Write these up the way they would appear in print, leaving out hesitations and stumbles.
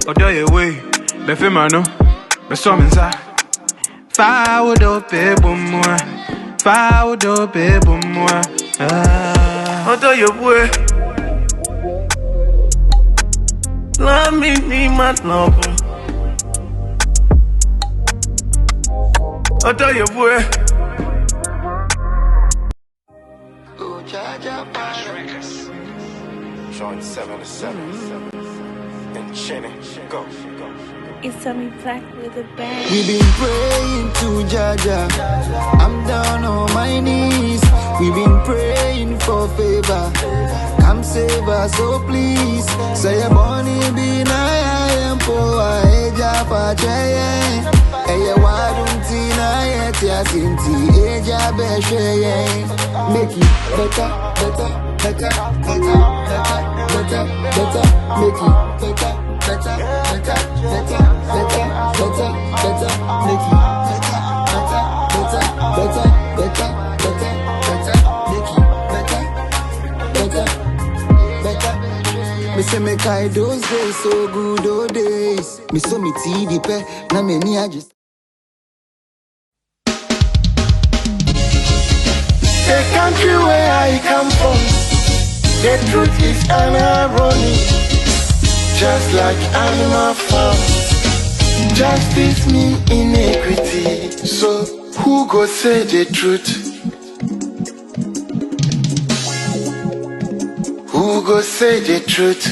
Odo ye way, be fe mano, be so mensa. Fa wodo pe bomwa, fa wodo pe bomwa. Odo ye way. Love me ni mat no. Odo ye way. Showing 7 to 7 and Chinny, go. It's Tommy Black with a bang. We've been praying to Jaja. I'm down on my knees. We've been praying for favor. Come save us, so please. Say a bonny be I am poor. Eja pache. Eya waduntina etia sinti. Eja beshe. Make it better, better, better, better, better, better, make it better, better, better, better, better, better, better, make it better, better, better, better, better, better, make it better, better, better. Me say make I those days so good, those days. Me so me TV pe, na me ni just. The country where I come from, the truth is ironic. Just like animal farm, justice mean inequity. So who go say the truth? Who go say the truth?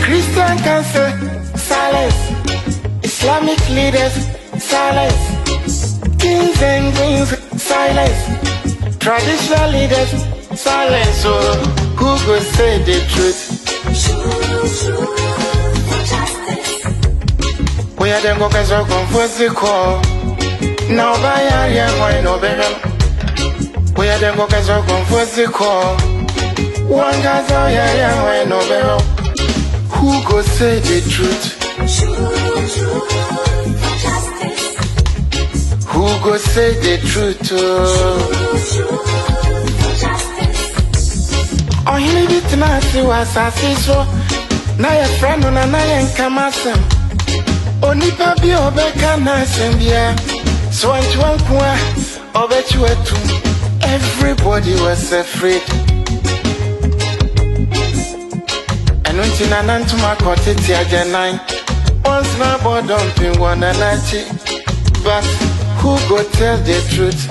Christian can say silence, Islamic leaders silence. Kings and queens, silence. Traditional leaders, silence. So who could say the truth? We are the workers of comfort call. Now by area, why no better? We are the workers of comfort call. One guy's out here, why no better? Who could say the truth? Who go say the truth? Oh, he need it now. See what I see so. Now your friend on a night come asem. Only baby obeka na sembia. So I want kwa obechu etu. Everybody was afraid. And when tina nantu makote ti ajanai. Once na bo dumping one anachi, but who go tell the truth?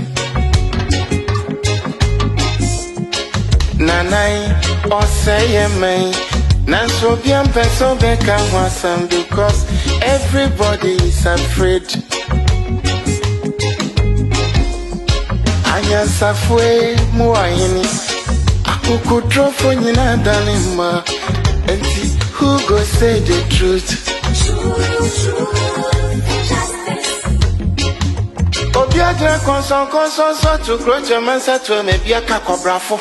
Nanai or say me, Nanso bien peso beka wasam because everybody is afraid. Anya safwe muayini, akuku trofo nyina danima. Enti who go say the truth? Obiadra konson so to grow Germansa to me be a cacobrafo.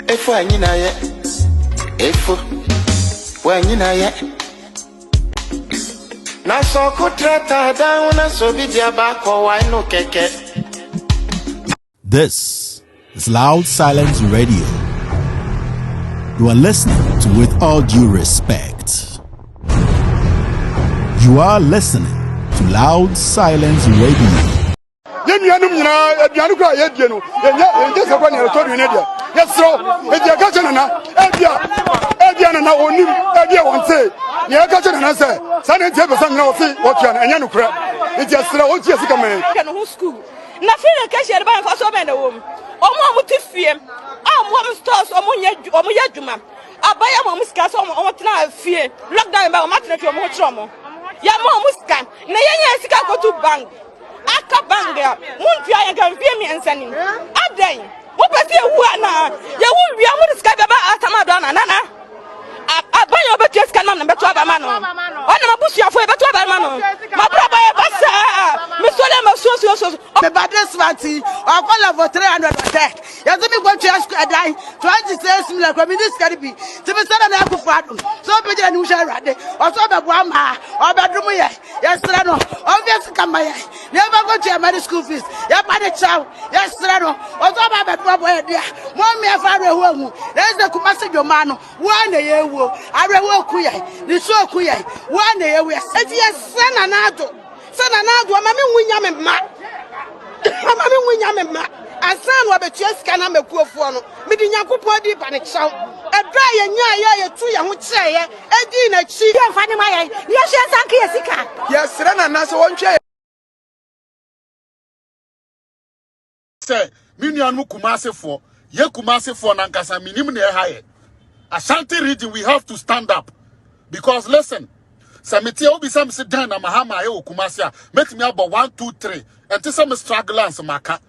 Efo anyina ye. Efo. When you know ye. Na so kutrata down na so be dia back or why no keke. This is Loud Silence Radio. You are listening to With All Due Respect. You are listening to Loud Silence Radio. Abaya mo muska so mo tena fie lockdown ba o matena fi mo tromo ya mo muska na yenya sika go to bank aka bank ya mun pia ya kan fie mi ansani adan wo pese hu ana ya wo wia mo sika ba atama do na nana abaya obetu sika na beto aba ma no ona mabusu afo beto aba ma no ma bra ba ya basa mi so le ma so me badres party o call for 300 attack ya me go to ask adan 26 million community scaribi ti be sada na akufado so be je ni usha rade o so be bo ama o be dum ye Yes, no. Obviously, come by. Never go to your money school fees. Your money child. Yes, no. Although my bed, dear. Mommy, I found a woman. There's the Kumasi Yomano. 1 year will. I will queer. The show queer. 1 year we are said yes, son and Ado. Son and Ado, Mammy William and Matt. Mammy William and Matt. And son will be just can I'm a poor phone. Meeting Yakupo deep and it's out. A dry and ya, 2 young would say, Edina, she can't find my eye. Yes, yes, yes, Serena, that's one chair. Say, Minian Kumase for, Ye Kumase for Nankasa, minimum higher. Ashanti region, we have to stand up. Because listen, Samiti will be some sit down and Mahama, Kumasia, make me about 1, 2, 3. And to some struggle and some maka.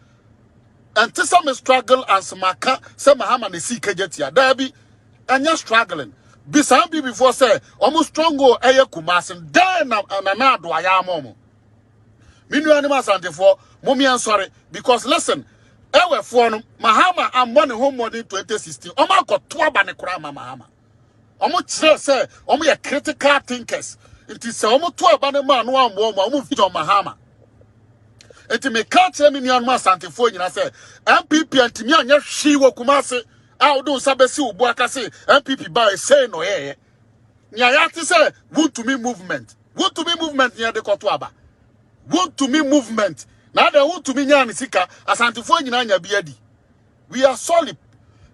And to some struggle and some maka, some Mahama, the sea kajetia. There be, and you're struggling. Be some people before say, almost stronger, Aya Kumasin, then and another, I am momo. Minu animals and therefore, Mummy, I'm sorry, because listen, Ewe for Mahama, I'm one home more in 2016. Oma got 12 Banakrama Mahama. Omo say, Omo a critical thinkers. It is almost 12 Banaman, one more, move on Mahama. It may catch him in your mass antiphone. I say, MPP and Timian, she will Kumasi. I'll do Sabesi, Buakasi, MPP by say no air. Nyayati say, wood to me movement. Wood to me movement near the Kotwaba. Wood to me movement. Now the wood to me Yanisika, as antiphone in Anya Biedi. We are sorry.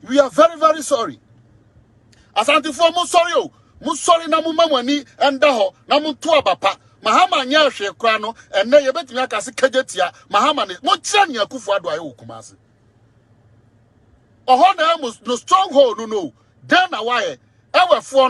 We are very, very sorry. As antiphone, sorry, na mumani, and daho, namutua bapa. Mahama nyashe krano, and ne yebet nyakasi kajetia, Mahama is mochanya kufuadwa yo kumasi. Ohona no stronghold no. Then a wire, ever for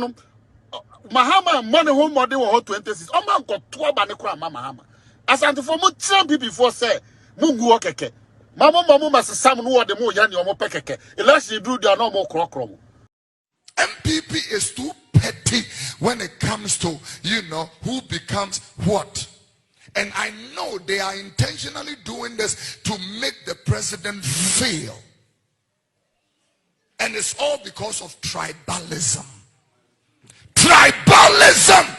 Mahama money home more than 26. Oh man got 12 Banekra Mahama. As antiphone much before say, Mungu okeke. Mama must summon what the more yan your pekeke. Unless you do the normal crocrom. MPP is too petty when it comes to, who becomes what. And I know they are intentionally doing this to make the president fail. And it's all because of tribalism. Tribalism!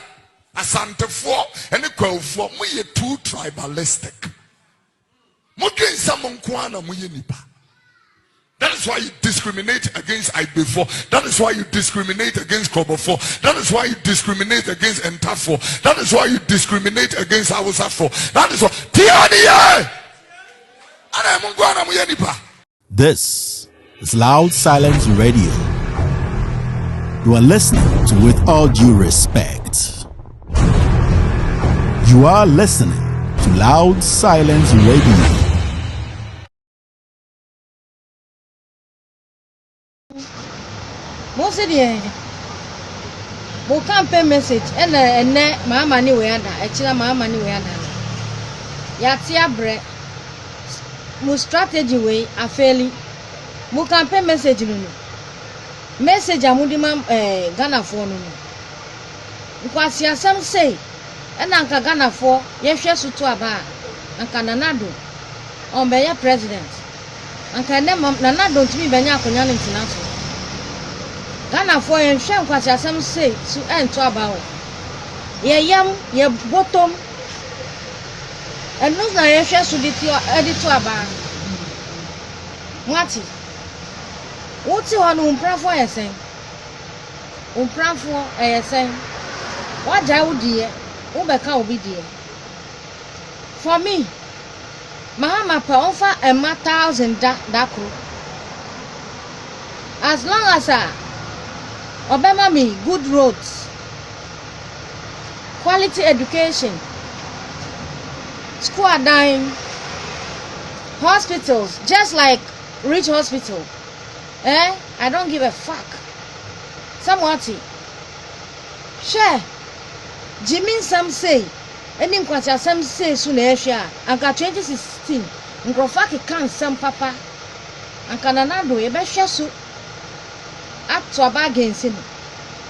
Asante for and the crowd for we are too tribalistic. That is why you discriminate against IB4. That is why you discriminate against Kobo4. That is why you discriminate against Entaf4. That is why you discriminate against Awusa4. That is why. This is Loud Silence Radio. You are listening to With All Due Respect. You are listening to Loud Silence Radio. Most of the campaign message and Mahama ni we under actually Mahama ni we under yatia bre mo strategy way afeli mo campaign message no message amudi mam Ghana for no nkwasi asem say and anka Ghana for yehwe so to aba anka nanado on be president anka nanado ntimi benya akonya international Ghana for him, shame what some say to end to about. Ye yam, ye bottom, and no, I shall to the editor about. What's your umpra for a saying? Umpra for a saying. What I would dear, Ubeka will be dear. For me, Mahama per offer a 1,000 dakro. As long as Obama me good roads, quality education, school dime, hospitals, just like Rich Hospital. I don't give a fuck. Somewhat. Share. Jimmy some say, any kwacha some say soon share. Anka 2016, Nkrofaki can some papa. Anka nanado ebe share so. Up to a bargain,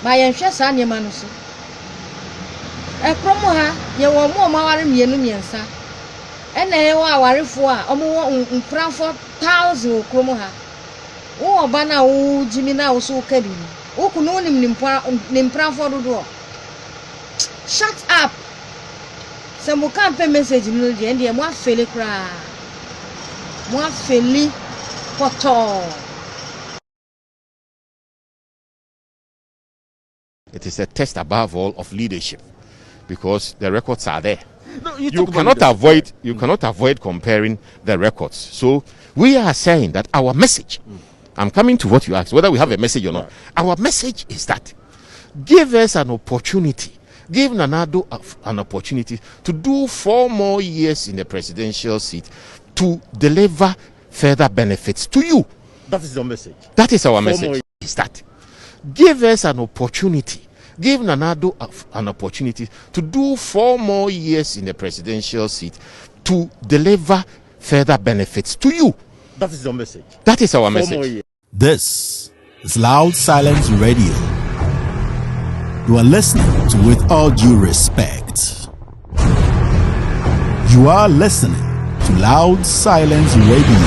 by a chess and your manuso. A promoha, you were more marrying Yenumiansa. And they were worried for a more proud for 1,000 chromoha. Oh, Bana, oh, Jimmy now so cabin. Oh, could know him proud for the door. Shut up. Se mo campaign message no de ndie mo afeli kra. Mo afeli poto. It is a test above all of leadership because the records are there. No, You cannot avoid comparing the records. So we are saying that our message, I'm coming to what you asked, whether we have a message or not. Our message is that give us an opportunity, give Nanado an opportunity to do 4 more years in the presidential seat to deliver further benefits to you. That is your message. That is our message. Is that give us an opportunity, give Nanado an opportunity to do 4 more years in the presidential seat to deliver further benefits to you. That is your message. That is our 4 message. more years. This is Loud Silence Radio. You are listening to With All Due Respect. You are listening to Loud Silence Radio.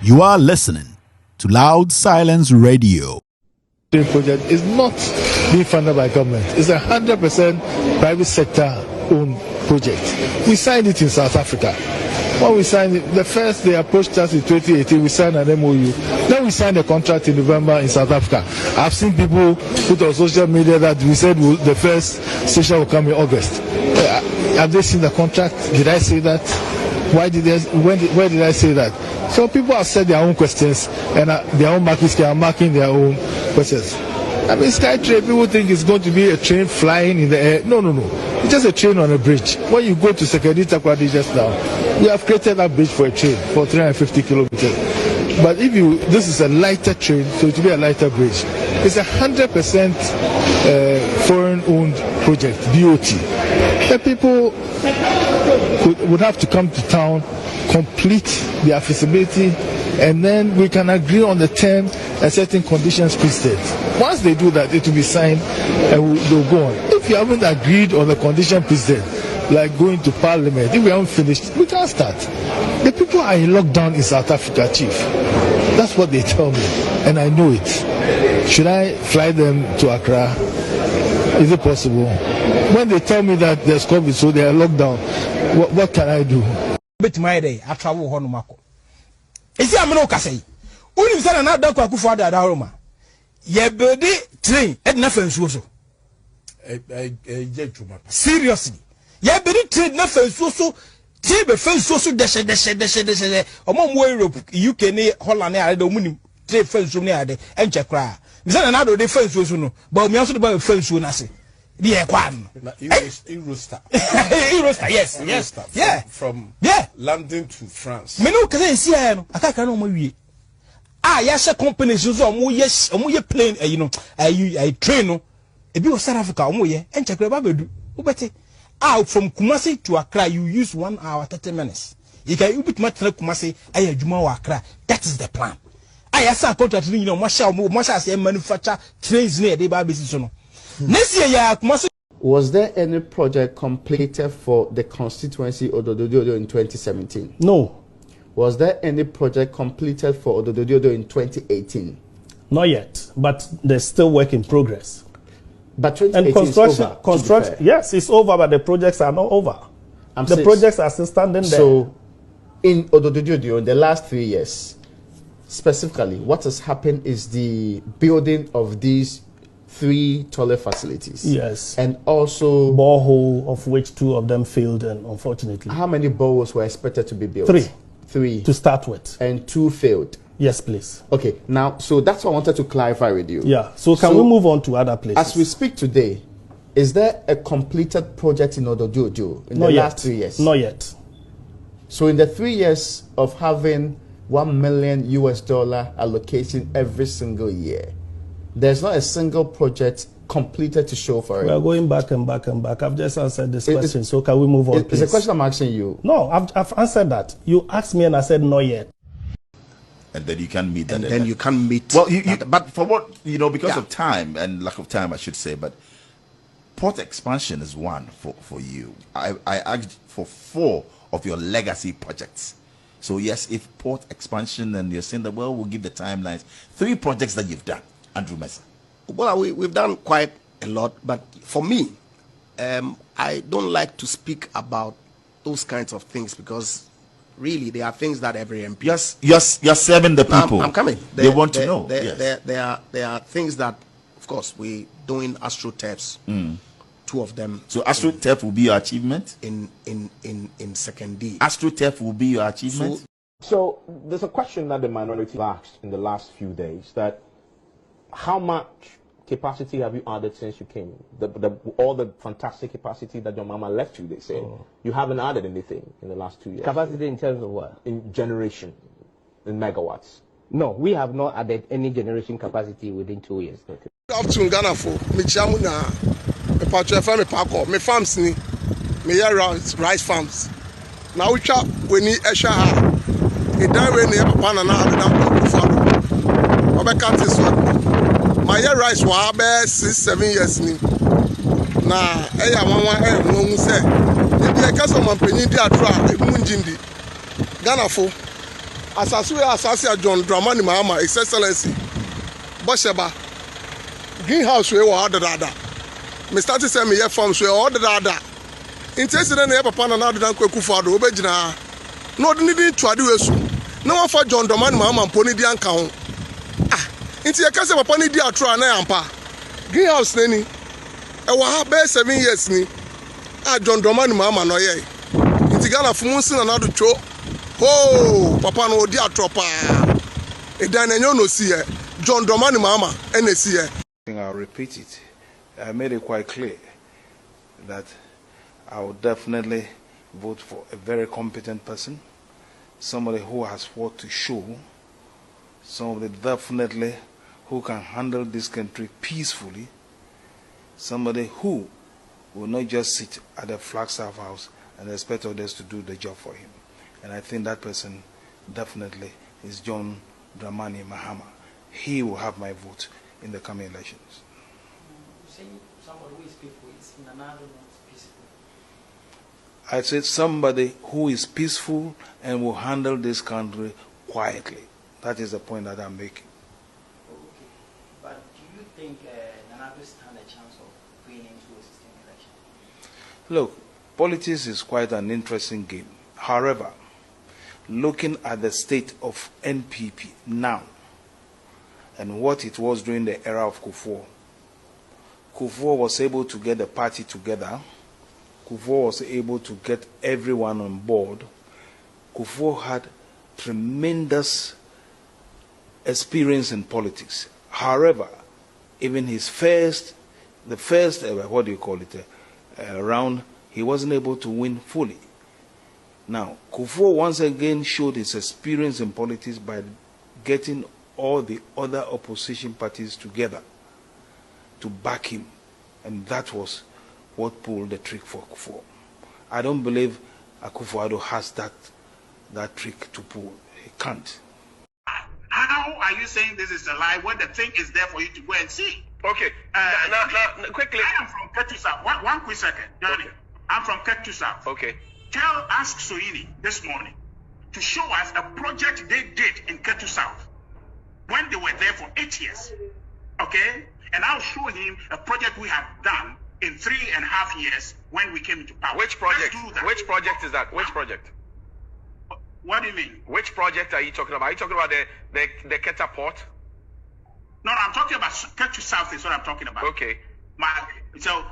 You are listening to Loud Silence Radio. The project is not being funded by government. It's 100% private sector owned project. We signed it in South Africa. When we signed it, the first they approached us in 2018, we signed an MOU. Then we signed a contract in November in South Africa. I've seen people put on social media that we said the first session will come in August. Have they seen the contract? Did I say that? Where did I say that? So people have said their own questions and their own markets are marking their own questions. I mean, SkyTrain, people think it's going to be a train flying in the air. No. It's just a train on a bridge. When you go to Sekedi Takwadi just now, we have created that bridge for a train for 350 kilometers. But this is a lighter train, so it will be a lighter bridge. It's 100% foreign-owned project, BOT. The people would have to come to town, complete their feasibility, and then we can agree on the term and certain conditions precedent. Once they do that, it will be signed and they'll go on. If you haven't agreed on the condition precedent, like going to parliament, if we haven't finished, we can't start. The people are in lockdown in South Africa, Chief. That's what they tell me, and I know it. Should I fly them to Accra? Is it possible? When they tell me that there's COVID, so they are locked down, what can I do? Bet my day, I travel home. Is there no Casay? Unim said another Kwaku at Aroma. Ye birdy train at nothing so. Seriously. Ye birdy train nothing so. Table fence so deshe. Among Europe, UK, Holland, I don't mean trade fence from near the Enchakra. Is that another defense was no, but me also about fence soon as the Equan. Eurostar. Eurostar, yes. Yeah. From London to France. Me no can see I can't know my yes, a company so yes, plane, I train no. A bit of South Africa, Enchakra, Ubete. Out from Kumasi to Accra, you use 1 hour 30 minutes. You can bit much like Kumasi, Juma Accra. That is the plan. I saw contract, Masha say manufacture trains near the baby's son. Next year, Kumasi. Was there any project completed for the constituency Odododo in 2017? No. Was there any project completed for Odododo in 2018? Not yet, but there's still work in progress. But 2018 is over. Construction, yes, it's over, but the projects are not over. The projects are still standing there. So, in Odododo, in the last 3 years, specifically, what has happened is the building of these 3 toilet facilities. Yes. And also borehole, of which 2 of them failed, and unfortunately. How many boreholes were expected to be built? 3 to start with. And 2 failed. Yes, please. Okay, now, so that's what I wanted to clarify with you. Yeah, so can we move on to other places? As we speak today, is there a completed project in Odododo in the last 3 years? Not yet. So in the 3 years of having $1 million allocation every single year, there's not a single project completed to show for it. We are going back and back and back. I've just answered this question, so can we move on, please? It's a question I'm asking you. No, I've answered that. You asked me and I said not yet. And then you can meet. And then you can meet. Well, but for what, because of time and lack of time, I should say, but port expansion is one for you. I asked for 4 of your legacy projects. So yes, if port expansion, and you're saying that, well, we'll give the timelines. 3 projects that you've done, Andrew Mesa. Well, we've done quite a lot, but for me, I don't like to speak about those kinds of things because really they are things that every MP. You're serving the people. I'm coming. They want to know. There are things that, of course, we doing AstroTurfs. 2 of them. So AstroTurf will be your achievement in second D. AstroTurf will be your achievement. So there's a question that the minority asked in the last few days, that how much capacity have you added since you came? All the fantastic capacity that your mama left you, they say. You haven't added anything in the last 2 years. Capacity in terms of what? In generation, in megawatts. No, we have not added any generation capacity within 2 years. Good afternoon, Ghana for me chamuna, me patch FM me parko, me farms ni, me rice farms. Now we chat we ni esha ha. E dan we ni papa na na fado. Obe cat is what. My rice wa be 6-7 years ni. Na eya wanwa won say. E bi e kaso man panyin di atro a e mu njindi. Ghana for asase John Dramani Mahama, His Excellency. Bosheba. Greenhouse we were ordered. Me started saying me farms we ordered. In case then e papa na do dan kwaku fado obegina. No need to adu esu. No one for John Dramani Mahama poni di anka ho. Ah, inti e kase papa ni di atro na yampa. Greenhouse nani. E wa ha be 7 years ni. Ah, John Dramani Mahama no ye. Inti Ghana fumunsi na do cho. Oh, papa no di atropa. E dan enyo no see John Dramani Mahama NSC. I'll repeat it. I made it quite clear that I will definitely vote for a very competent person, somebody who has what to show, somebody definitely who can handle this country peacefully, somebody who will not just sit at the Flagstaff House and expect others to do the job for him. And I think that person definitely is John Dramani Mahama. He will have my vote in the coming elections. I said somebody who is peaceful and will handle this country quietly. That is the point that I'm making. Okay. But do you think Nana will stand a chance of winning 2016 election? Look, politics is quite an interesting game. However, looking at the state of NPP now and what it was during the era of Kufuor was able to get the party together. Kufuor was able to get everyone on board. Kufuor had tremendous experience in politics. However, even his the first round, he wasn't able to win fully. Now, Kufuor once again showed his experience in politics by getting all the other opposition parties together to back him. And that was what pulled the trick for Kufuor. I don't believe Akufo-Addo has that trick to pull. He can't. How are you saying this is a lie when the thing is there for you to go and see? Okay. Now, quickly. I am from Ketu South. One quick second, Johnny. Okay. I'm from Ketu South. Okay. Ask Soini this morning to show us a project they did in Ketu South when they were there for 8 years. Okay? And I'll show him a project we have done in 3.5 years when we came into power. Which project? Which project is that? Which project? What do you mean? Which project are you talking about? Are you talking about the Keta port? No, I'm talking about Ketu South is what I'm talking about. Okay. So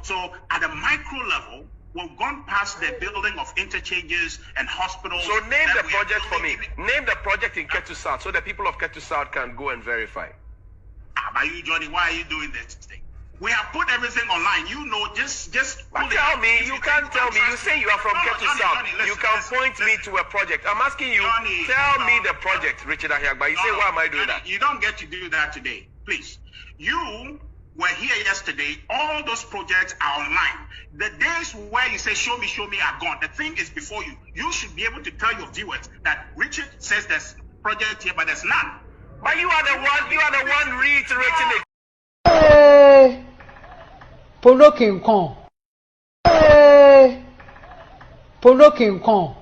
at the micro level, we've gone past the building of interchanges and hospitals. So name the project for me. Name the project in Ketu South so the people of Ketu South can go and verify. By you, Johnny, why are you doing this thing? We have put everything online. You know, just but tell me, you can't tell me. You say you are from Ketu South. You can point me to a project. I'm asking you, tell me the project, Richard Ahiagba. You say, why am I doing that? You don't get to do that today. Please. You were here yesterday. All those projects are online. The days where you say, show me, are gone. The thing is before you. You should be able to tell your viewers that Richard says there's project here, but there's none. But you are the one reiterating it. Polo King Kong. Polo King Kong.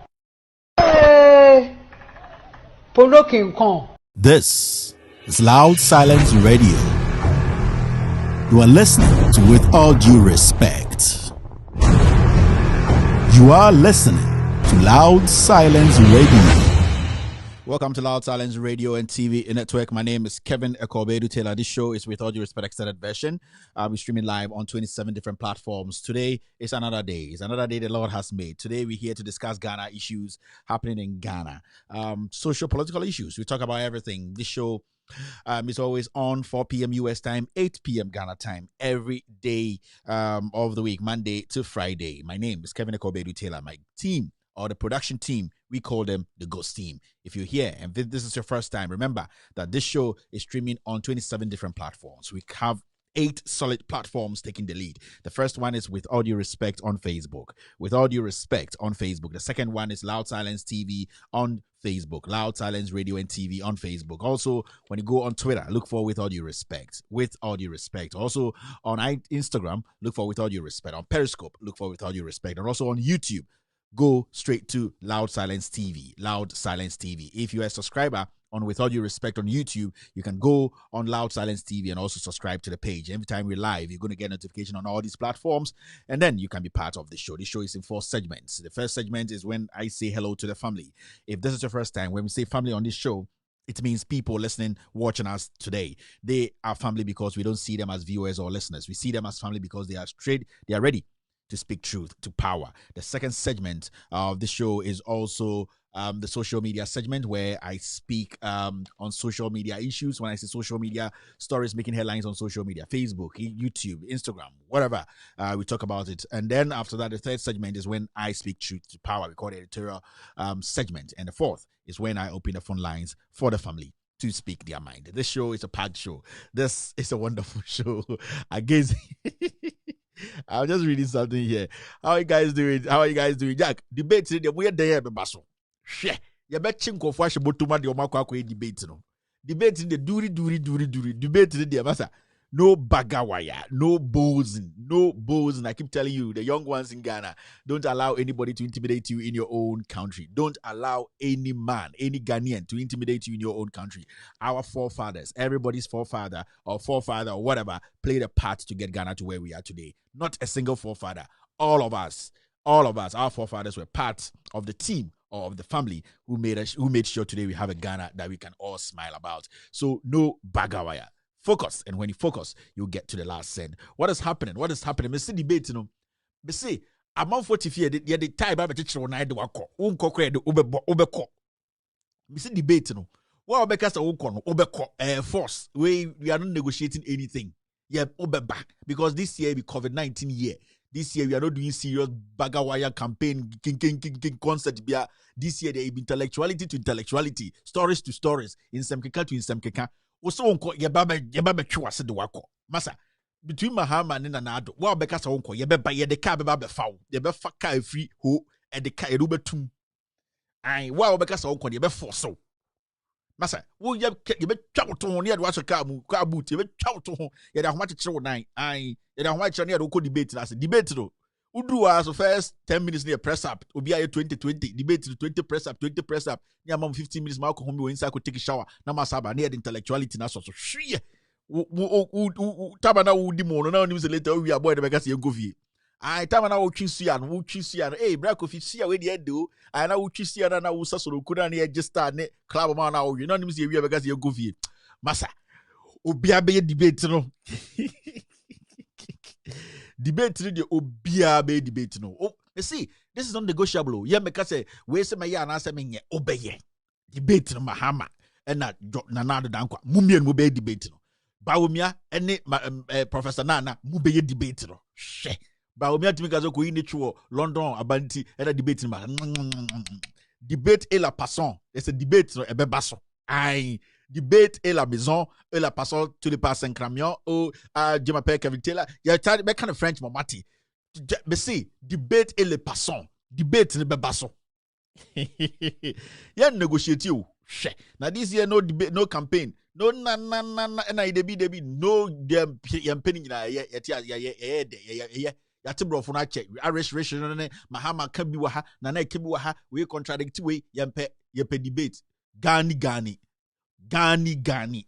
Polo King Kong. This is Loud Silence Radio. You are listening to With All Due Respect. You are listening to Loud Silence Radio. Welcome to Loud Silence Radio and TV Network. My name is Kevin Ekobedu Taylor. This show is with all due respect extended version. We're streaming live on 27 different platforms. Today is another day. It's another day the Lord has made. Today we're here to discuss Ghana issues happening in Ghana. Social political issues. We talk about everything. This show is always on 4 p.m. US time, 8 p.m. Ghana time, every day of the week, Monday to Friday. My name is Kevin Ekobedu Taylor. My team, or the production team, we call them the Ghost Team. If you're here and this is your first time, remember that this show is streaming on 27 different platforms. We have 8 solid platforms taking the lead. The first one is With All Due Respect on Facebook. With All Due Respect on Facebook. The second one is Loud Silence TV on Facebook. Loud Silence Radio and TV on Facebook. Also, when you go on Twitter, look for With All Due Respect. With All Due Respect. Also, on Instagram, look for With All Due Respect. On Periscope, look for With All Due Respect. And also on YouTube, go straight to Loud Silence TV. Loud Silence TV. If you're a subscriber on With All Due Respect on YouTube, you can go on Loud Silence TV and also subscribe to the page. Every time we're live, you're going to get notification on all these platforms, and then you can be part of the show. The show is in 4 segments. The first segment is when I say hello to the family. If this is your first time, when we say family on this show, it means people listening, watching us today. They are family because we don't see them as viewers or listeners. We see them as family because they are ready to speak truth to power. The second segment of the show is also the social media segment, where I speak on social media issues. When I say social media, stories making headlines on social media, Facebook, YouTube, Instagram, whatever, we talk about it. And then after that, the third segment is when I speak truth to power. We call it editorial segment. And the fourth is when I open the phone lines for the family to speak their mind. This show is a packed show. This is a wonderful show. I guess I'm just reading something here. How are you guys doing? Jack, debate today, we are there, Basso. Share. You bet Chinko Fash Botuma, the Omako debate. No debate in the duri. Debate today, Massa. No bagawaya, no bows. I keep telling you, the young ones in Ghana, don't allow anybody to intimidate you in your own country. Don't allow any man, any Ghanaian to intimidate you in your own country. Our forefathers, everybody's forefather or whatever, played a part to get Ghana to where we are today. Not a single forefather. All of us, our forefathers were part of the team or of the family who made sure today we have a Ghana that we can all smile about. So no bagawaya. Focus, and when you focus, you'll get to the last cent. What is happening? Me see debate, you know. Me see, I'm on 40 the time I teach you on I do wako. Ubeko. Me see debate, you know. What because Ubeko force. We are not negotiating anything. Yeah, Ubeba. Because this year be COVID-19 year. This year we are not doing serious bagawaya campaign, king concert. This year there is intellectuality to intellectuality, stories to stories, in some keka to in some keka. Also, yebaba chwase de wako. Masa, between Mahama and Nanado, wa beka sa wonko, yebeba the car beba befaw, yebefa car free ho, and the car rubetum. Aye, wa beka sa wonko, yebe force. Masa, wo yebe chow to near the water car boot, yebe chow to home, yet how much show 9. Aye, yet how much near the debate as a debate. Udu as the first 10 minutes near press up. Obi aye 20 debate 20 press up. Near mom 15 minutes. Malcolm home inside could take a shower. Namasaba near the intellectuality na so shie. Tabana udi mono na news later we are boy the because you go vie. I tabana wo twisi an eh bra ko fisi we dey do. I na wo twisi an na wo sasoro kuda na just start ne club man na wo you know news we because you go vie. Masa obi abe debate no. Debate the obia be debate no. Oh, you see, this is non-negotiable. Yeah, because we say my ya na say me obeye. Debate no Mahama and na Nana dankwa. Mumien mo be debate no. Bawumia ene Professor Nana mo be debate no. She. Bawumia timi kazo ko ini chuo London abanti and debate no. Debate et la passant. It's a debate no ebe baso. Aye. Debate et la maison et la passant tous les pas 5 camions ou je m'appelle Kevin Taylor. Il y a mais kind of French mamati. Mais si debate et le passant. Debate ne bebasso. Ya negotiate you. Now this year no debate, no campaign. No na debi no dem penny na ya tibro for na check. Restoration ne Mahama can be wa ha na kebi wa ha we contradict we yempe debate. Gani.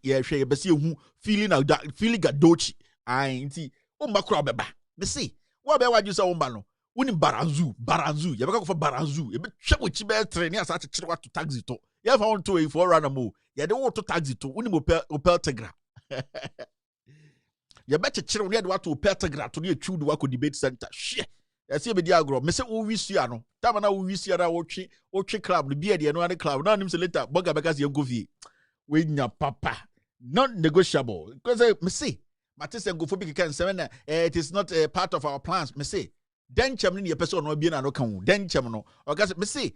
Yeah, she be see who feeling gadochi. I nti o makro beba. Me see. What be what you say umba no. Unim baranzu. You go for baranzu. You be check with chibe train. You start to check what to taxi to. You have on to a forerunner mo. You don't want to taxi to. Unim opel tegra. You better check on what to opel tegra to the true wako debate center. Shit. I see a diagram. Me say Uwisiano. Tamana Uwisiana watch club. The beard no other club. Now him say later. Boga because you go fi. When your papa not negotiable. Because me say. Matisse and Gophobic can say it is not a part of our plans. Me say. Den cham ni person no bia na no kan den cham no o ka me say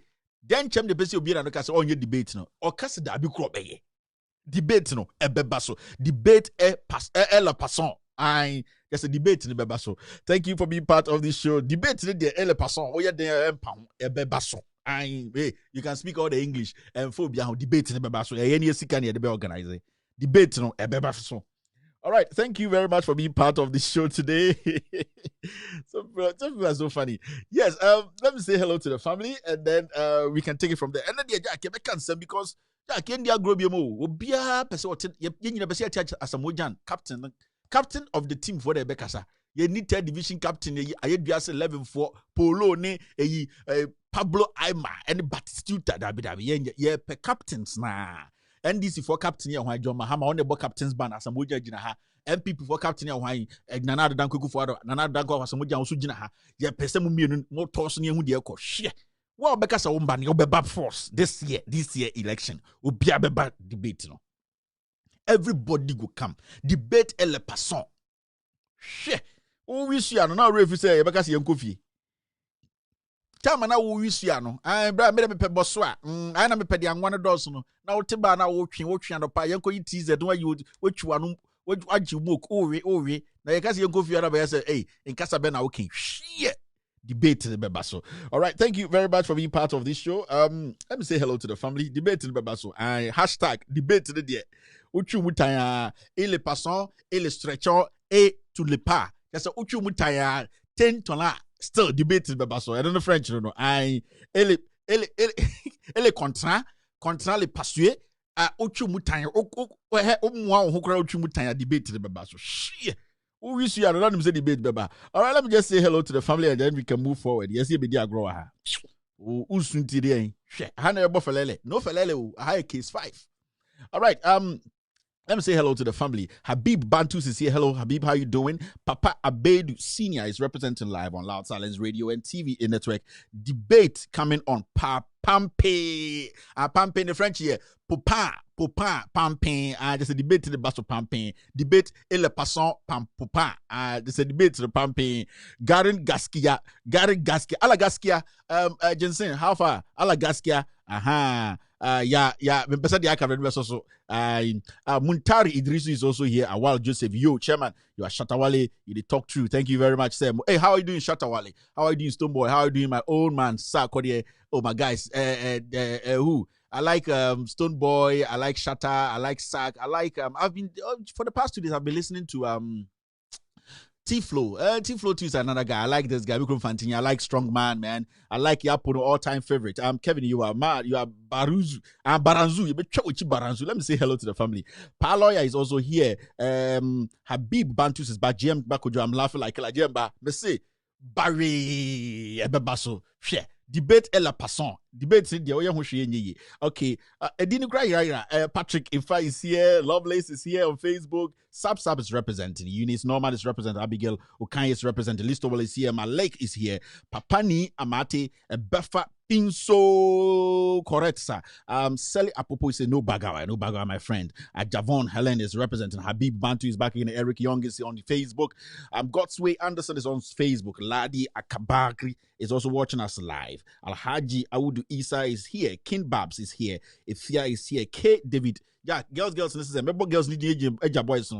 den cham de person bia na no ka say onye debate no o ka say da bi kro beye debate no e beba so debate la passant I just a debate ni beba so. Thank you for being part of this show. Debate ni de la passant o ye den empam e beba so I you can speak all the English and phobia how debate ni beba so e ni sika ni de be organize debate no e beba so. All right, thank you very much for being part of the show today. So so funny. Yes, let me say hello to the family, and then we can take it from there. And then I can say because captain of the team for the Bekasa. You need third division captain. I had 11 for Polo ne Pablo Aima and Batistuta Dabi. Yeah, per captains na. NDC for captain here why John Mahama on the board captain's ban as a moja jina ha MPP for captain here why Nana Danko for Nana Danko as a moja also jina ha ya pese mu mienu no toss ne hu de ekọ hye wa obeka sa womba ne obeba force this year election obia beba debate no everybody go come debate ele passant hye o wish ya no na refi say ebeka se yankofie Tama na wo wisia no bra me pe boso a na me pe de anwa no dos no na wo te ba na wo twen no pa yenko yi TZ no ayi wo twa no wo agi mok owe na ye kase yenko fia na ba say in kasa be na wo kin hwie debate the bebaso. All right, thank you very much for being part of this show. Let me say hello to the family. Debate the bebaso hashtag debate the there uchu mutaya et les passants et les stretchants et tout le pas. That's uchu mutaya 10 tonnes. Still debating bebaso. I don't know French, no. Elle contrat les passuer a ochu mutanya o mwa o hokra ochu mutanya debate the bebaso. Shit. Who wish you are not say debate beba. All right, let me just say hello to the family and then we can move forward. Yes, you be there grow ha. Usunti dey. Shit. Hana ebo felele. No felele o. I case 5. All right, let me say hello to the family. Habib Bantus is here. Hello, Habib. How you doing? Papa Abedu Senior is representing live on Loud Silence Radio and TV in network. Debate coming on Pampe. Pampe in the French here. Popa, Pampe. There's a debate to the basso Pampe. Debate et le passant Pampopa. There's a debate to the Pampe. Garin Gaskia. Ala Gaskia. Jensen, how far? Ala Gaskia. Aha. Mpesa dia covered also. Muntari Idrisu is also here. Awal Joseph, yo, chairman, you are Shatawale. You did talk true. Thank you very much, Sam. Hey, how are you doing, Shatawale? How are you doing, Stoneboy? How are you doing, my old man, Sarkodie? Oh my guys, who? I like Stoneboy. I like Shatta. I like Sack. I like I've been for the past 2 days. I've been listening to T-Flow. T-Flow too is another guy. I like this guy, Mikro Fantini. I like Strongman, man. I like Yapono, all-time favorite. Kevin, you are mad. You are Baruzu. Baranzu. You better with Baranzu. Let me say hello to the family. Paloya is also here. Habib Bantus is back. GM Bakojo. I'm laughing like a GM. Me say Barry Ebebaso. Share. Debate et la passant. Debate c'est dia okay. Patrick Ifa is here. Lovelace is here on Facebook. Sab is representing. Eunice Norman is representing. Abigail Okanya is representing. Listowell is here. Malek is here. Papani Amate Befa Pinso correct sir. Sally Apopo is no bagawa, my friend. Javon Helen is representing. Habib Bantu is back in. Eric Young is on Facebook. Godsway Anderson is on Facebook. Ladi Akabakri is also watching us live. Alhaji Awudu Isa is here. King Babs is here. Ifia is here. K David. Yeah, girls, listen. Remember, girls need to boys.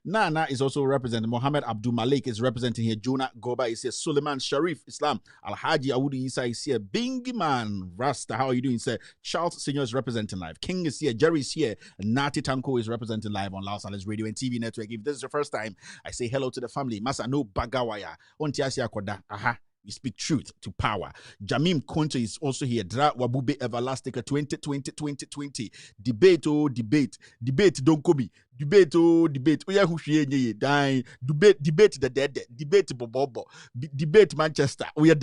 Nana is also representing. Mohammed Abdul Malik is representing here. Jonah Goba is here. Suleiman Sharif Islam. Alhaji Awudu Isa is here. Bingy Man Rasta, how are you doing, sir? Charles Senior is representing live. King is here. Jerry is here. Nati Tanko is representing live on Loud Silence Radio and TV Network. If this is your first time, I say hello to the family. Masa no bagawaya. Onti asia koda. Aha. We speak truth to power. Jamim Konto is also here. Dra Wabube Everlasting 2020. Debate, oh, debate. Debate, don't come. Debate, oh, debate. Oh, yeah, who she dying. Debate the dead. Debate Bobo. Debate Manchester. Oh, yeah,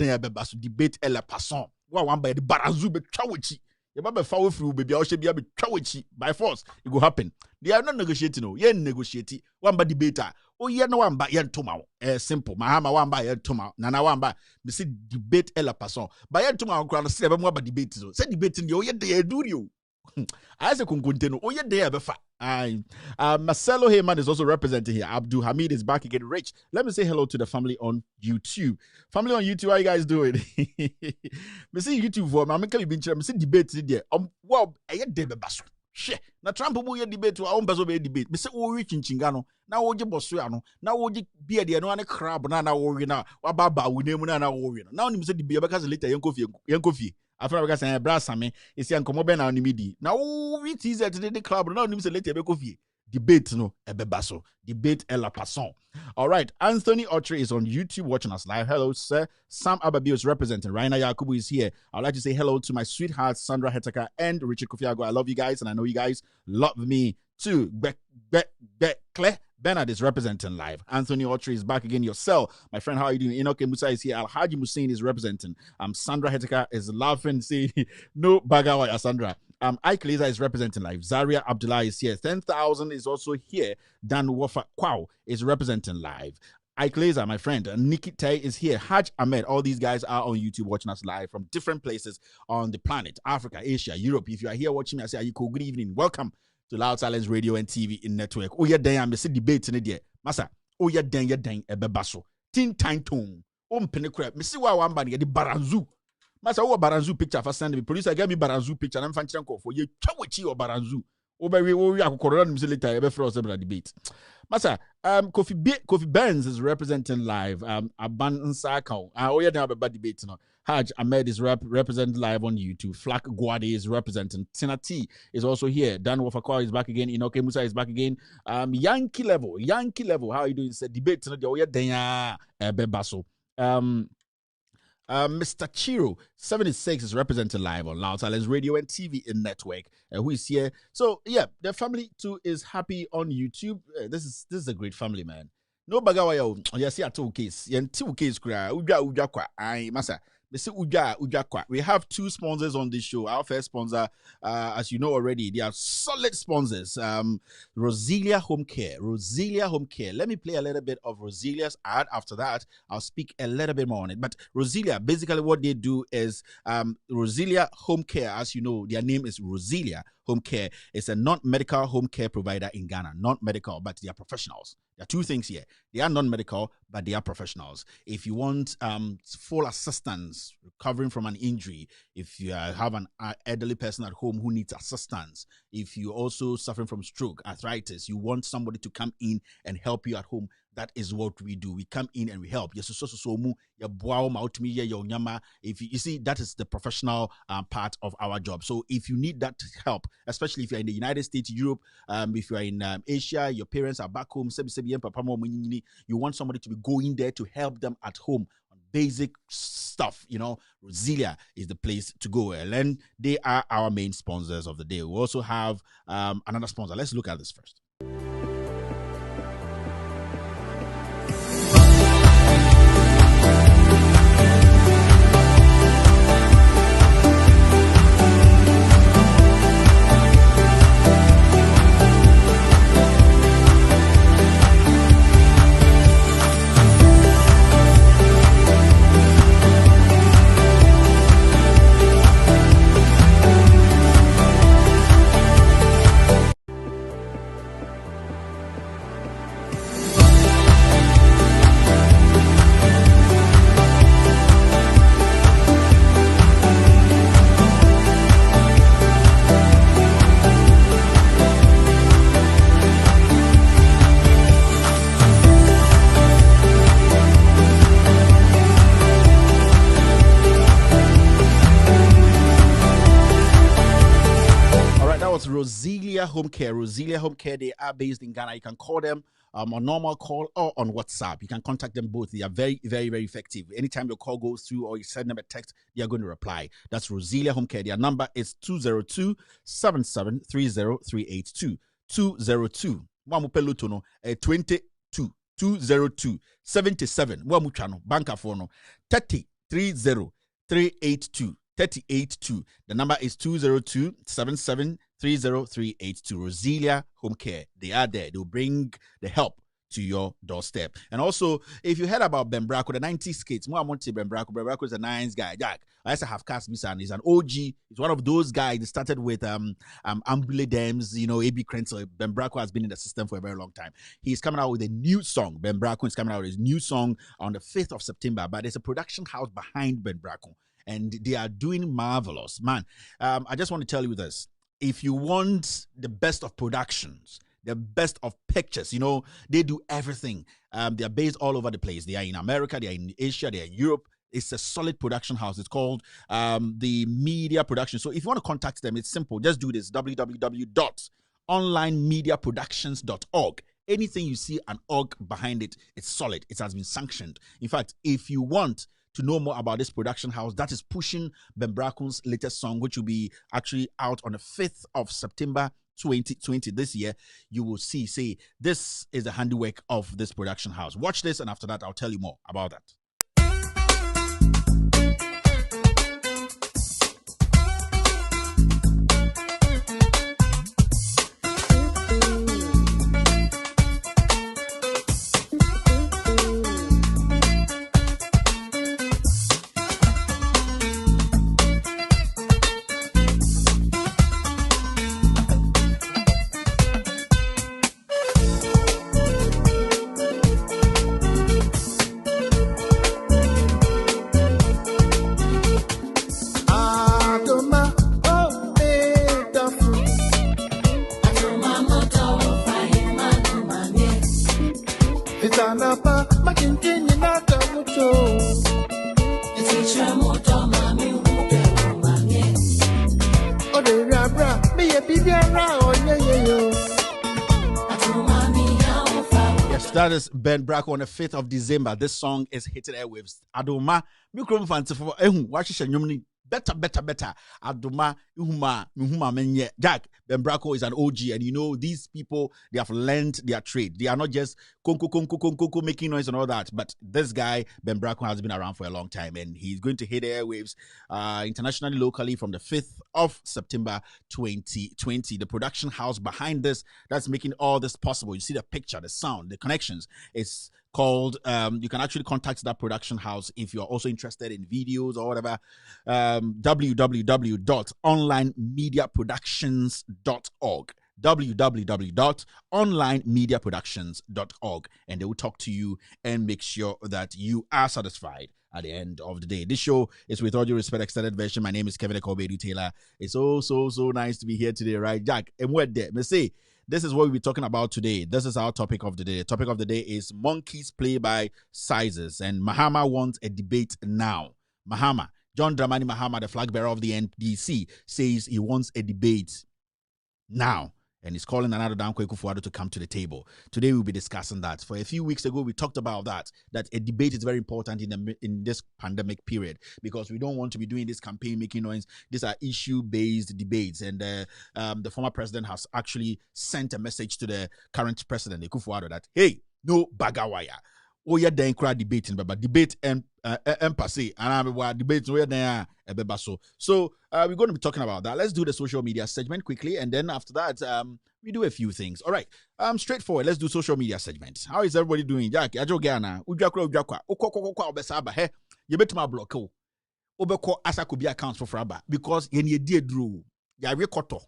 so debate Ella Passon. One by the Barazube Chawichi. You better follow through, baby. I should be able to Chawichi by force. It will happen. They are not negotiating. No, yeah, negotiating. One by debater. Oh, yeah, no one by yen tomorrow. Simple. Mahama one by yen tomorrow. Nana one by. Me see debate Ella Passon. By yen tomorrow, crown 7 more by debate. So say debating you. Yeah, they do you. I say kunkunteno. Oh yeah, they befa. Marcelo Heyman is also representing here. Abdul Hamid is back again. Rich, let me say hello to the family on YouTube. Family on YouTube, how you guys doing? Me see YouTube for me. I'm making me see debate there. Well, I get debate basu. She na Trump mu ye debate to our person be debate. Me say wo rich chingano. Na wo je bosu ano. Na wo je beer there no an crab na wo wi na. Wa baba wo nemu na wo wi. Na oni me say debate because later yenkofi. After because I brass me, is yan come ben on midi. Now we tease today the club. Now nimse later be coffee. Debate no ebebaso. Debate Ella Passon. All right, Anthony Autry is on YouTube watching us live. Hello, sir. Sam Ababio is representing. Raina Yakubu is here. I'd like to say hello to my sweethearts Sandra Hetaka and Richard Kofiago. I love you guys, and I know you guys love me too. Claire Bernard is representing live. Anthony Autry is back again. Yourself, my friend, how are you doing? Enoke Musa is here. Alhaji Musain is representing. Sandra Heteka is laughing, saying, no bagawa, Sandra. Ike Leza is representing live. Zaria Abdullah is here. 10,000 is also here. Dan Wafa Kwao is representing live. Ike Leza, my friend. Nikki Tay is here. Haj Ahmed. All these guys are on YouTube watching us live from different places on the planet. Africa, Asia, Europe. If you are here watching me, I say, Ayiko, good evening. Welcome to Loud Silence Radio and TV in network. Oh yeah, then I'm see debate in there. Massa. Oh yeah, then ebebaso. Tin time tone. Penny crap. Me see why one band get the Baranzu. Massa, oh Baranzu picture for send me. Producer get me Baranzu picture. And I'm fanching for you. Chawachi or Baranzu. Oh baby, oh yeah, corona later. Ebe for us debate. Massa, Kofi Benz is representing live. Aban Nsakao. Oh yeah, then have a bad debate now. Haj Ahmed is representing live on YouTube. Flak Guade is representing. Tina T is also here. Dan Wafakwa is back again. Inoke Musa is back again. Yankee level. How are you doing? It's debate tonight. Oh yeah, Denya Bebaso. Mr. Chiro 76 is representing live on Loud Silence Radio and TV in network. Who is here? So yeah, the family too is happy on YouTube. This is a great family, man. No bagawa yo. Yes, yeah, 2 case. Yeah, 2 case kra. Uja kwa. Ai masa. We have 2 sponsors on this show. Our first sponsor, as you know already, they are solid sponsors. Roselia Home Care. Let me play a little bit of Roselia's ad. After that, I'll speak a little bit more on it. But Roselia, basically what they do is Roselia Home Care, as you know, their name is Roselia Home Care. It's a non-medical home care provider in Ghana. Not medical, but they are professionals. There are 2 things here. They are non-medical, but they are professionals. If you want full assistance recovering from an injury, if you have an elderly person at home who needs assistance, if you're also suffering from stroke, arthritis, you want somebody to come in and help you at home, that is what we do. We come in and we help. If you see, that is the professional part of our job. So if you need that help, especially if you're in the United States, Europe, if you're in Asia, your parents are back home, you want somebody to be going there to help them at home on basic stuff, Roselia is the place to go. And then they are our main sponsors of the day. We also have another sponsor. Let's look at this first. Home Care. Roselia Home Care, they are based in Ghana. You can call them on normal call or on WhatsApp. You can contact them both. They are very, very, very effective. Anytime your call goes through or you send them a text, they are going to reply. That's Roselia Home Care. Their number is 202-7730-382. 202. 22 202 77 banka phone 30 382 382. The number is 202 77 30382. Roselia Home Care. They are there. They'll bring the help to your doorstep. And also, if you heard about Ben Bracco, the 90s kids, more want to Ben Bracco. Ben Bracco is a nice guy. Jack, I used to have cast Misan. He's an OG. He's one of those guys that started with Ambulance Dams, AB Krenzel. Ben Bracco has been in the system for a very long time. He's coming out with a new song. Ben Bracco is coming out with his new song on the 5th of September. But there's a production house behind Ben Bracco, and they are doing marvelous. Man, I just want to tell you this. If you want the best of productions, the best of pictures, they do everything. They are based all over the place. They are in America, they are in Asia, they are in Europe. It's a solid production house. It's called the Media Production. So if you want to contact them, it's simple. Just do this, www.onlinemediaproductions.org. Anything you see an org behind it, it's solid. It has been sanctioned. In fact, if you want to know more about this production house that is pushing Ben Bracco's latest song, which will be actually out on the 5th of September 2020 this year, you will see, this is the handiwork of this production house. Watch this, and after that, I'll tell you more about that. That is Ben Bracco on the 5th of December. This song is hitting airwaves. Adoma, mikrom fancy for watch better. Adoma, menye. Jack, Ben Bracco is an OG, and these people, they have learned their trade. They are not just konko making noise and all that. But this guy, Ben Bracco, has been around for a long time, and he's going to hit the airwaves internationally, locally from the 5th of September 2020. The production house behind this, that's making all this possible. You see the picture, the sound, the connections. It's called, you can actually contact that production house if you're also interested in videos or whatever. www.onlinemediaproductions.org. www.onlinemediaproductions.org, and they will talk to you and make sure that you are satisfied at the end of the day. This show is With All Due Respect Extended Version. My name is Kevin Ekorbedu Taylor. It's so nice to be here today, right, Jack? And what there? Me say, this is what we'll be talking about today. This is our topic of the day. The topic of the day is monkeys play by sizes, and Mahama wants a debate now. Mahama, John Dramani Mahama, the flag bearer of the NDC, says he wants a debate now, and he's calling another Danko Ekufuado to come to the table. Today we'll be discussing that. For a few weeks ago, we talked about that a debate is very important in this pandemic period, because we don't want to be doing this campaign making noise. These are issue-based debates, and the former president has actually sent a message to the current president, Ekufuado, that, hey, no bagawaya. Oh, yeah, then crowd debating, but debate and passe, and I'm debating where they are. So we're going to be talking about that. Let's do the social media segment quickly, and then after that, we do a few things. All right, straightforward. Let's do social media segment. How is everybody doing? Jack, Ajo Ghana, Ujakwa, Obesaba, he, you bet my block. Obeko asa could be accounts for Fraba, because ye dear drew, ya rekoto,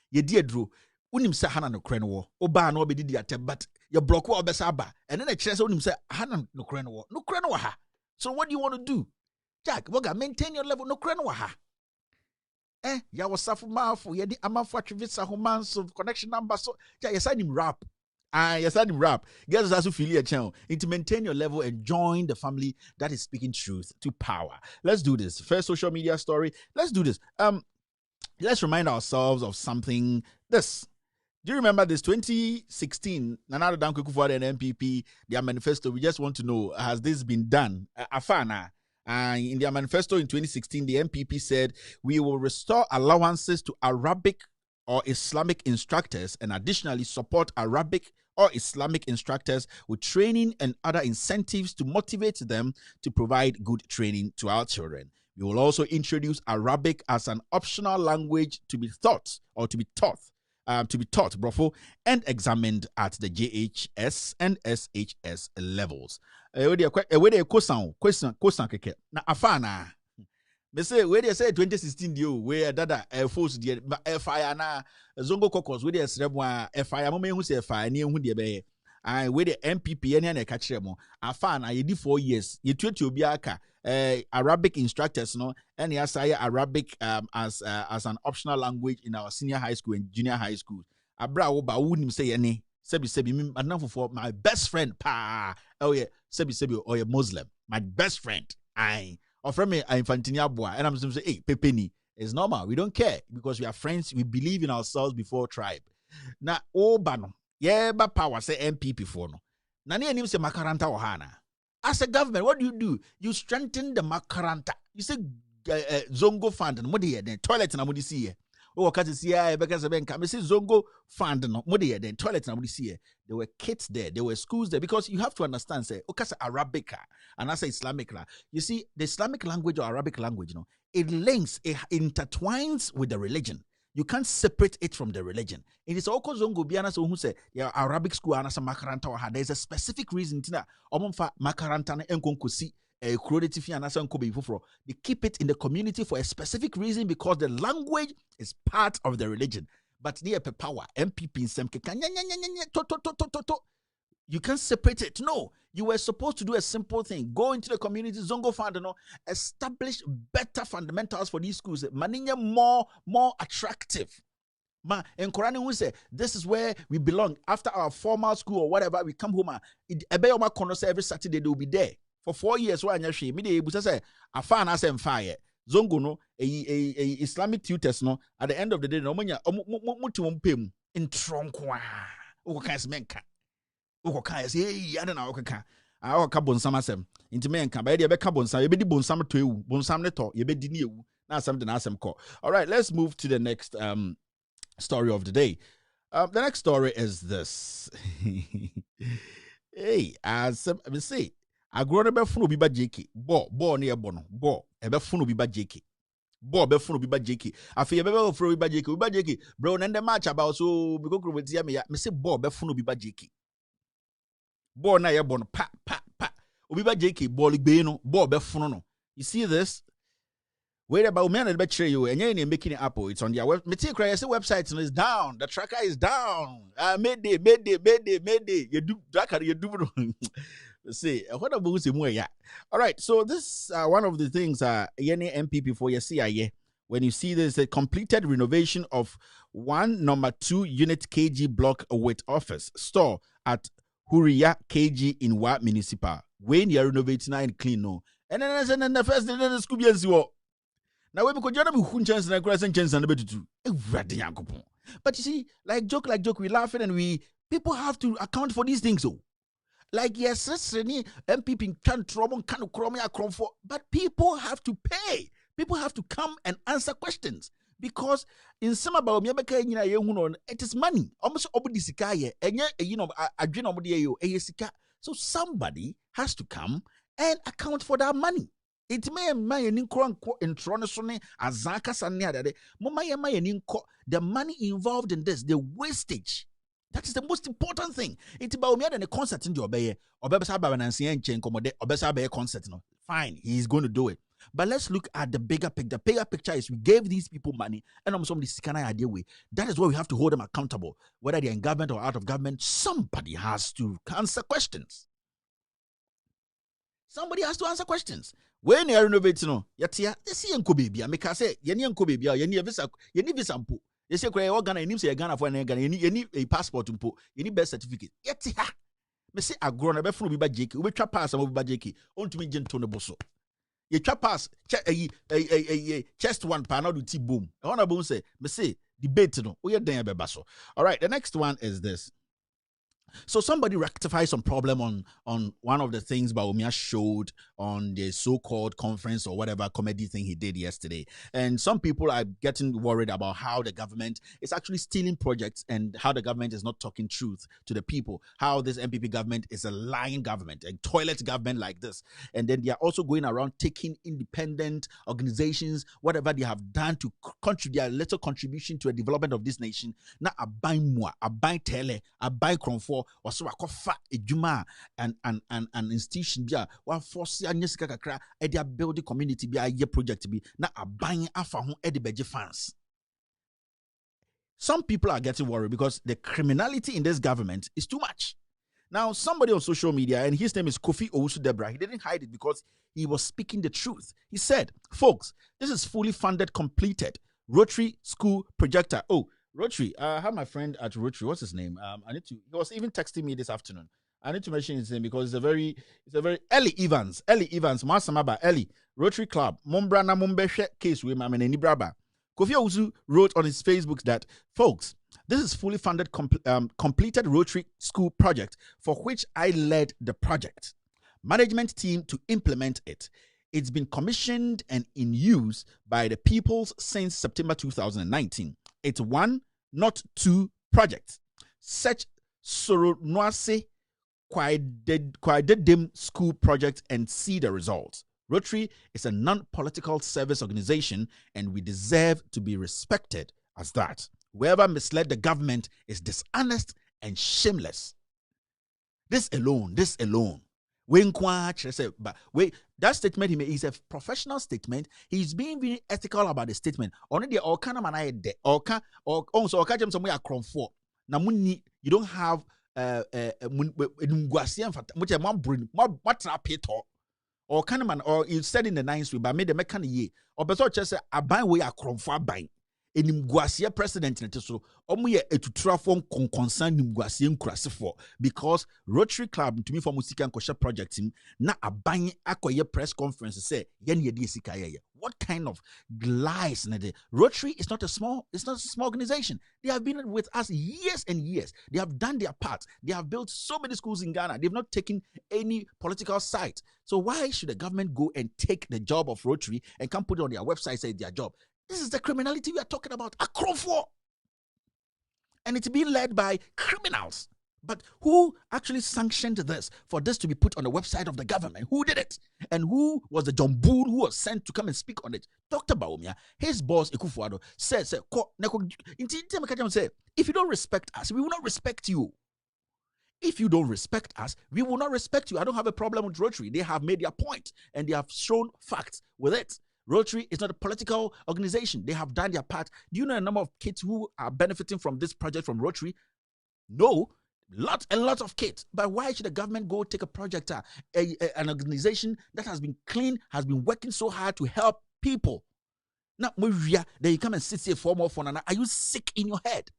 ye dear drew. Unim say Hana no krenwo, Oba no be did but your block will Obesaba, and then a chess on him say Hana no krenwo ha. So what do you want to do? Jack, Woga, maintain your level, no krenwa ha. Ya was suffer mouth, ye the amafa trivisa humans of connection number. So, yeah, you said him rap. Yes, I rap. Get us also feel your channel. And to maintain your level and join the family that is speaking truth to power. Let's do this. First social media story. Let's do this. Let's remind ourselves of something. This Do you remember this 2016? Nana Danko Kufuor and MPP, their manifesto. We just want to know, has this been done? Afana. In their manifesto in 2016, the MPP said we will restore allowances to Arabic or Islamic instructors and additionally support Arabic or Islamic instructors with training and other incentives to motivate them to provide good training to our children. We will also introduce Arabic as an optional language to be taught, brofo, and examined at the JHS and SHS levels. Question na afana. Me say where they say 2016 deal where dada force the fire na zongo caucus where they srebwa fire mo me hu say fire ni hu de be and where the MPP na catch them afana ye di 4 years ye tueti obi aka Arabic instructors no and ya say Arabic as an optional language in our senior high school and junior high school abra wo ba wunim say any sebi me adnan for my best friend pa oh yeah sebi or a Muslim my best friend or from me Infantinia boy and I'm just say hey pepeni it's normal we don't care because we are friends we believe in ourselves before tribe na obano yeah ba power say MPP for no na ne anim say makaranta ohana as a government what do you strengthen the makaranta you say zongo fund no dey the toilet na mo dey see oh ka see ya because me say zongo fund no mo dey the toilet na mo dey see there were kids there were schools there because you have to understand say okasa Arabic and I say Islamic you see the Islamic language or Arabic language it links it intertwines with the religion. You can't separate it from the religion. It is also zongo biana so who say yeah Arabic school and some makaranta or there's a specific reason tina omfa makaranta na enkonkosi they keep it in the community for a specific reason because the language is part of the religion. But near power, MPP you can't separate it. No, you were supposed to do a simple thing. Go into the community, Zongo Fund, establish better fundamentals for these schools. Maninya more attractive. Ma, and Quran who say this is where we belong. After our formal school or whatever, we come home. Every Saturday they will be there. For 4 years, why not? Me de busa say afana say fire. Zongo no Islamic tutors no. At the end of the day, no manya muti mumpem in tronkwa. Oko kan semenka. Oko kan say hey ada na oko kan. Oko ka bonsam asem. Inti menka ba ye be ka bonsam. Ye be di bonsam to ewu. Bonsam ne to ye be di ni ewu. Na asem de na asem ko. All right, let's move to the next story of the day. The next story is this. Hey, as me say agro be funu bi ba JK bo ne ebo no bo e be funu bi ba JK bo be funu bi ba JK afi e be funu bi ba JK bro na the match about so bi kokro wetia me say bo be funu bi ba JK bo na ye bo no pa obi ba JK bo gbe no bo be funu no you see this wait about me and be try you and you making it up it's on their web say website is down the tracker is down made day you do tracker you do say what about say more all right so this one of the things any MPP for your CIA when you see there's a completed renovation of 1 number 2 unit KG block with office store at Huria KG in Wa Municipal when you're renovating and clean no and then the first day the school be now we could just be chance and chance and betutu. But you see, like joke, we laughing and people have to account for these things. So, like yes, MPP can't trouble, can't chrome for, but people have to pay. People have to come and answer questions because in some about me, it is money. Almost so somebody has to come and account for that money. It may in Tronosone Azaka Sanya. The money involved in this, the wastage. That is the most important thing. It's about me than a concert in your bay or concert. Fine, he's going to do it. But let's look at the bigger picture. The bigger picture is we gave these people money and I'm somebody can idea way. That is why we have to hold them accountable. Whether they're in government or out of government, somebody has to answer questions. Somebody has to answer questions. When you renovate, yatia, they see enko baby. I make her say, yeni enko baby, yeni visa mpo. They say, "Kwe Ghana, you say Ghana for an Ghana, you need a passport mpo, you need birth certificate." Yatia, me say agro na be funu bi ba JK, we twa pass am bi ba JK. On to me gento ne boso. You twa pass chest one pa na do ti boom. I wanna boom say, me say debate no. All right, the next one is this. So somebody rectified some problem on one of the things Bawumia showed on the so-called conference or whatever comedy thing he did yesterday. And some people are getting worried about how the government is actually stealing projects and how the government is not talking truth to the people. How this MPP government is a lying government, a toilet government like this. And then they are also going around taking independent organizations, whatever they have done to contribute their little contribution to the development of this nation. Na abai mua, abai tele, abai kronfo, also wakofa ejuma and institution bia wa force anyesika kakra e dia building community bia ye project bi na aban afa ho e de beje fans. Some people are getting worried because the criminality in this government is too much. Now, somebody on social media, and his name is Kofi Owusu-Debra, he didn't hide it because he was speaking the truth. He said, folks, this is fully funded, completed Rotary School projector. Oh, Rotary, I have my friend at Rotary. What's his name? He was even texting me this afternoon. I need to mention his name because it's a very Ellie Evans, Masamaba, Ellie, Rotary Club, Mombrana Mumbeshe case with Mamene Nibraba. Kofi Owusu wrote on his Facebook that, folks, this is fully funded, completed Rotary School project for which I led the project. Management team to implement it. It's been commissioned and in use by the peoples since September 2019. It's one, not two projects. Such Soronoase Kwadedim School project and see the results. Rotary is a non-political service organization and we deserve to be respected as that. Whoever misled the government is dishonest and shameless. This alone. That statement he made is a professional statement. He's being very ethical about the statement. Only the Okana man de Oka or also Okajam somewhere across for. Namuni, you don't have which a man bring what rapito or kind of man, or you said in the 9th week, but made the mechanic ye or better just a buy way across for buying. Nimguasia president so omuye etutrafon concern nimguasia nkurasefo because Rotary Club to me for musika nkosha project him na aban akoye press conference say yen ye sika ye. What kind of lies na de Rotary is not a small organization. They have been with us years and years. They have done their part. They have built so many schools in Ghana. They've not taken any political side. So why should the government go and take the job of Rotary and come put it on their website say their job? This is the criminality we are talking about. Akrofo. And it's being led by criminals. But who actually sanctioned this for this to be put on the website of the government? Who did it? And who was the John Boone who was sent to come and speak on it? Dr. Bawumia, his boss, Ekufuado, said, if you don't respect us, we will not respect you. If you don't respect us, we will not respect you. I don't have a problem with Rotary. They have made their point and they have shown facts with it. Rotary is not a political organization. They have done their part. Do you know the number of kids who are benefiting from this project from Rotary? No, lots and lots of kids. But why should the government go take a project, an organization that has been clean, has been working so hard to help people? Now, then you come and sit here for more fun. Are you sick in your head?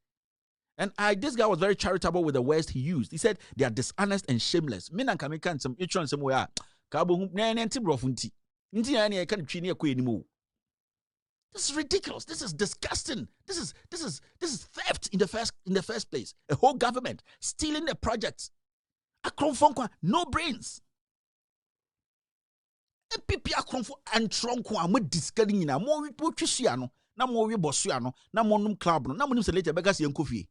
And this guy was very charitable with the words he used. He said they are dishonest and shameless. This is ridiculous. This is disgusting. This is theft in the first place. A whole government stealing the projects. No brains. MPP akromfo antronko am discarding na mo twisuano na mo we bosuano na mo num club no na mo nim se later begas yenkofie.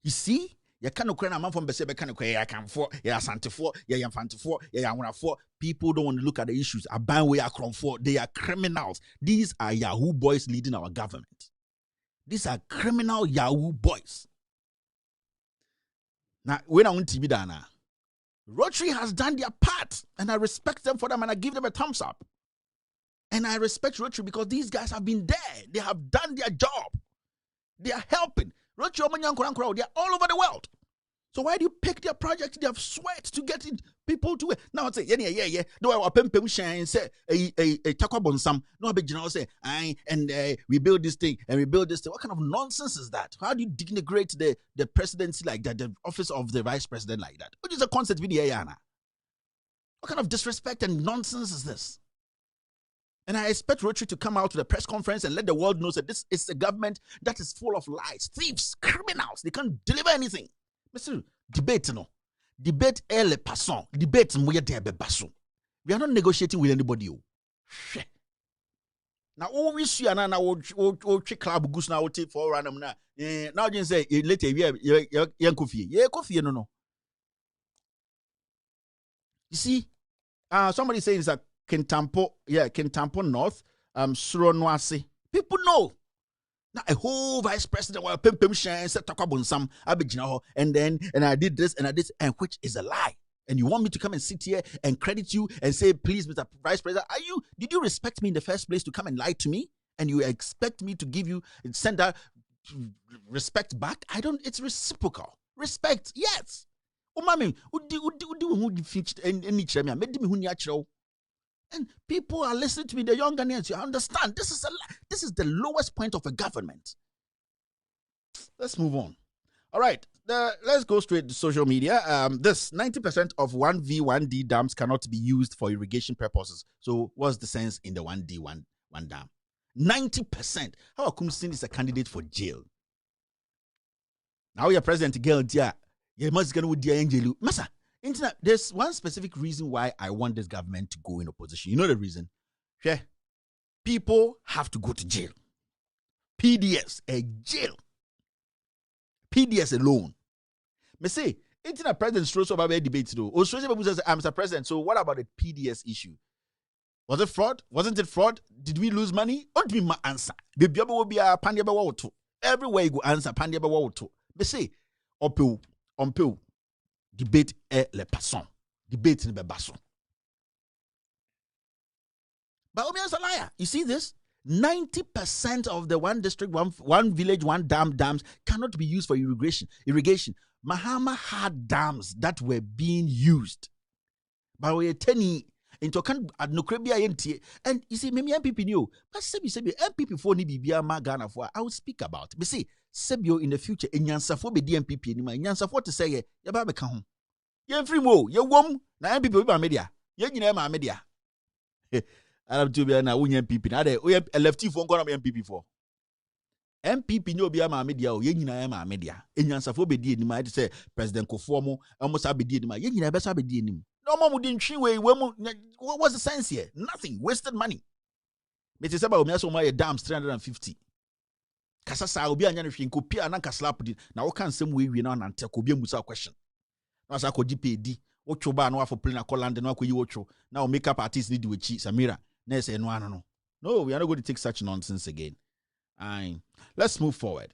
You see? You can't cry a man from Bese Bekanko, I can for, yeah, Santefo, yeah, Fantefo, yeah, for. People don't want to look at the issues. A ban way across for, they are criminals. These are Yahoo boys leading our government. These are criminal Yahoo boys. Now, when I want to be done, Rotary has done their part, and I respect them for them, and I give them a thumbs up. And I respect Rotary because these guys have been there. They have done their job. They are helping. Rotary, they are all over the world. So why do you pick their projects? They have sweat to get people to it. Now say, yeah. No, I pem shine say a takobonsam. No, big general say, we build this thing and we build this thing. What kind of nonsense is that? How do you denigrate the presidency like that, the office of the vice president like that? Which is a concept with the Ayana. What kind of disrespect and nonsense is this? And I expect Rotary to come out to the press conference and let the world know that this is a government that is full of lies, thieves, criminals. They can't deliver anything. Mr. Debate, no. Debate le passant. Debate moye de bebaso. We are not negotiating with anybody. Now, all we see and now check club goose now take for random now. Now you say later yeah coffee. Yeah, coffee no. You see, somebody saying it's a Kintampo North, Suronwasi. People know. Now a whole vice president will pim shine said talk about some abijino and I did this and which is a lie. And you want me to come and sit here and credit you and say, please, Mr. Vice President, did you respect me in the first place to come and lie to me? And you expect me to send that respect back? It's reciprocal. Respect, yes. And people are listening to me, the young Ghanaians. You understand? This is the lowest point of a government. Let's move on. All right, let's go straight to social media. This 90% of 1V1D dams cannot be used for irrigation purposes. So what's the sense in the 1D1 dam? 90%. How Kumsin is a candidate for jail? Now you're President Girl, dear. You must go with dear Angelu. Massa, internet. There's one specific reason why I want this government to go in opposition. You know the reason? Yeah. People have to go to jail. PDS, a jail. PDS alone. Me say, internet president Stroso about debate though. Or Stroso says, I'm Mr. President. So what about the PDS issue? Was it fraud? Wasn't it fraud? Did we lose money? Don't be my answer. Baby will be a pandiaba wato. Everywhere you go answer pandiaba wato. Me say, on debate le passant. Debate ne be basson. But Obian's a liar. You see this? 90% of the one district, one village, one dams cannot be used for irrigation. Mahama had dams that were being used. But we're telling into can adnokrabia enti. And you see, maybe MPP knew. But sebi MPP for ni bibia ma Ghana for I will speak about. But see, sebio in the future, in yansafo be DMPP ni ma yansafo to say ya ba be ka ho. Ye free mo, ye wom na MPP be media. Ye nyina ma media. Arab to be na wunya MPP na de o lefty for nko na MPP for MPP no be ma media o ye nyina ma media enyansafo be di enim I say President Kofo mo almost be di enim ye nyina be so be di enim no mo di ntwi we what's the sense here? Nothing. Wasted money. Me say ba o me so mo ye dams 350 kasa sa obi anya no hwe nkopia na ka slap di na wo kan sem we na nante ko bi amusa question na sa ko GPD wo twoba na wa for plane akoland na akoyi wo two na o makeup artist ni di wechi Samira. No, we are not going to take such nonsense again. Let's move forward.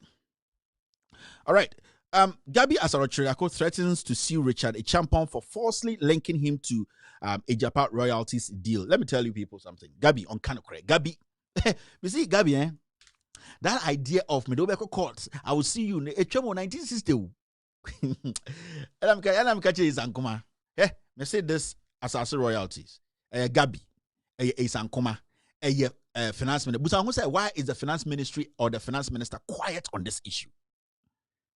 All right. Gabi Asarochiriako threatens to sue Richard Echampong for falsely linking him to a Japan royalties deal. Let me tell you people something. Gabi, on Kanokre. Gabi, you see, Gabi, that idea of Medobeko courts, I will see you in Echamo 1960. And I'm catching his ankuma. Me say this Asase royalties. Gabi. A Sankoma, a finance minister. Busa, who said, why is the finance ministry or the finance minister quiet on this issue?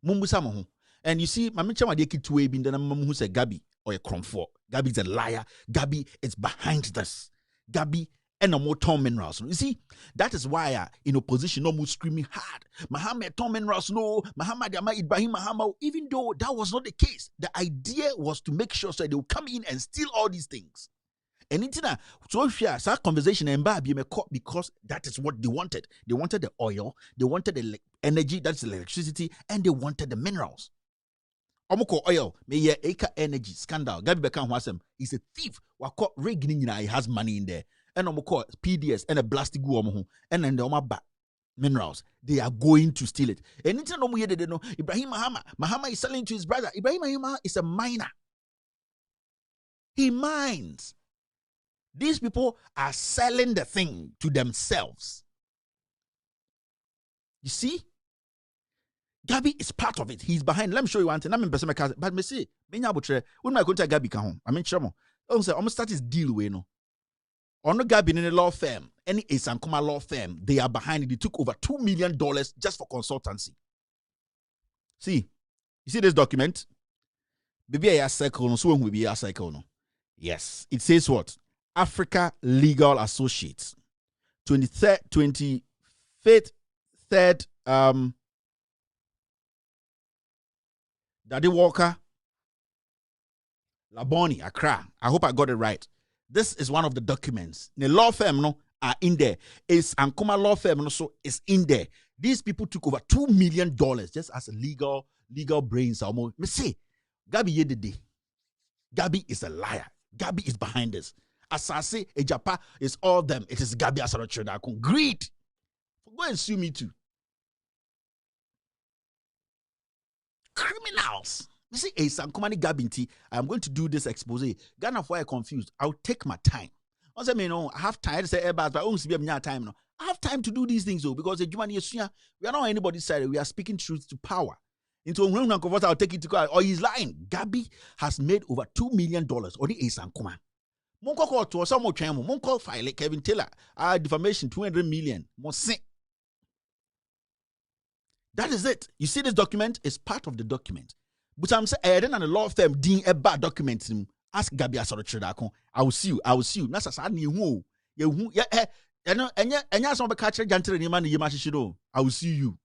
Mumbusa. And you see, Mamichama Deki to Abin, the number who said Gabi or a cromfor. Gabi is a liar. Gabi is behind this. Gabi and no more Tom Minerals. You see, that is why in opposition, no more screaming hard. Mahama Tom Minerals, no, Mahama Dama Ibrahim Mahama, even though that was not the case. The idea was to make sure so they will come in and steal all these things. And it's so that conversation and because that is what they wanted. They wanted the oil, they wanted the energy, that's electricity, and they wanted the minerals. Omoko oil, may Eka energy scandal. Gabi Bekan Wasem, he's a thief. Wako Regnin, he has money in there. And Omoko PDS and a blastic guomo, and then the Omaba minerals. They are going to steal it. And it's no more they know. Ibrahim Mahama is selling to his brother. Ibrahim Mahama is a miner. He mines. These people are selling the thing to themselves. You see? Gabi is part of it. He's behind. Let me show you one thing. I'm in Besame, but me see, when I contact Gabi come home, I mean, Chamo, almost start his deal with no. Or no Gabi in a law firm, any Isankoma law firm, they are behind it. They took over $2 million just for consultancy. See, you see this document? Maybe a cycle, no, so will be a cycle, no. Yes, it says what? Africa Legal Associates. 25th, 3rd, Daddy Walker, Laboni, Accra. I hope I got it right. This is one of the documents. The law firm no are in there. It's Ankuma law firm also is in there. These people took over $2 million just as a legal brains. Me say, Gabi yedede. Gabi is a liar. Gabi is behind this. Asase, Ejapa is all them. It is Gabi Asarochodakun. Greed. Go and sue me too. Criminals. You see, a Sankumani Gabinti, I'm going to do this expose. Ghana, why confused? I'll take my time. Once I mean, I have time to say, but I won't be time. No, I have time to do these things though, because we are not on anybody's side. We are speaking truth to power. Into I'll take it to court. Or he's lying. Gabi has made over $2 million. Only a Sankuma. Monko call to some more channel. Monko file Kevin Taylor. Defamation 200 million. That is it. You see, this document is part of the document. But I'm saying, I didn't law firm dean a bad document. Ask Gabi Asoro. I will see you. I will see you. Nasa sa ni hu. You yeah. Enya some be catch jantere ni man yema shishiro. I will see you.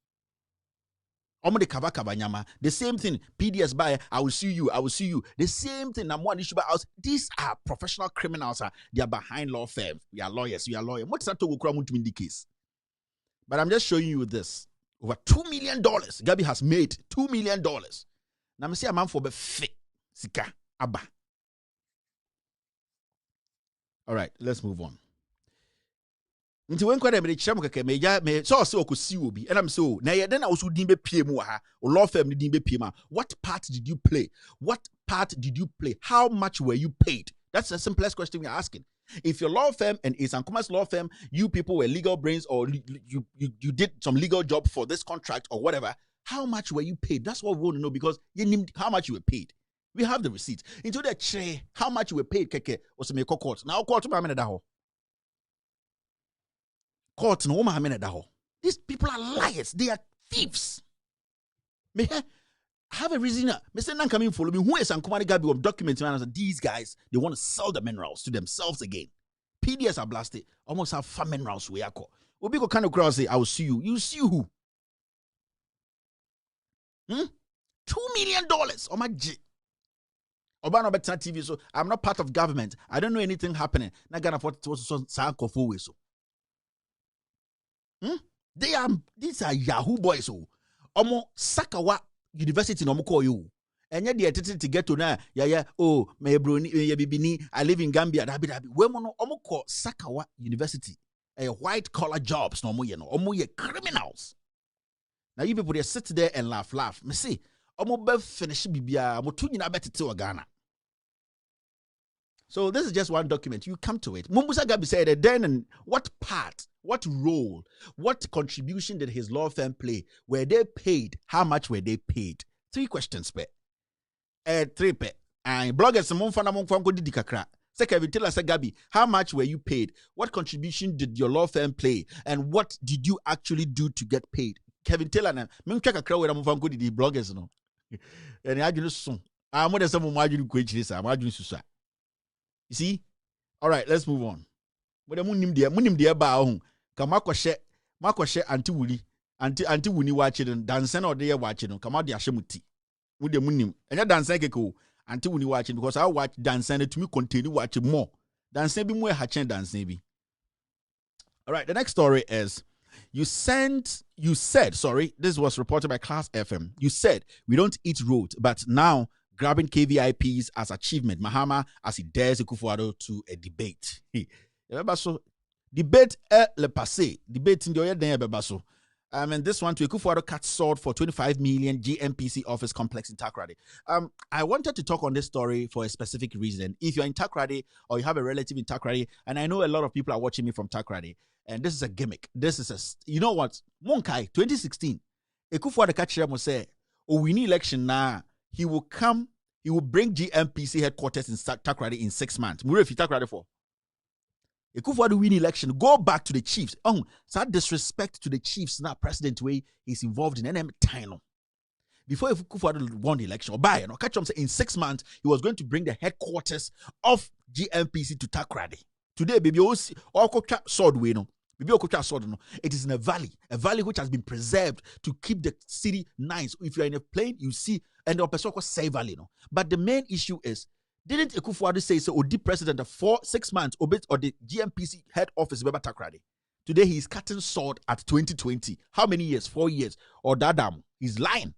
Omo de kava nyama. The same thing. PDS buy. I will see you. I will see you. The same thing. Namwa issue house. These are professional criminals. They are behind law firms. We are lawyers. We are lawyers. What is that to go in the case? But I'm just showing you this. Over $2 million. Gabi has made $2 million. Now me say a man for be fit. Sika abba. All right, let's move on. Nti when kwada me cham keke me so okusi obi and I'm so na ye den also din be pie mu ha o law firm din be pie ma. What part did you play? What part did you play? How much were you paid? That's the simplest question we're asking. If your law firm and is Ankuma's law firm, you people were legal brains or you did some legal job for this contract or whatever, how much were you paid? That's what we want to know, because you named how much you were paid. We have the receipts. Into the tray, how much you were paid, keke, or some court. Now court no court no daho. These people are liars. They are thieves. Me have a reason. Mr. Nan coming follow me. Who is Ankumari Gabi of documents? These guys, they want to sell the minerals to themselves again. PDS are blasted. Almost have 5 minerals. We are called. Obi go kind of crowd say, I will see you. You see who? $2 million. Oh my G. Obano better TV. So I'm not part of government. I don't know anything happening. Na Ghana for so. These are Yahoo boys. So Omo Sakawa University no call you. And yet the to get to now. Oh, my broni, bibini. I live in Gambia. Dabi. We mono Omo call Sakawa University. A white collar jobs no more, you know. Omo ye criminals. Now you people they sit there and laugh. Me see, Omo be finish bibia. Mo tu nyina beti te Ghana. So this is just one document. You come to it. Mumbusa Gabi said, then and what part, what role, what contribution did his law firm play? Were they paid? How much were they paid? 3 questions, pe. 3 pe. And bloggers, say Kevin Taylor said, Gabi, how much were you paid? What contribution did your law firm play? And what did you actually do to get paid? Kevin Taylor, me check a crowd where I'm from the bloggers, no. And I just soon. I'm more than some of my questions. You see? All right, let's move on. But the munim dia ba ho. Kama kwahye anti wuli. Anti wuni wache den danse na ode ye wache no. Kama de ahye muti. Mu de munim. Enya danse keke o. Anti wuni wache because I watch danse na to me continue watch more. Danse bi mu e ha chen danse bi. All right, the next story is you said, this was reported by Class FM. You said we don't eat road, but now grabbing KVIPs as achievement. Mahama as he dares Akufo-Addo to a debate. So debate le passé. Debate in the other day bebaso. And this one to Akufo-Addo cut sword for 25 million GMPC office complex in Takoradi. I wanted to talk on this story for a specific reason. If you're in Takoradi or you have a relative in Takoradi, and I know a lot of people are watching me from Takoradi, and this is a gimmick. This is you know what? Monkai 2016. Akufo-Addo catch say, oh, we need election now. He will come, he will bring GMPC headquarters in Takoradi in 6 months. Mure fi Takoradi for. Akufo-Addo win election, go back to the chiefs. So disrespect to the chiefs now president way he's involved in NM time. Before Akufo-Addo won the election, or by catch him say in 6 months he was going to bring the headquarters of GMPC to Takoradi. Today, baby, all sword way no. It is in a valley which has been preserved to keep the city nice. If you're in a plane, you see, and the person called Say Valley. But the main issue is, didn't Akufo-Addo say so? Or the president of 6 months or the GMPC head office Beba Takrade? Today he is cutting sword at 2020. How many years? 4 years. Or Dadam. He's lying.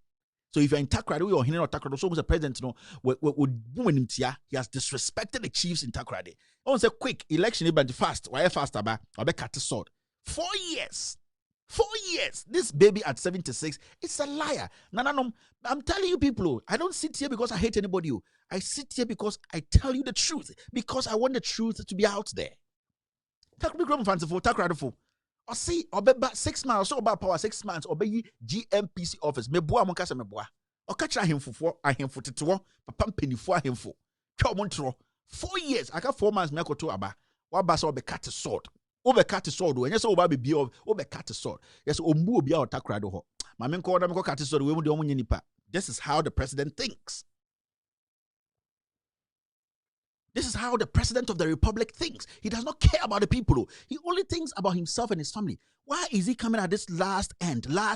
So if you're in Takrade or Hine or Takrade, so the president, he has disrespected the chiefs in Takrade. On a quick election, but fast. Why faster? Or be cut sword. 4 years. 4 years. This baby at 76, it's a liar. No. I'm telling you people, I don't sit here because I hate anybody. I sit here because I tell you the truth. Because I want the truth to be out there. Takrade. Or see, or be 6 months, so about power 6 months, or be GMPC office. Me boa monkasa me boa. Or catch him for tituo, papa penny for him for. 4 years. I got 4 months, me to aba. What bass or be cut a sword. Over cut a sword, when you say over be over cut a sword. Yes, Ombu be our Takrade ho. My men call them cut a sword, we would only nipa. This is how the president thinks. This is how the president of the republic thinks. He does not care about the people. He only thinks about himself and his family. Why is he coming at this last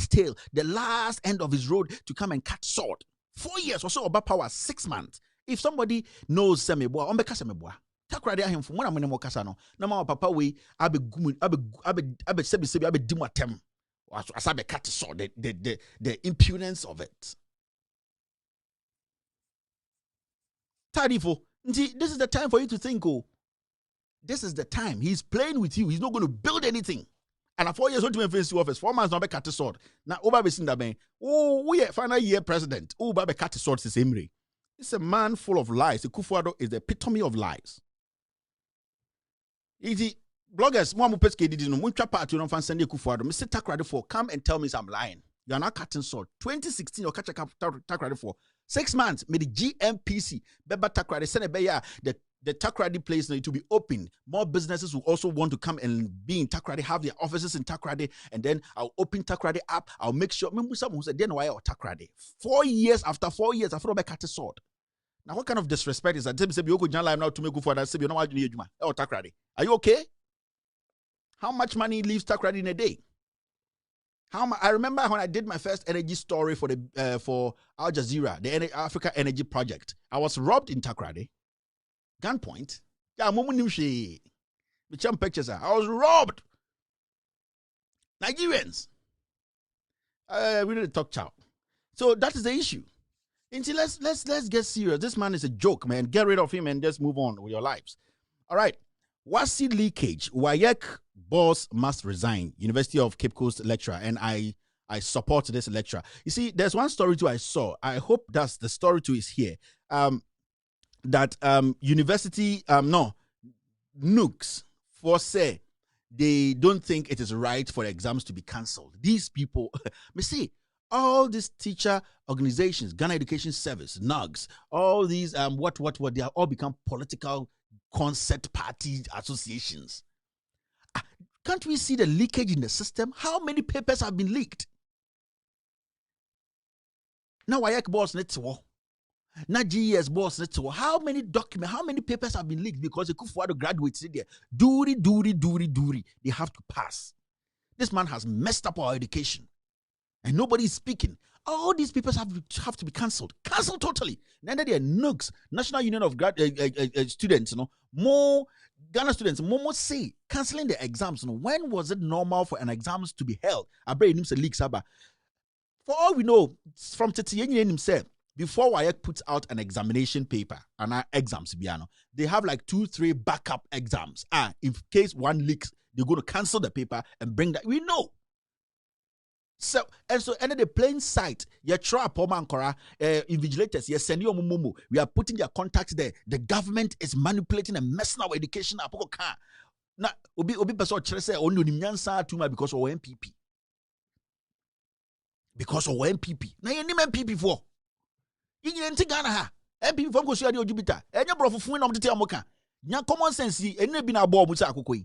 tail, the last end of his road to come and cut sword? 4 years or so about power, 6 months. If somebody knows Semeboa, Ombeka Semeboa, Takrade him from one of them Casano. No more papa we abe sebi dimatem. Asabe cut sword, the impudence of it. Tadifo. This is the time for you to think, this is the time. He's playing with you. He's not going to build anything. And at 4 years, what do you face office? 4 months, not be cut a sword. Now, Oba be seen that man. Oh, we are final year president. Oh, Oba be cut a sword. It's a man full of lies. Akufo-Addo is the epitome of lies. Easy bloggers, more peske did no mun part you don't fan send Akufo-Addo. Mr. Takrade for come and tell me I'm lying. You are not cutting sword. 2016, you catch a Takrade for 6 months. Made the GMPC Beba Takrade send a beya the Takrade place need to be open. More businesses will also want to come and be in Takrade, have their offices in Takrade, and then I'll open Takrade up. I'll make sure. Remember someone who said, "Then why or Takrade?" 4 years after 4 years, after I cut a sword. Now, what kind of disrespect is that? Say you go now to make go for that. Say you know what you need, oh Takrade. Are you okay? How much money leaves Takrade in a day? I remember when I did my first energy story for the for Al Jazeera, the Africa Energy Project. I was robbed in Takrade. Gunpoint. Yeah, pictures. I was robbed. Nigerians. We need to talk chow. So that is the issue. Until let's get serious. This man is a joke, man. Get rid of him and just move on with your lives. All right. WASSCE leakage. WAEC boss must resign. University of Cape Coast lecturer. And I support this lecturer. You see, there's one story too I saw. I hope that's the story too is here. That university, nukes for say they don't think it is right for exams to be cancelled. These people, me see, all these teacher organizations, Ghana Education Service, NUGS, all these what they have all become political concert party associations. Can't we see the leakage in the system? How many papers have been leaked? Now WAEC boss net now GES boss net how many documents, how many papers have been leaked because Akufo-Addo graduates there? Duri. They have to pass. This man has messed up our education. And nobody is speaking. All these papers have to be cancelled. Cancelled totally. Then there are NUGS, National Union of Students, more Ghana students, more say cancelling the exams. When was it normal for an exams to be held? For all we know, from Tetiyenye himself, before WAEC puts out an examination paper, and exams, they have like 2-3 backup exams. In case one leaks, they're going to cancel the paper and bring that. We know. So and the plain sight, you trap invigilators, you send you mumu. We are putting their contacts there. The government is manipulating and messing our education up. Now, obi person say only nimyansa too much because of MPP. Because of MPP. Now you need MPP for. You need to Ghana ha. MPP from go share the ojibita. Enya bro fufu na mtete amoka. Nya common sense ene bi na abo musa akokoi.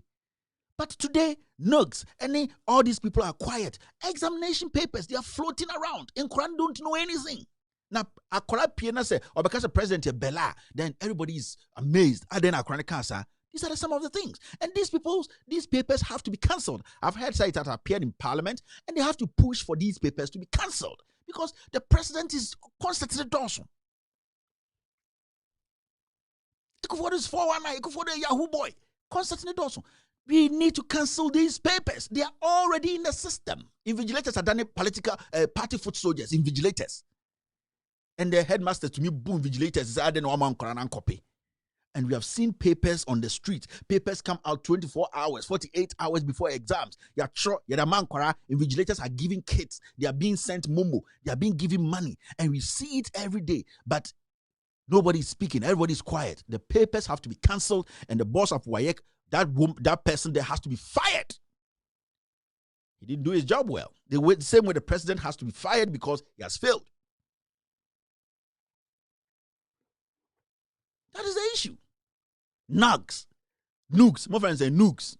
But today, NUGS, and all these people are quiet. Examination papers, they are floating around. And Quran don't know anything. Now, Akola Piena say, or because the president is Bella, then everybody is amazed. And then Quran cancer. These are some of the things. And these papers have to be cancelled. I've heard sites that appeared in parliament, and they have to push for these papers to be cancelled because the president is constantly Dawson. Ekufuado is 419, Ekufuado Yahoo boy, constantly Dawson. We need to cancel these papers. They are already in the system. Invigilators are done political party foot soldiers, invigilators. And the headmaster to me, boom, vigilators is adding one copy. And we have seen papers on the street. Papers come out 24 hours, 48 hours before exams. Invigilators are giving kits. They are being sent momo. They are being given money. And we see it every day. But nobody's speaking. Everybody's quiet. The papers have to be cancelled. And the boss of WAEC, that person there has to be fired. He didn't do his job well. The same way the president has to be fired because he has failed. That is the issue. NUGS. My friends say NUGS.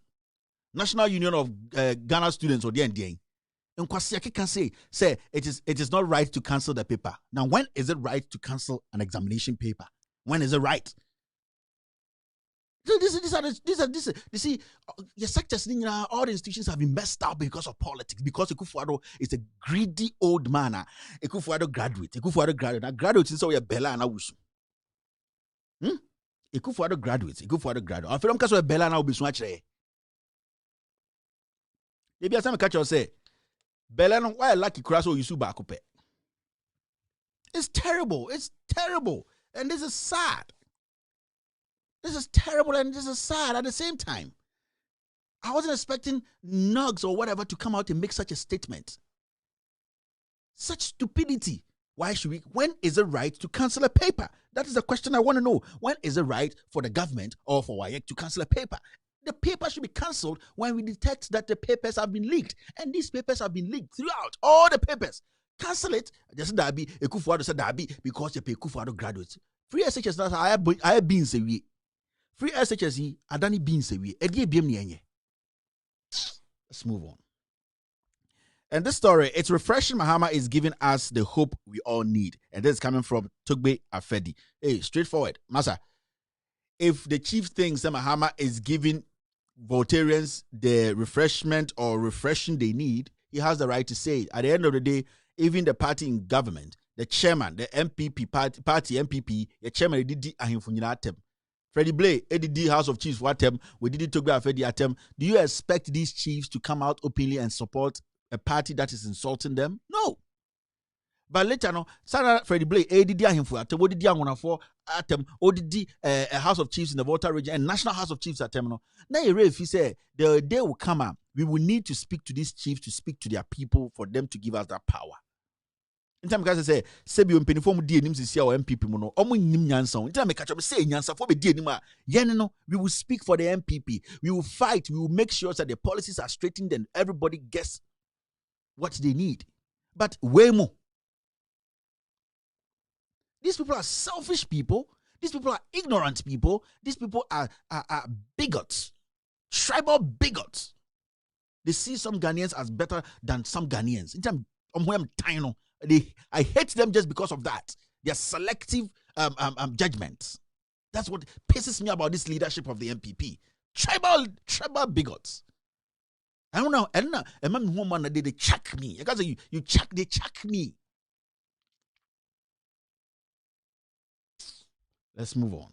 National Union of Ghana Students or the NDA. And Kwasiaki can say it is not right to cancel the paper. Now, when is it right to cancel an examination paper? When is it right? You see, your sectors, all the institutions have been messed up because of politics. Because Ekufuado is a greedy old man. Ekufuado graduate. Now, graduate is so Bella and Awusu. Ekufuado graduates. I feel like Bella now be so much. Maybe some catch say, Bella no why lucky crash or Yusu Bakupe. It's terrible. And this is sad. This is terrible and this is sad at the same time. I wasn't expecting Nugs or whatever to come out and make such a statement. Such stupidity. Why should we? When is it right to cancel a paper? That is the question I want to know. When is it right for the government or for WAEC to cancel a paper? The paper should be cancelled when we detect that the papers have been leaked. And these papers have been leaked throughout. All the papers. Cancel it. Just Dabi, Ekufuado said Dabi because you pay Ekufuado graduates. Free SHS, I have been say Free SHS, Adani been say Let's move on. And this story, it's refreshing. MAHAMA is giving us the hope we all need. And this is coming from Tugbe Afedi. Hey, straightforward. Masa, if the chief thinks that MAHAMA is giving Voltarians the refreshment or refreshing they need, he has the right to say it. At the end of the day, even the party in government, the chairman, the MPP, party MPP, the chairman, did ahimfunyina Freddie Blay, ADD House of Chiefs, what we did Tugbe Afedi atem. Do you expect these chiefs to come out openly and support a party that is insulting them? No. But later, no, Sarah Freddie Blay, ADD Ahimfu atem, ODD Angonafo atem, ODD a House of Chiefs in the Volta region and National House of Chiefs atem. No. Now, if he say the day will come up, we will need to speak to these chiefs to speak to their people for them to give us that power. In time, guys, say, Sebi Penifom DNM CC or MPP mono, nim nyansa. In time, catch up say nyansa for the DNM. No, we will speak for the MPP. We will fight. We will make sure that the policies are straightened and everybody gets what they need. But way more. These people are selfish people. These people are ignorant people. These people are bigots. Tribal bigots. They see some Ghanaians as better than some Ghanaians. In time, I hate them just because of that. Their selective judgments. That's what pisses me about this leadership of the MPP. Tribal bigots. I don't know. A man woman they check me. Because they check me. Let's move on.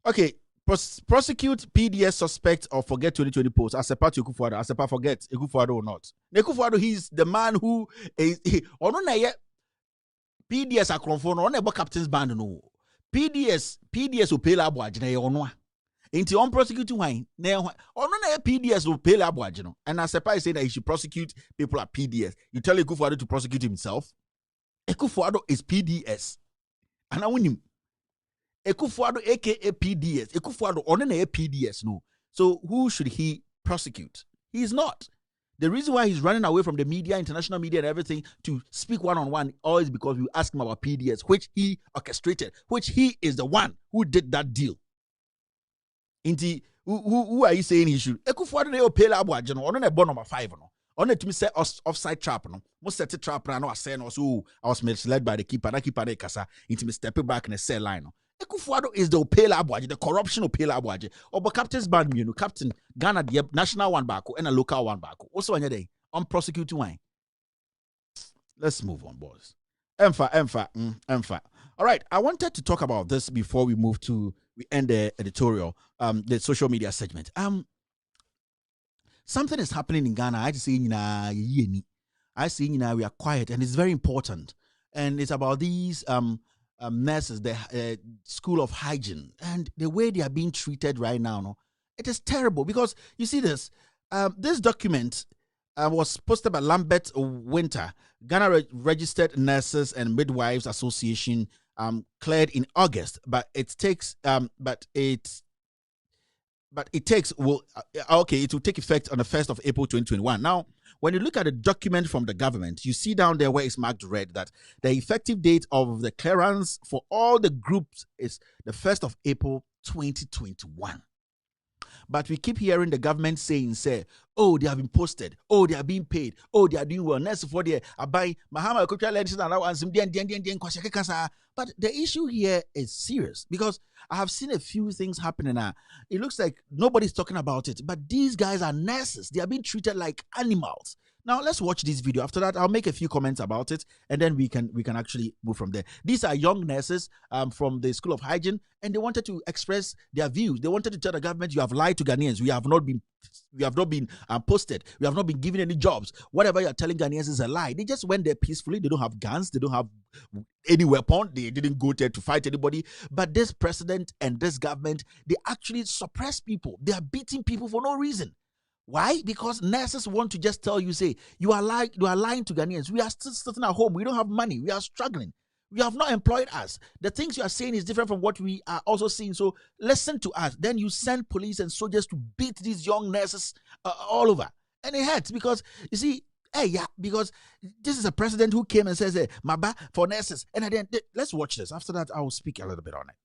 Okay. Prosecute PDS suspect or forget 2020 post. Asepa to Ekufuado. Asepa forget Ekufuado or not. Ekufuado, he's the man who is PDS akronfo on the captain's band no. PDS will pay labo ajina ye onwa. Inti on prosecute wine. Ono na PDS will pay labo ajina. And Asepa is saying that he should prosecute people at PDS. You tell Ekufuado to prosecute himself. Ekufuado is PDS. And I win him. Ekufuado aka PDS. Ekufuado on a PDS no. So who should he prosecute? He is not. The reason why he's running away from the media, international media and everything to speak one-on-one all is because we asked him about PDS, which he orchestrated, which he is the one who did that deal. Inti, who are you saying he should? Ekufuado ne opela abu ajeno. On a bon number 5 no. On it to me say offside trap no. Most set a trap no. I say no. So I was misled by the keeper. That keeper de kasa. Into me stepping back in the cell line no. Ekufuado is the Opela Abuaje, the corruption Opela Abuaje. Obo captain's band, you know, Captain Ghana, the national one back and a local one back. Also, on your day, unprosecuted wine. Let's move on, boys. Emfa. All right, I wanted to talk about this before we end the editorial, the social media segment. Something is happening in Ghana. I see we are quiet, and it's very important. And it's about these nurses, the School of Hygiene, and the way they are being treated right now. No, it is terrible because you see this. This document was posted by Lambert Winter, Ghana Registered Nurses and Midwives Association, cleared in August, but it will take effect on the 1st of April 2021. Now, when you look at the document from the government, you see down there where it's marked red that the effective date of the clearance for all the groups is the 1st of April 2021. But we keep hearing the government saying, oh, they have been posted. Oh, they are being paid. Oh, they are doing well. Next for the Abai, MAHAMA, but the issue here is serious because I have seen a few things happening now. It looks like nobody's talking about it, but these guys are nurses. They are being treated like animals. Now, let's watch this video. After that, I'll make a few comments about it, and then we can actually move from there. These are young nurses from the School of Hygiene, and they wanted to express their views. They wanted to tell the government, you have lied to Ghanaians. We have not been posted. We have not been given any jobs. Whatever you are telling Ghanaians is a lie. They just went there peacefully. They don't have guns. They don't have any weapon. They didn't go there to fight anybody. But this president and this government, they actually suppress people. They are beating people for no reason. Why? Because nurses want to just tell you, say, you are lying to Ghanaians. We are still sitting at home. We don't have money. We are struggling. You have not employed us. The things you are saying is different from what we are also seeing. So listen to us. Then you send police and soldiers to beat these young nurses all over. And it hurts because, you see, because this is a president who came and says, Maba for nurses. And then let's watch this. After that, I will speak a little bit on it.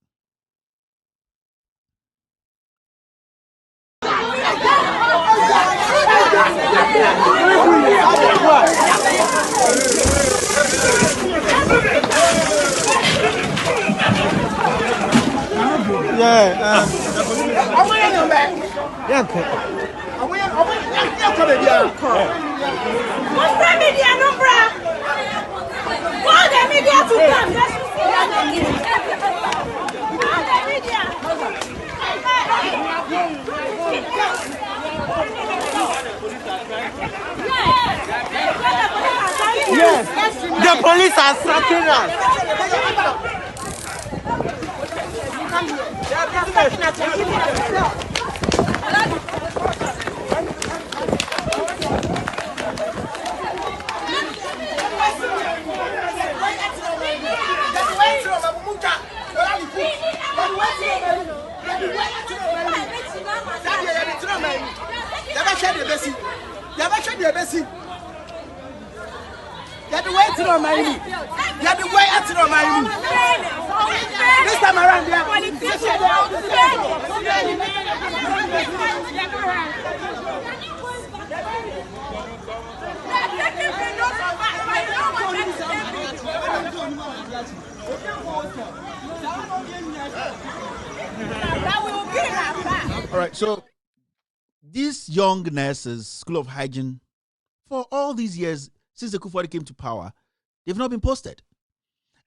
Yes, the police are tracking us. This time around, All right, so these young nurses, School of Hygiene, for all these years since the Kufuor came to power, they've not been posted.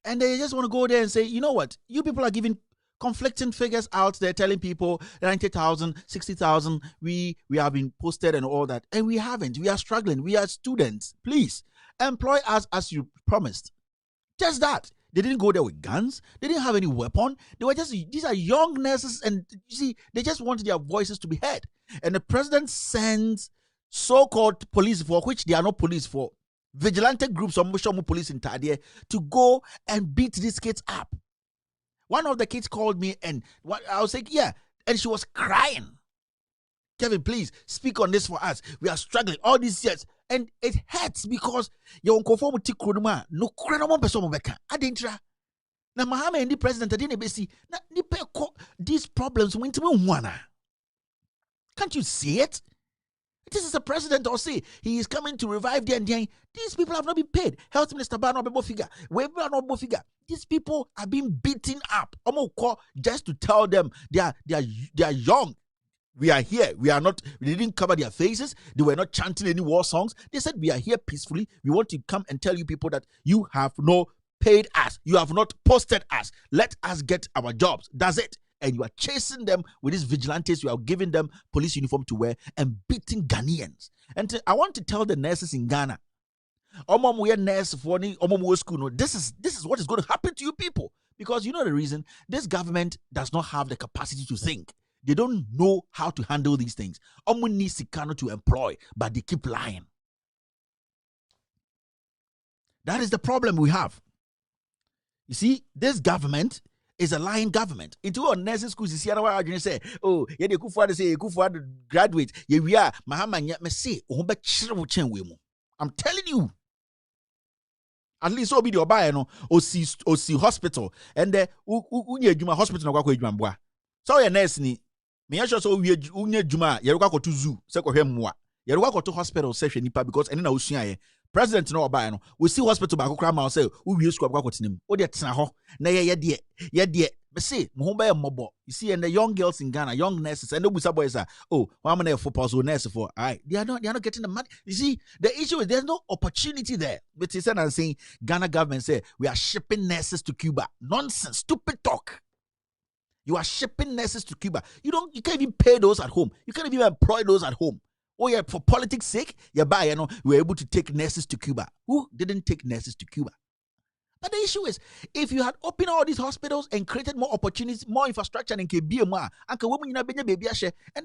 And they just want to go there and say, you know what? You people are giving conflicting figures out there, telling people 90,000, 60,000, we have been posted and all that. And we haven't. We are struggling. We are students. Please, employ us as you promised. Just that. They didn't go there with guns. They didn't have any weapon. They were just, these are young nurses, and you see, they just wanted their voices to be heard. And the president sends so-called police for, which they are not police for, vigilante groups or Mushomu police in Tadia to go and beat these kids up. One of the kids called me and I was like, yeah, and she was crying. Kevin, please speak on this for us. We are struggling all these years. And it hurts because you conform to Tikrunuma. No credible person beka. Adintra. Na Mahama and the president didn't see these problems went to one. Can't you see it? This is a president or say he is coming to revive the Indian. These people have not been paid. Health Minister Bano Bebo figure. Figure. These people are being beaten up. Just to tell them they are young. We are here. We didn't cover their faces. They were not chanting any war songs. They said we are here peacefully. We want to come and tell you people that you have no paid us. You have not posted us. Let us get our jobs. That's it. And you are chasing them with these vigilantes. You are giving them police uniform to wear and beating Ghanaians. And I want to tell the nurses in Ghana, this is what is going to happen to you people. Because you know the reason, this government does not have the capacity to think. They don't know how to handle these things. Need Sikano to employ, but they keep lying. That is the problem we have. You see, this government is a lying government. Into our nursing schools, you see, I say, oh, yeah, they could graduate. Yeah, we are. MAHAMA, me say, I'm telling you. At least so be the obay no o see hospital and the unye adwuma hospital na kwa adwuma boa. So your nurse ni me sure so unye adwuma ye rekwa to zoo se ko hwemmoa. Ye rekwa to hospital se hwe nipa because ene na osua ye. President no obay no we see hospital ba kokra ma say wo wie school kwa kotenem. O de tena ho na ye de me say mo ho ba ye mobo. You see and the young girls in Ghana, young nurses and the busa boys are why am I for pause nurse for? All right, they are not getting the money. You see, the issue is there's no opportunity there. But he said, I'm saying Ghana government say we are shipping nurses to Cuba. Nonsense, stupid talk. You are shipping nurses to Cuba. You can't even pay those at home. You can't even employ those at home. Oh yeah, for politics' sake, we're able to take nurses to Cuba. Who didn't take nurses to Cuba? But the issue is, if you had opened all these hospitals and created more opportunities, more infrastructure, and the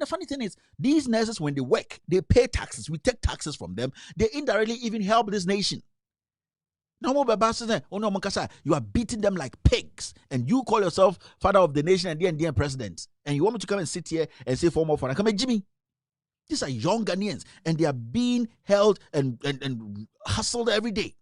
funny thing is, these nurses, when they work, they pay taxes. We take taxes from them. They indirectly even help this nation. You are beating them like pigs, and you call yourself father of the nation and the president, and you want me to come and sit here and say for more fun. Come here, Jimmy. These are young Ghanaians, and they are being held and hustled every day.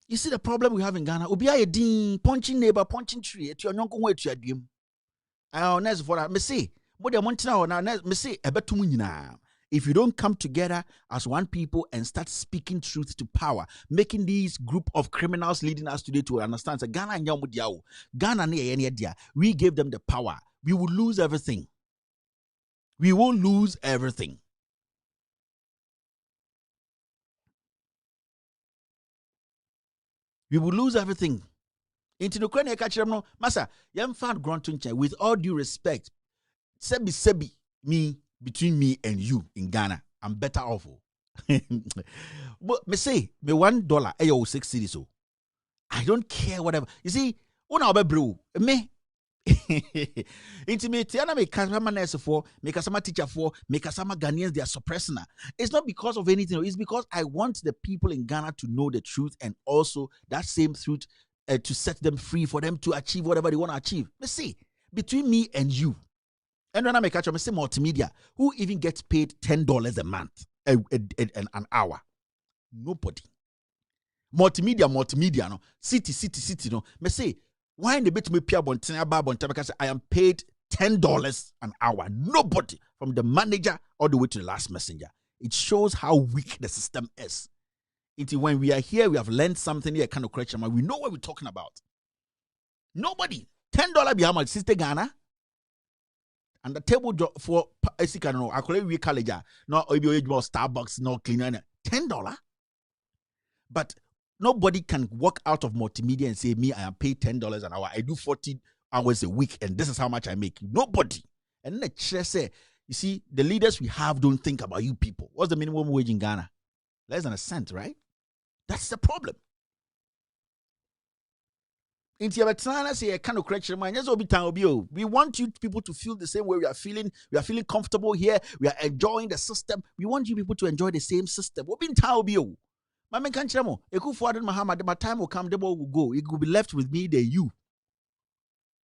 You see the problem we have in Ghana? Obi aye din punching neighbor, punching tree. Eti onyonko ho eti adiem. I honest for that. Me say, but the montina or na me say ebetum nyina. If you don't come together as one people and start speaking truth to power, making these group of criminals leading us today to understand that Ghana and Yamudiao, Ghana ne dia, we gave them the power. We will lose everything. We will lose everything. We will lose everything. Into the Ukraine, no, Massa, young fan gruntunche, with all due respect, sebi, me, between me and you in Ghana, I'm better off. But me say, me $1, ayo 6 cities so. I don't care whatever. You see, una obe bro, me. Intimate, Tiana make Kasama nurse for, make Kasama teacher for, make Kasama Ghanaians, they are suppressing her. It's not because of anything, it's because I want the people in Ghana to know the truth and also that same truth to set them free for them to achieve whatever they want to achieve. Let's see, between me and you, and when I make catch up, I say multimedia, who even gets paid $10 a month, an hour? Nobody. Multimedia, no, city, no, me say, why in the bit me pia bontin because I am paid $10 an hour. Nobody, from the manager all the way to the last messenger. It shows how weak the system is. Until when we are here, we have learned something here, kind of correction. We know what we're talking about. Nobody. $10 be how much? Sister Ghana. And the table for I call it we college. No, Starbucks, no cleaner. $10. But nobody can walk out of multimedia and say, me, I am paid $10 an hour. I do 40 hours a week, and this is how much I make. Nobody. And then the chair say, you see, the leaders we have don't think about you people. What's the minimum wage in Ghana? Less than a cent, right? That's the problem. We want you people to feel the same way we are feeling. We are feeling comfortable here. We are enjoying the system. We want you people to enjoy the same system. Mama Kanchamo, MAHAMA, the time will come, the ball will go. It will be left with me, than you.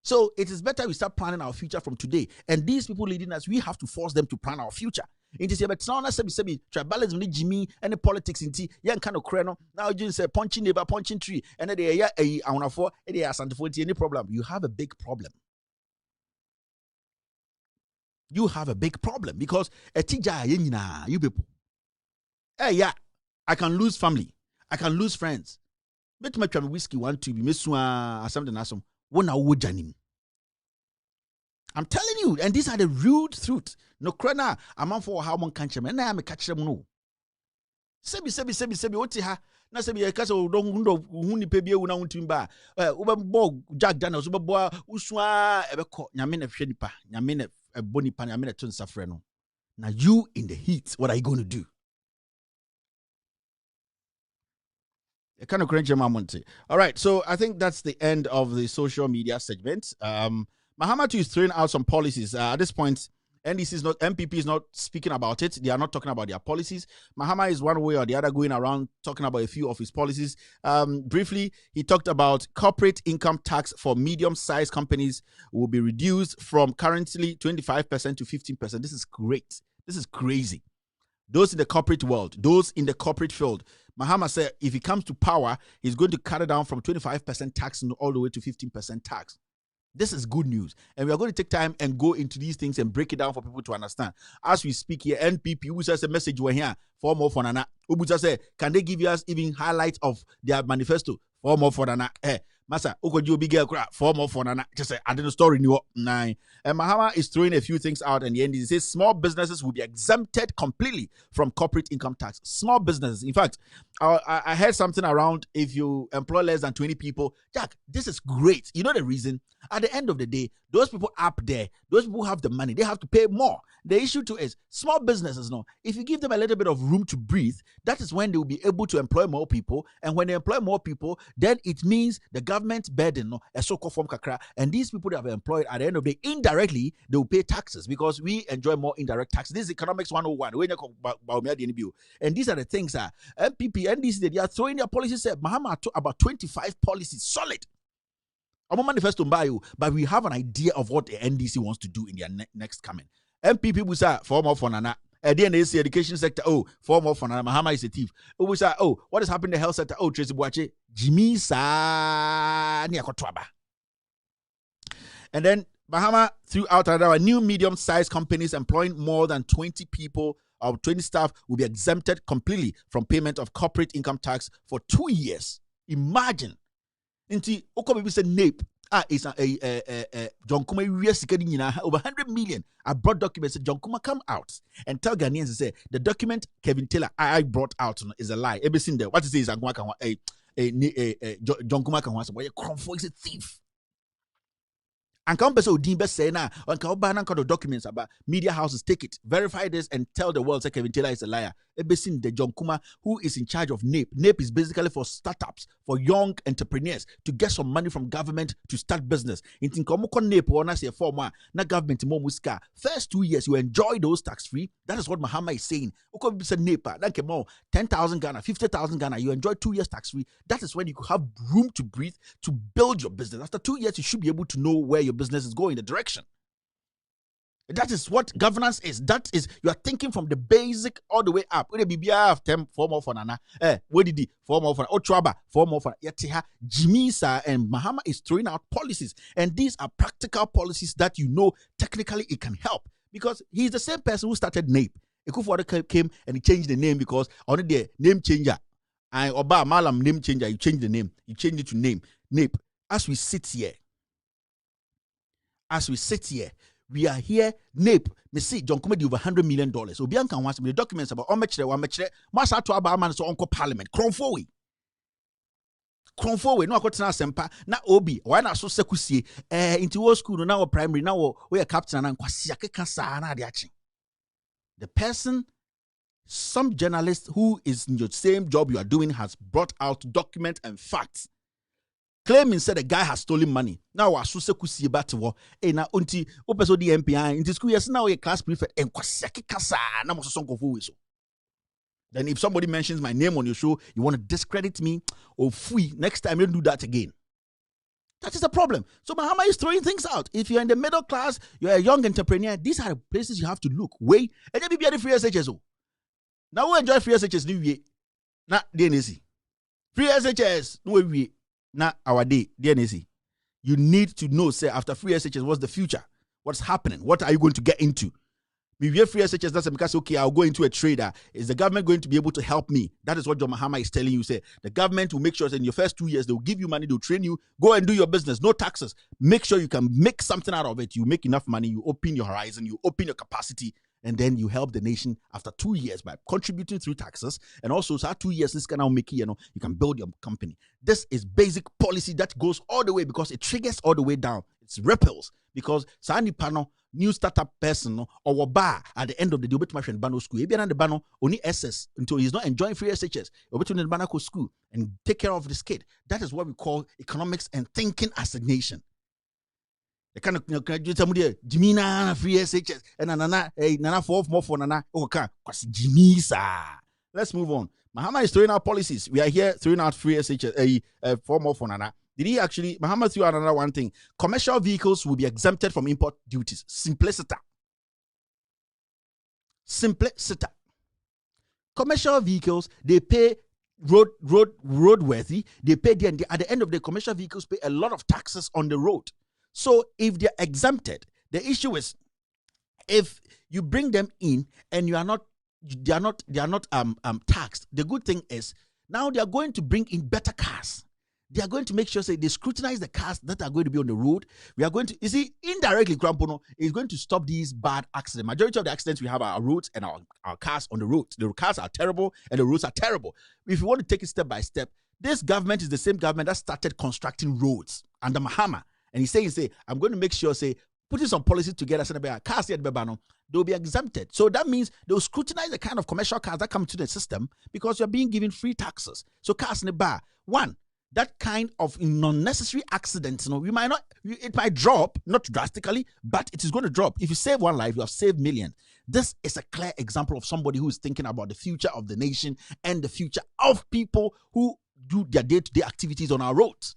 So it is better we start planning our future from today. And these people leading us, we have to force them to plan our future. Inti se betra na sebi tribalism ni Jimmy and the politics inti yan kind of creno. Now you say punching neighbor, punching tree, and they ya a for they are any problem. You have a big problem. You have a big problem because a tija you people. Hey, yeah, I can lose family. I can lose friends. Bet me try whiskey 1 2 be mesua something asum. Wona wo janim. I'm telling you, and these are the real truth. No krana, I'm for how one country, and I am a catch them no. Sebi, what ha? Na sebi a castle don't huni pebia una untimba. Ubabo Jack Daniels, Ubaboa, Uswa, Ebeko, Yamina Fenipa, Yamina Bonipa, Yamina Tun Safreno. Now you in the heat, what are you going to do? A kind of cringe moment. All right, so I think that's the end of the social media segment. MAHAMA is throwing out some policies. At this point, MPP is not speaking about it. They are not talking about their policies. MAHAMA is one way or the other going around talking about a few of his policies. Briefly, he talked about corporate income tax for medium-sized companies will be reduced from currently 25% to 15%. This is great. This is crazy. Those in the corporate world, those in the corporate field, MAHAMA said if he comes to power, he's going to cut it down from 25% tax all the way to 15% tax. This is good news. And we are going to take time and go into these things and break it down for people to understand. As we speak here, NPP, who says a message we're here, for more for Nana. Ubuja say, can they give us even highlights of their manifesto? For more for Nana. Eh, Masa, Ukoju big girl crap, for more for Nana. Just say, I didn't story new nine. And MAHAMA is throwing a few things out, and the end he says small businesses will be exempted completely from corporate income tax. Small businesses. In fact, I heard something around if you employ less than 20 people. Jack, this is great. You know the reason? At the end of the day, those people up there, those people who have the money, they have to pay more. The issue too is small businesses, no. If you give them a little bit of room to breathe, that is when they will be able to employ more people. And when they employ more people, then it means the government burden, no, a so-called form kakra. And these people that have employed at the end of the day, indirectly, they will pay taxes because we enjoy more indirect taxes. This is economics 101. And these are the things that MPP, NDC, they are throwing their policies. MAHAMA about 25 policies, solid. I'm a manifesto by you, but we have an idea of what the NDC wants to do in their next coming. MPP will say, form of Nana. At the end, they say education sector, oh, form of Nana. MAHAMA is a thief. We say, oh, what is happening in the health sector? Oh, Tracy Boache, Jimmy Sa Niakotwaba. And then MAHAMA threw out another new medium-sized companies employing more than 20 people or 20 staff will be exempted completely from payment of corporate income tax for 2 years. Imagine. Inti Okobi said NAPE. It's a John Kuma over 100 million. I brought documents. Said John Kuma come out and tell Ghanaians to say the document Kevin Taylor I brought out is a lie. Everything there. What is it? John Kuma can was is a thief. And come person Odin best say now on the documents about media houses take it, verify this, and tell the world that Kevin Taylor is a liar. Ebesin the John Kuma, who is in charge of NAPE. NAPE is basically for startups, for young entrepreneurs to get some money from government to start business. In Tinkomoko NAPE, or say former na government mo muska. First 2 years you enjoy those tax free. That is what MAHAMA is saying. Okobi said NAPE, like more 10,000 Ghana, 50,000 Ghana. You enjoy 2 years tax free. That is when you could have room to breathe to build your business. After 2 years, you should be able to know where your business is going, the direction. That is what governance is. That is, you are thinking from the basic all the way up. Where the BBI 10 4 more for Nana. Where did he 4 more for Otraba 4 more for Yatiha? Jimisa and MAHAMA is throwing out policies, and these are practical policies that you know technically it can help because he's the same person who started NAPE. Ekufuor came and he changed the name because only the name changer. And Oba Malam name changer. You change the name. You change it to NAPE. As we sit here, we are here. NAPE, me see John Comedy over $100 million. So Bianca wants me the documents about Omechre, Masa to Abaman so Uncle Parliament. Kronfowe. No akotena sempa na obi why na so sekusie into old school now primary now we are captain and kwasi akeka sa na de achi. The person, some journalist who is in your same job you are doing has brought out documents and facts claiming said the guy has stolen money. Now I so sekusie batwo na unti opeso di MPI into school yes now a class prefect and kwasiake kasa na mo so sonko we so. Then if somebody mentions my name on your show, you want to discredit me or fui, next time you don't do that again. That is the problem. So Mahama is throwing things out. If you're in the middle class, you're a young entrepreneur, these are the places you have to look. Wait, and then be the free SHS. Now we enjoy free SHS new year. Not DNC. Free SHS, no way. Not our day, DNC. You need to know, say, after free SHS, what's the future? What's happening? What are you going to get into? If you have free SHS, that's because, okay, I'll go into a trader. Is the government going to be able to help me? That is what John Mahama is telling you. Say, the government will make sure that in your first 2 years, they'll give you money, they'll train you, go and do your business, no taxes. Make sure you can make something out of it. You make enough money, you open your horizon, you open your capacity, and then you help the nation after 2 years by contributing through taxes. And also, so 2 years, this can now make you can build your company. This is basic policy that goes all the way because it triggers all the way down. It's ripples because Sani Pano, new startup person or bar at the end of the day, obet bano school. Maybe the bano only SS until he's not enjoying free SHS. Obet the banako school and take care of this kid. That is what we call economics and thinking as a nation. The kind of Jimina free SHS and nana for nana okay Jimisa. Let's move on. Mahama is throwing out policies. We are here throwing out free SHS 4 more for nana. Did he actually, Mahama threw out another one thing. Commercial vehicles will be exempted from import duties. Simplicity. Simplicity. Commercial vehicles, they pay roadworthy. They pay at the end of the commercial vehicles pay a lot of taxes on the road. So if they're exempted, the issue is if you bring them in and they are not taxed, the good thing is now they are going to bring in better cars. They are going to make sure say they scrutinize the cars that are going to be on the road. We are going to, you see, indirectly, Krampono is going to stop these bad accidents. Majority of the accidents we have are our roads and our cars on the roads. The cars are terrible and the roads are terrible. If you want to take it step by step, this government is the same government that started constructing roads under Mahama. And he's saying, I'm going to make sure, putting some policies together, cars they'll be exempted. So that means they'll scrutinize the kind of commercial cars that come to the system because you're being given free taxes. So cars in the bar, one, that kind of unnecessary accidents, it might drop, not drastically, but it is going to drop. If you save one life, you have saved millions. This is a clear example of somebody who is thinking about the future of the nation and the future of people who do their day-to-day activities on our roads.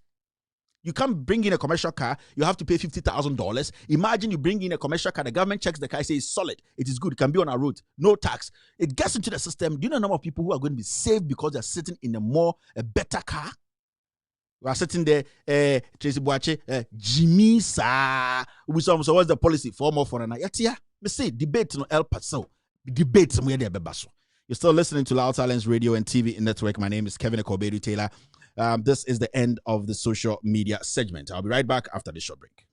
You can't bring in a commercial car, you have to pay $50,000. Imagine you bring in a commercial car, the government checks the car, says it's solid, it is good, it can be on our road, no tax. It gets into the system. Do you know the number of people who are going to be saved because they're sitting in a better car? We are sitting there, Tracy Boache, Jimmy Sa. So what's the policy? 4 more for an year. Me say debate no El Paso. Debate somewhere there bebaso. You're still listening to Loud Silence Radio and TV Network. My name is Kevin Ekorbedu Taylor. This is the end of the social media segment. I'll be right back after this short break.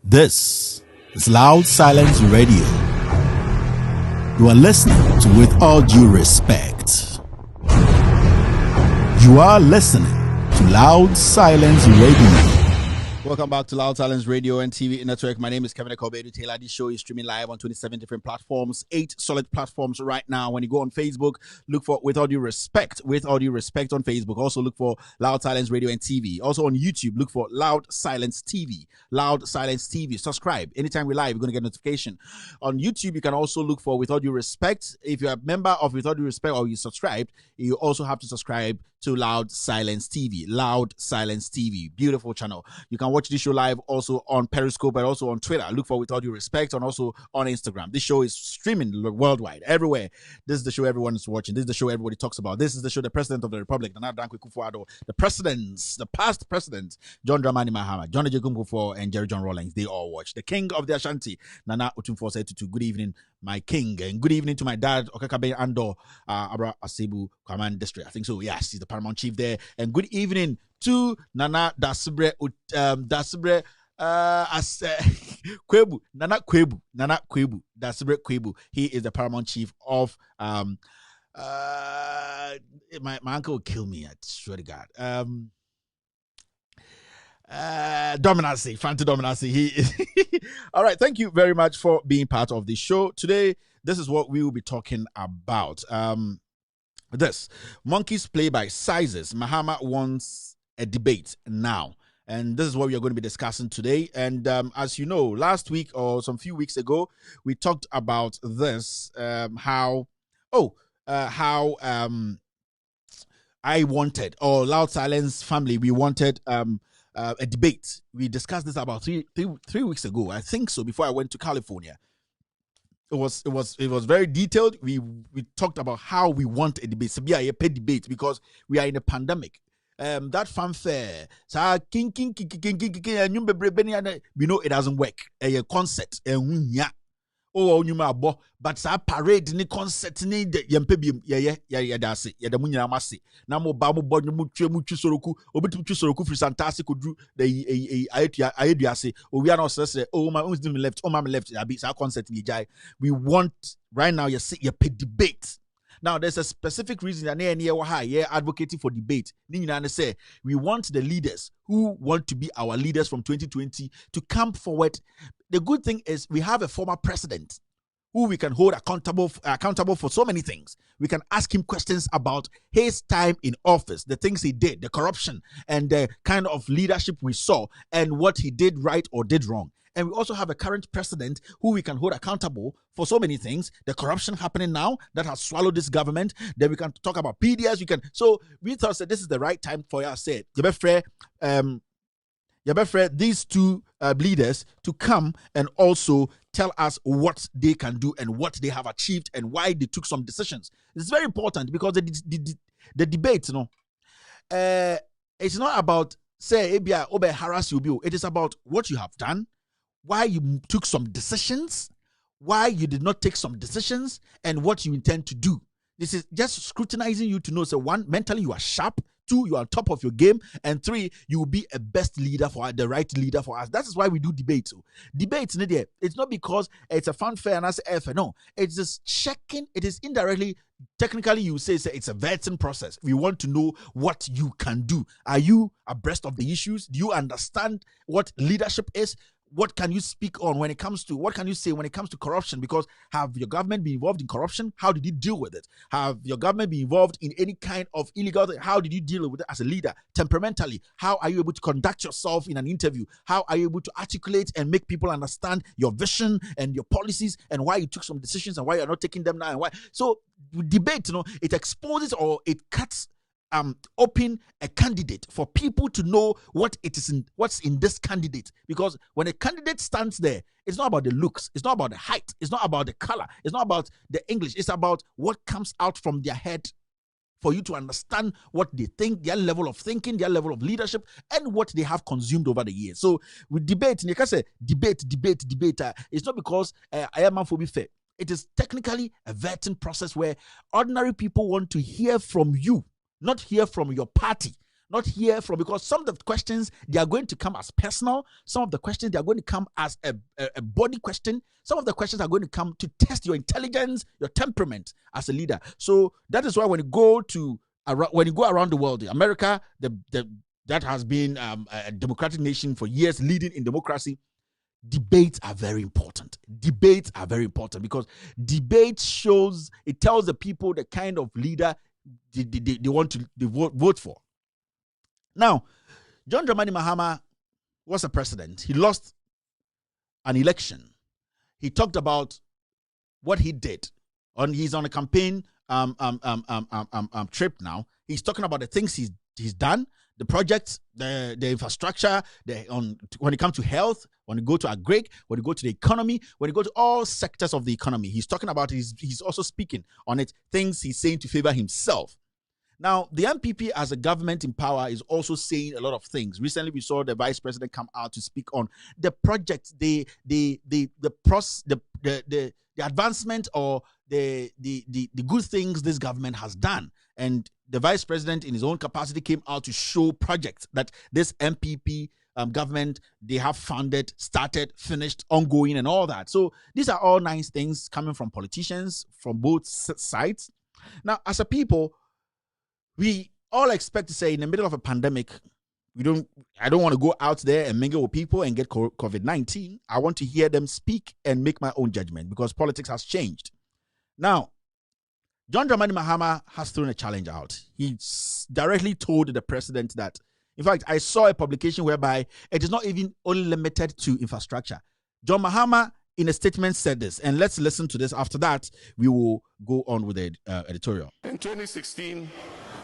This is Loud Silence Radio. You are listening to With All Due Respect. You are listening to Loud Silence Radio. Welcome back to Loud Silence Radio and TV Network. My name is Kevin Ekorbedu Taylor. This show is streaming live on 27 different platforms, 8 solid platforms right now. When you go on Facebook, look for With All Due Respect on Facebook. Also look for Loud Silence Radio and TV. Also on YouTube, look for Loud Silence TV. Loud Silence TV. Subscribe. Anytime we live, you're going to get notification. On YouTube, you can also look for With All Due Respect. If you're a member of With All Due Respect or you subscribed, you also have to subscribe to Loud Silence TV. Loud Silence TV. Beautiful channel. You can watch this show live also on Periscope and also on Twitter. Look for With All Due Respect and also on Instagram. This show is streaming worldwide, everywhere. This is the show everyone is watching. This is the show everybody talks about. This is the show the President of the Republic, Nana Dankwa Akufo-Addo, the presidents, the past presidents, John Dramani Mahama, John Ejegum Kufuor, and Jerry John Rawlings, they all watch. The king of the Ashanti, Nana Otumfuo Saitutu. Good evening, my king, and good evening to my dad, Okakabe Ando, Abra Asebu, Kwaman District. I think so. Yes, he's the paramount chief there. And good evening to Nana Dasibre Kwebu, Nana Kwebu, Dasibre Kwebu. He is the paramount chief of my uncle will kill me, I swear to God. Dominancy, Fanti Dominancy. He is all right. Thank you very much for being part of the show today. This is what we will be talking about. This monkeys play by sizes. MAHAMA wants a debate now, and this is what we are going to be discussing today. And as you know, last week or some few weeks ago, we talked about this. How I wanted, or Loud Silence family, we wanted a debate. We discussed this about three weeks ago, I think so, before I went to California. It was very detailed. We talked about how we want a debate. So a paid debate because we are in a pandemic. That fanfare, we know it doesn't work. A concert, but sa parade ni concert ni yempe biem ye dase ye da munyina mase na mo ba mo bo mu twa soroku obitu twa soroku firi santase kodru da ayeduase owia na osese oh my left oh my left abi sa concert ni jai. We want right now you debate. Now, there's a specific reason that we're advocating for debate. Say we want the leaders who want to be our leaders from 2020 to come forward. The good thing is we have a former president who we can hold accountable for so many things. We can ask him questions about his time in office, the things he did, the corruption, and the kind of leadership we saw, and what he did right or did wrong. And we also have a current president who we can hold accountable for so many things. The corruption happening now that has swallowed this government. Then we can talk about PDS. So we thought that this is the right time for us to say, these two leaders to come and also tell us what they can do and what they have achieved and why they took some decisions. It's very important because the debate, it's not about say harass you. It is about what you have done, why you took some decisions, why you did not take some decisions, and what you intend to do. This is just scrutinizing you to know, so 1, mentally you are sharp, 2, you are on top of your game, and 3, you will be a best leader the right leader for us. That is why we do debates. Debates, it's not because it's a fanfare and no, it's just checking. It is indirectly, technically you say it's a vetting process. We want to know what you can do. Are you abreast of the issues? Do you understand what leadership is? What can you speak on when it comes to, what can you say when it comes to corruption? Because have your government been involved in corruption? How did you deal with it? Have your government been involved in any kind of illegal thing? How did you deal with it as a leader? Temperamentally, how are you able to conduct yourself in an interview? How are you able to articulate and make people understand your vision and your policies and why you took some decisions and why you're not taking them now and why? So debate, it exposes or it cuts open a candidate for people to know what's in this candidate. Because when a candidate stands there, it's not about the looks, it's not about the height, it's not about the color, it's not about the English, it's about what comes out from their head for you to understand what they think, their level of thinking, their level of leadership, and what they have consumed over the years. So with debate, you can say debate. It's not because I am man for be fair. It is technically a vetting process where ordinary people want to hear from you. Not hear from your party, not hear from, because some of the questions, they are going to come as personal. Some of the questions, they are going to come as a body question. Some of the questions are going to come to test your intelligence, your temperament as a leader. So that is why when you go around the world, America, the that has been a democratic nation for years, leading in democracy, debates are very important. Debates are very important because debate shows, it tells the people the kind of leader they want to vote for. Now, John Dramani Mahama was a president. He lost an election. He talked about what he did. He's on a campaign trip now. He's talking about the things he's done, the projects, the infrastructure, when it comes to health, when you go to agri, when you go to the economy, when you go to all sectors of the economy. He's talking about he's also speaking on it, things he's saying to favor himself. Now, the MPP as a government in power is also saying a lot of things. Recently, we saw the vice president come out to speak on the project, the advancement or the good things this government has done. And the vice president in his own capacity came out to show projects that this MPP government, they have funded, started, finished, ongoing, and all that. So these are all nice things coming from politicians from both sides. Now, as a people, we all expect to say in the middle of a pandemic, I don't want to go out there and mingle with people and get COVID-19. I want to hear them speak and make my own judgment because politics has changed. Now, John Dramani Mahama has thrown a challenge out. He directly told the president that, in fact, I saw a publication whereby it is not even only limited to infrastructure. John Mahama, in a statement, said this, and let's listen to this. After that, we will go on with the editorial. In 2016,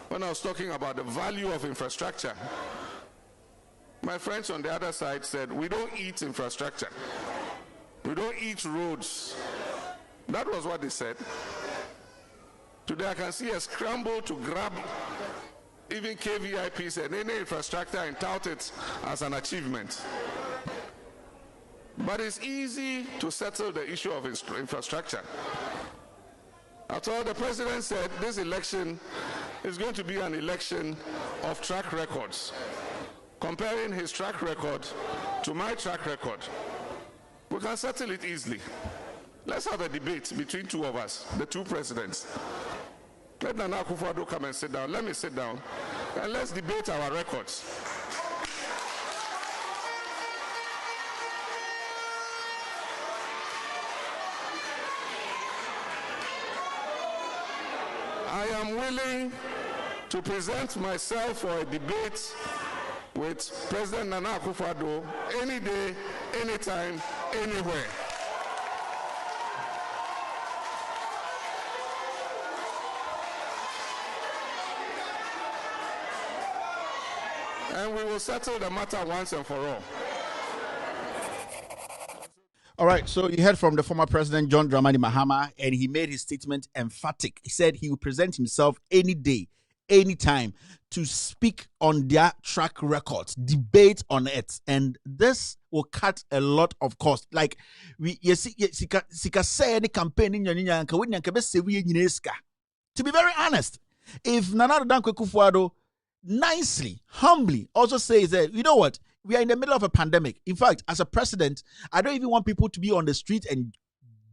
when I was talking about the value of infrastructure, my friends on the other side said, we don't eat infrastructure. We don't eat roads. That was what they said. Today I can see a scramble to grab even KVIPs and any infrastructure and tout it as an achievement. But it's easy to settle the issue of infrastructure. After all, the president said this election is going to be an election of track records, comparing his track record to my track record. We can settle it easily. Let's have a debate between two of us, the two presidents. Let Nana Akufo-Addo come and sit down. Let me sit down, and let's debate our records. I am willing to present myself for a debate with President Nana Akufo-Addo any day, anytime, anywhere. And we will settle the matter once and for all. All right, so you heard from the former president, John Dramani Mahama, and he made his statement emphatic. He said he will present himself any day, anytime, to speak on their track records, debate on it. And this will cut a lot of cost. Like, sika say any campaign in your to be very honest, if Nana Akufo-Addo nicely, humbly also says that, you know what, we are in the middle of a pandemic. In fact, as a president, I don't even want people to be on the street and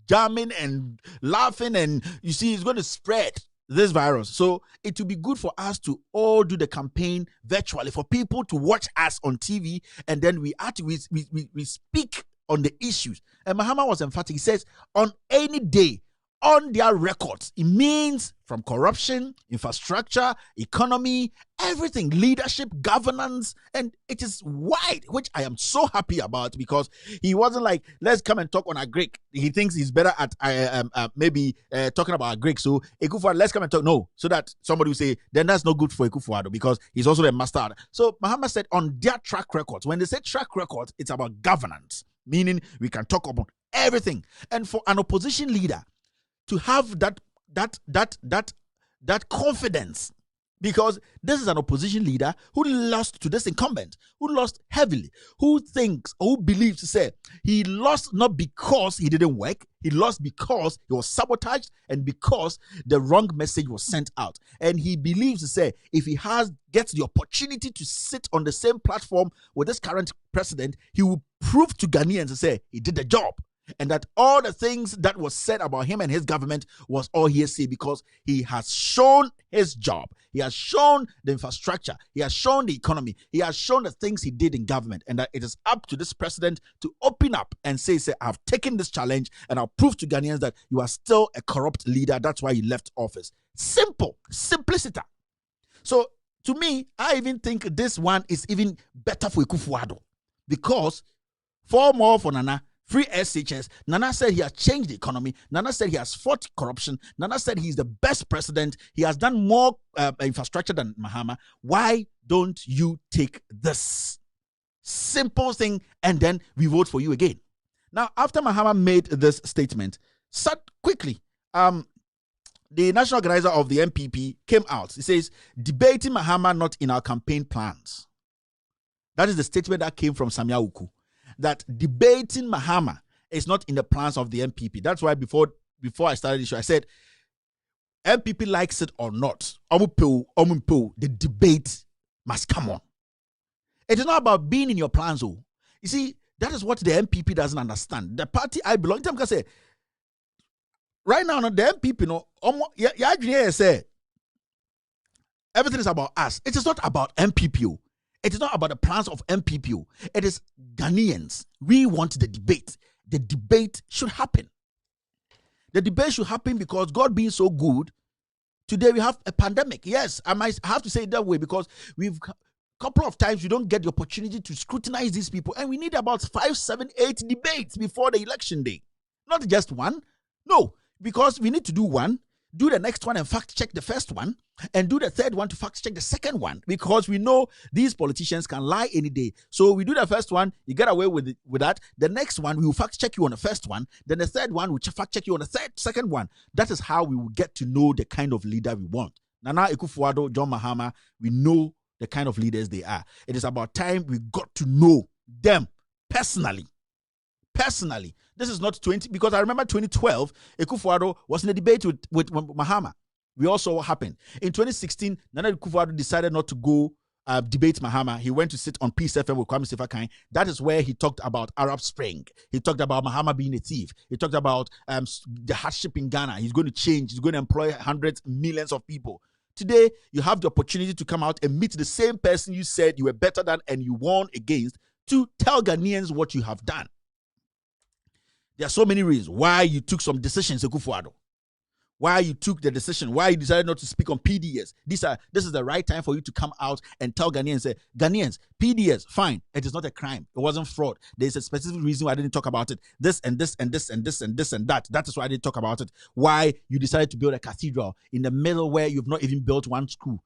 jamming and laughing, and you see, it's going to spread this virus. So it will be good for us to all do the campaign virtually, for people to watch us on TV, and then we speak on the issues. And Mahama was emphatic. He says, on any day, on their records. It means from corruption, infrastructure, economy, everything, leadership, governance, and it is wide, which I am so happy about, because he wasn't like, let's come and talk on a Greek. He thinks he's better at maybe talking about a Greek. So Akufo-Addo, let's come and talk. No, so that somebody will say, then that's not good for Akufo-Addo, because he's also the master. So Mahama said on their track records, when they say track records, it's about governance, meaning we can talk about everything. And for an opposition leader to have that confidence, because this is an opposition leader who lost to this incumbent, who lost heavily, who thinks or who believes to say he lost not because he didn't work, he lost because he was sabotaged and because the wrong message was sent out. And he believes to say if he gets the opportunity to sit on the same platform with this current president, he will prove to Ghanaians to say he did the job. and that all the things that was said about him and his government was all hearsay because he has shown his job. He has shown the infrastructure. He has shown the economy. He has shown the things he did in government, and that it is up to this president to open up and say, I've taken this challenge and I'll prove to Ghanaians that you are still a corrupt leader. That's why you left office. Simple. Simplicity. So to me, I even think this one is even better for Akufo-Addo because 4 more for Nana. Free SHS. Nana said he has changed the economy. Nana said he has fought corruption. Nana said he's the best president. He has done more infrastructure than Mahama. Why don't you take this simple thing and then we vote for you again? Now, after Mahama made this statement, quickly, the national organizer of the MPP came out. He says, debating Mahama not in our campaign plans. That is the statement that came from Samia Uku. That debating Mahama is not in the plans of the MPP. That's why before I started the show, I said, MPP likes it or not, the debate must come on. It is not about being in your plans. You see, that is what the MPP doesn't understand. The party I belong to, because right now, the MPP, say everything is about us. It is not about MPP. It is not about the plans of MPP. It is Ghanaians. We want the debate. The debate should happen. The debate should happen because God being so good, today we have a pandemic. Yes, I might have to say it that way because we've couple of times we don't get the opportunity to scrutinize these people, and we need about 5, 7, 8 debates before the election day. Not just one. No, because we need to do one, do the next one and fact check the first one, and do the third one to fact check the second one, because we know these politicians can lie any day. So we do the first one, you get away with that. The next one, we will fact check you on the first one. Then the third one, we'll fact check you on the second one. That is how we will get to know the kind of leader we want. Nana Akufo-Addo, John Mahama, we know the kind of leaders they are. It is about time we got to know them personally. This is not 20, because I remember 2012, Akufo-Addo was in a debate with Mahama. We all saw what happened. In 2016, Nana Akufo-Addo decided not to go debate Mahama. He went to sit on Peace FM with Kwame Sefakai. That is where he talked about Arab Spring. He talked about Mahama being a thief. He talked about the hardship in Ghana. He's going to change. He's going to employ hundreds, millions of people. Today, you have the opportunity to come out and meet the same person you said you were better than and you won against, to tell Ghanaians what you have done. There are so many reasons why you took some decisions, Akufo-Addo. Why you took the decision, why you decided not to speak on PDS. This is the right time for you to come out and tell Ghanaians, say, Ghanaians, PDS, fine. It is not a crime. It wasn't fraud. There's a specific reason why I didn't talk about it. This and this and this and this and this and that. That is why I didn't talk about it. Why you decided to build a cathedral in the middle where you've not even built one school.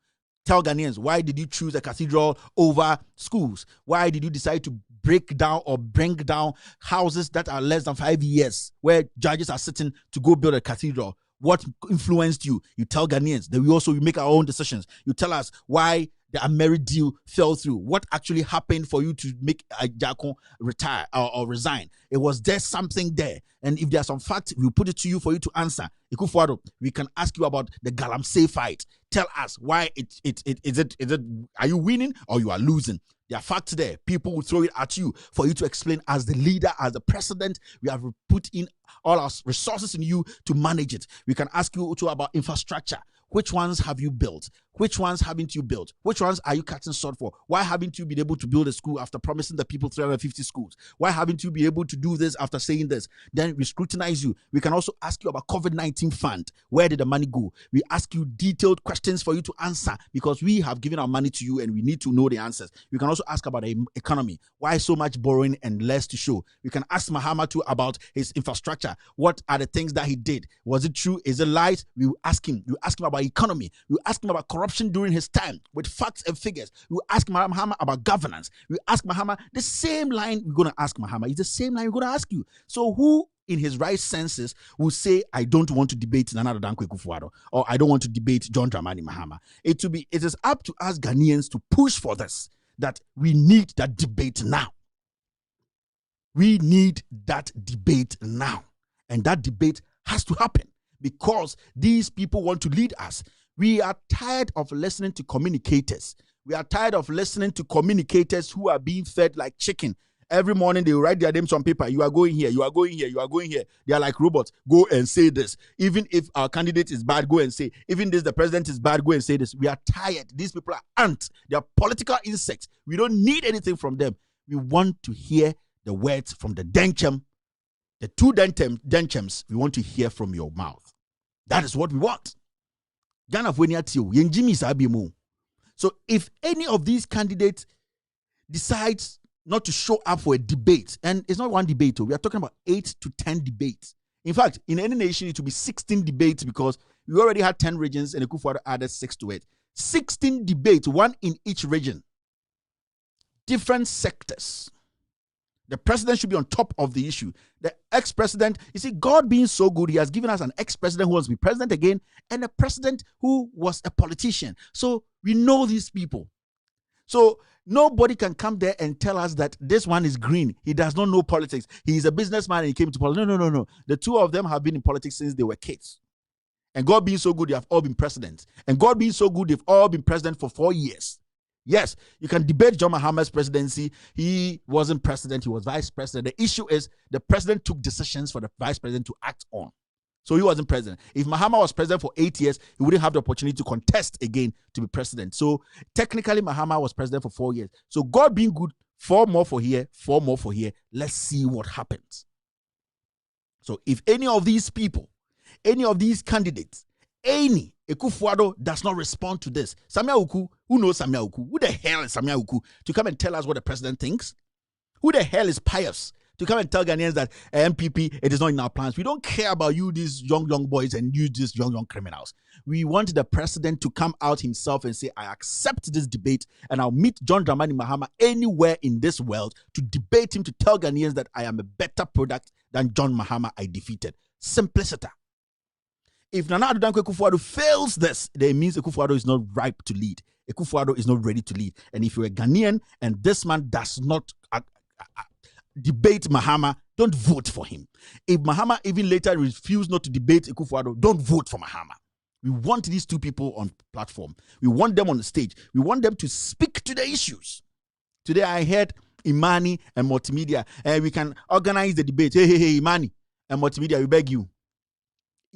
Tell Ghanaians, why did you choose a cathedral over schools? Why did you decide to break down or bring down houses that are less than 5 years where judges are sitting to go build a cathedral? What influenced you? You tell Ghanaians. Then we make our own decisions. You tell us why the Ameri deal fell through. What actually happened for you to make Jakon retire or resign? It was there something there. And if there's some facts, we'll put it to you for you to answer. Akufo-Addo, we can ask you about the Galamsey fight. Tell us why is it are you winning or you are losing? There are facts there. People will throw it at you for you to explain. As the leader, as the president, we have put in all our resources in you to manage it. We can ask you too about infrastructure. Which ones have you built? Which ones haven't you built? Which ones are you cutting short for? Why haven't you been able to build a school after promising the people 350 schools? Why haven't you been able to do this after saying this? Then we scrutinize you. We can also ask you about COVID-19 fund. Where did the money go? We ask you detailed questions for you to answer, because we have given our money to you and we need to know the answers. We can also ask about the economy. Why so much borrowing and less to show? We can ask Mahama too about his infrastructure. What are the things that he did? Was it true? Is it lies? We will ask him. We will ask him about economy. We will ask him about corruption during his time with facts and figures. We will ask Mahama about governance. We will ask Mahama the same line we're going to ask Mahama. It's the same line we're going to ask you. So who in his right senses will say, I don't want to debate Nana Dankwa Akufo-Addo, or I don't want to debate John Dramani Mahama? It is up to us Ghanaians to push for this, that we need that debate now. We need that debate now. And that debate has to happen, because these people want to lead us. We are tired of listening to communicators. We are tired of listening to communicators who are being fed like chicken Every morning they write their names on paper. You are going here, you are going here, you are going here. They are like robots. Go and say this. Even if our candidate is bad, go and say. Even this, the president is bad, go and say this. We are tired. These people are ants. They are political insects. We don't need anything from them. We want to hear the words from the denchem, the two denchems. We want to hear from your mouth. That is what we want. So if any of these candidates decides not to show up for a debate, and it's not one debate, we are talking about 8 to 10 debates. In fact, in any nation, it will be 16 debates because we already had 10 regions and Akufo-Addo added 6 to it. 16 debates, one in each region. Different sectors. The president should be on top of the issue. The ex-president, you see, God being so good, he has given us an ex-president who wants to be president again and a president who was a politician. So we know these people. So nobody can come there and tell us that this one is green. He does not know politics. He is a businessman and he came to politics. No. The two of them have been in politics since they were kids. And God being so good, they have all been presidents. And God being so good, they've all been president for 4 years. Yes, you can debate John Mahama's presidency. He wasn't president, he was vice president. The issue is the president took decisions for the vice president to act on. So he wasn't president. If Mahama was president for 8 years, he wouldn't have the opportunity to contest again to be president. So technically, Mahama was president for 4 years. So God being good, 4 more for here, 4 more for here. Let's see what happens. So if any of these people, any of these candidates, any Akufo-Addo does not respond to this. Samia Uku, who knows Samia Uku? Who the hell is Samia Uku to come and tell us what the president thinks? Who the hell is Pius to come and tell Ghanaians that MPP, it is not in our plans? We don't care about you, these young boys, and you, these young criminals. We want the president to come out himself and say, I accept this debate and I'll meet John Dramani Mahama anywhere in this world to debate him, to tell Ghanaians that I am a better product than John Mahama I defeated. Simplicity. If Nana Addo Dankwa Akufo-Addo fails this, then it means Akufo-Addo is not ripe to lead. Akufo-Addo is not ready to lead. And if you're a Ghanaian and this man does not debate Mahama, don't vote for him. If Mahama even later refuses not to debate Akufo-Addo, don't vote for Mahama. We want these two people on platform. We want them on the stage. We want them to speak to the issues. Today I heard Imani and Multimedia. We can organize the debate. Hey, Imani and Multimedia, we beg you.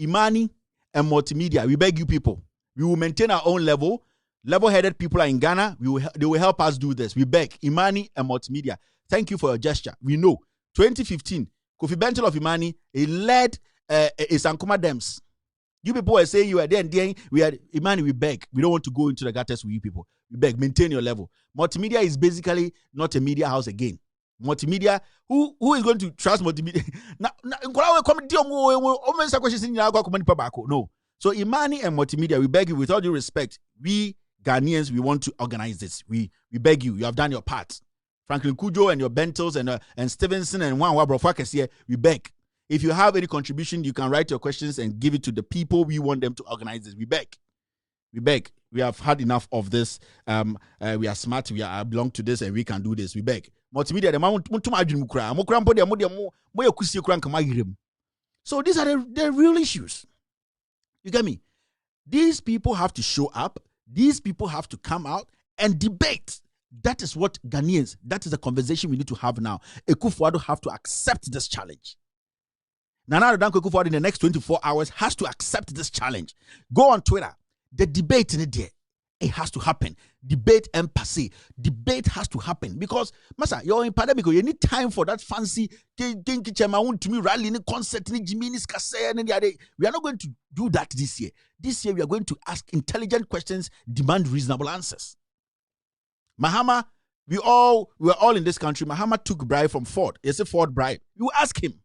Imani and Multimedia, we beg you people. We will maintain our own level. Level-headed people are in Ghana. They will help us do this. We beg Imani and Multimedia. Thank you for your gesture. We know 2015, Kofi Bentil of Imani, he led Isankuma Dems. You people are saying you are there and there. We are Imani, we beg. We don't want to go into the gutters with you people. We beg, maintain your level. Multimedia is basically not a media house again. Multimedia, who is going to trust Multimedia? No. So Imani and Multimedia, we beg you with all due respect. We Ghanaians, we want to organize this. We beg you. You have done your part. Franklin Kujo and your Bentles and Stevenson and Juan Wabrofakes here, we beg. If you have any contribution, you can write your questions and give it to the people we want them to organize this. We beg. We beg. We have had enough of this. We are smart. I belong to this and we can do this. We beg. Multimedia, so these are the real issues. You get me? These people have to show up. These people have to come out and debate. That is what Ghanaians, that is the conversation we need to have now. Akufo-Addo have to accept this challenge. Nana Addo Dankwa Akufo-Addo in the next 24 hours has to accept this challenge. Go on Twitter. The debate in it there. It has to happen. Debate and passe. Debate has to happen because, Masa, you're in pandemic. You need time for that fancy to me rally in concert. We are not going to do that this year. This year we are going to ask intelligent questions, demand reasonable answers. Mahama, we were all in this country. Mahama took bribe from Ford. It's a Ford bribe. You ask him.